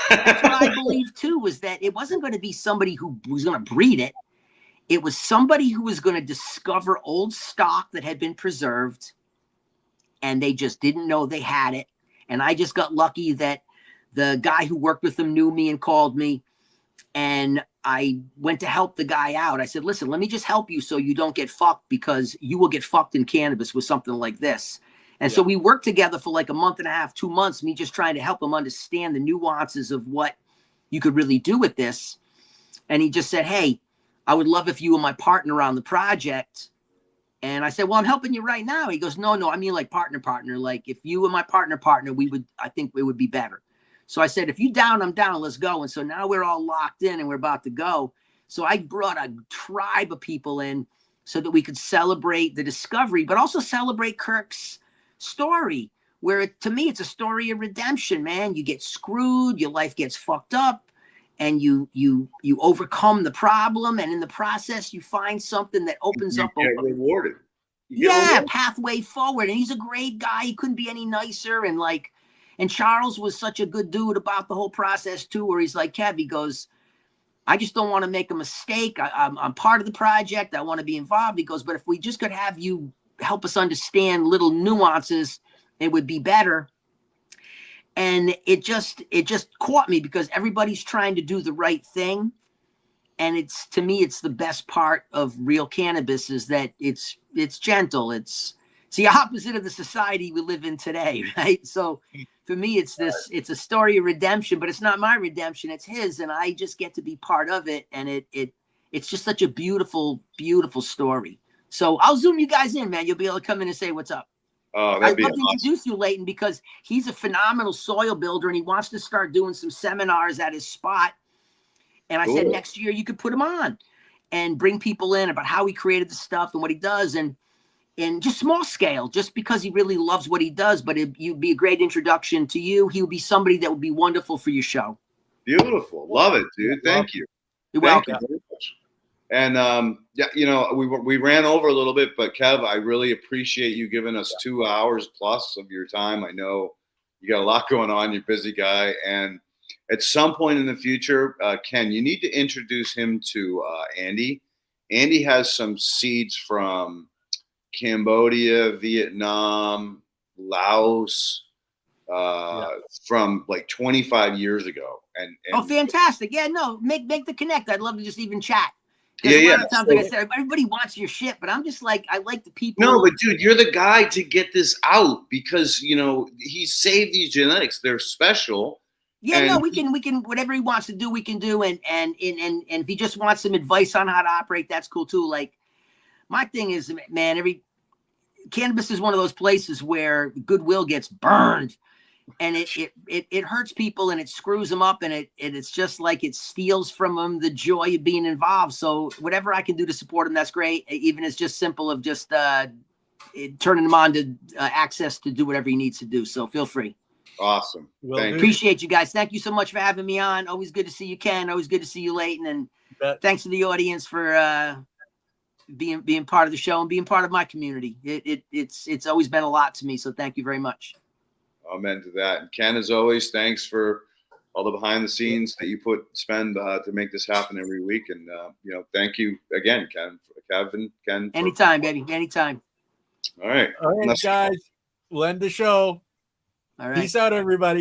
That's what I believe too, was that it wasn't going to be somebody who was going to breed it. It was somebody who was going to discover old stock that had been preserved, and they just didn't know they had it. And I just got lucky that the guy who worked with them knew me and called me, and I went to help the guy out. I said, listen, let me just help you so you don't get fucked, because you will get fucked in cannabis with something like this. And so we worked together for like a month and a half, 2 months, me just trying to help him understand the nuances of what you could really do with this. And he just said, hey, I would love if you were my partner on the project. And I said, well, I'm helping you right now. He goes, no, I mean like partner. Like if you were my partner, I think it would be better. So I said, if you down, I'm down, let's go. And so now we're all locked in and we're about to go. So I brought a tribe of people in so that we could celebrate the discovery, but also celebrate Kirk's story, where to me, it's a story of redemption, man. You get screwed, your life gets fucked up, and you overcome the problem, and in the process you find something that opens up get rewarded. Pathway forward. And he's a great guy. He couldn't be any nicer. And Charles was such a good dude about the whole process too, where he's like, Kev, he goes, I just don't want to make a mistake. I'm part of the project. I want to be involved. He goes, but if we just could have you help us understand little nuances, it would be better. And it just caught me, because everybody's trying to do the right thing. And to me, it's the best part of real cannabis, is that it's gentle. It's the opposite of the society we live in today, right? So for me, it's a story of redemption, but it's not my redemption, it's his. And I just get to be part of it. And it's just such a beautiful, beautiful story. So I'll zoom you guys in, man. You'll be able to come in and say what's up. Oh, I'd love to introduce you, Leighton, because he's a phenomenal soil builder, and he wants to start doing some seminars at his spot. And I said, next year you could put him on and bring people in about how he created the stuff and what he does, and just small scale, just because he really loves what he does. But you'd be a great introduction to you. He would be somebody that would be wonderful for your show. Beautiful. Love it, dude. Thank you. You're welcome. Thank you very much. And we ran over a little bit, but Kev, I really appreciate you giving us 2 hours plus of your time. I know you got a lot going on. You're a busy guy, and at some point in the future, Ken, you need to introduce him to Andy. Andy has some seeds from Cambodia, Vietnam, Laos, from like 25 years ago. And oh, fantastic! Yeah, no, make the connect. I'd love to just even chat. Yeah. Times, like I said, everybody wants your shit, but I'm just like, I like the people. No, but dude, you're the guy to get this out, because he saved these genetics. They're special. Yeah, no, we can whatever he wants to do, we can do. And if he just wants some advice on how to operate, that's cool too. Like, my thing is, man, cannabis is one of those places where goodwill gets burned, and it hurts people, and it screws them up, and it's just like it steals from them the joy of being involved. So whatever I can do to support them, that's great. Even it's just simple of just turning them on to access to do whatever he needs to do. So feel free. Awesome. Appreciate you guys. Thank you so much for having me on. Always good to see you, Ken. Always good to see you, Leighton. And thanks to the audience for being part of the show and being part of my community. It's always been a lot to me. So thank you very much. Amen to that. And Ken, as always, thanks for all the behind the scenes that you spend to make this happen every week. And thank you again, Ken. Anytime, baby. Anytime. All right, guys. We'll end the show. All right. Peace out, everybody.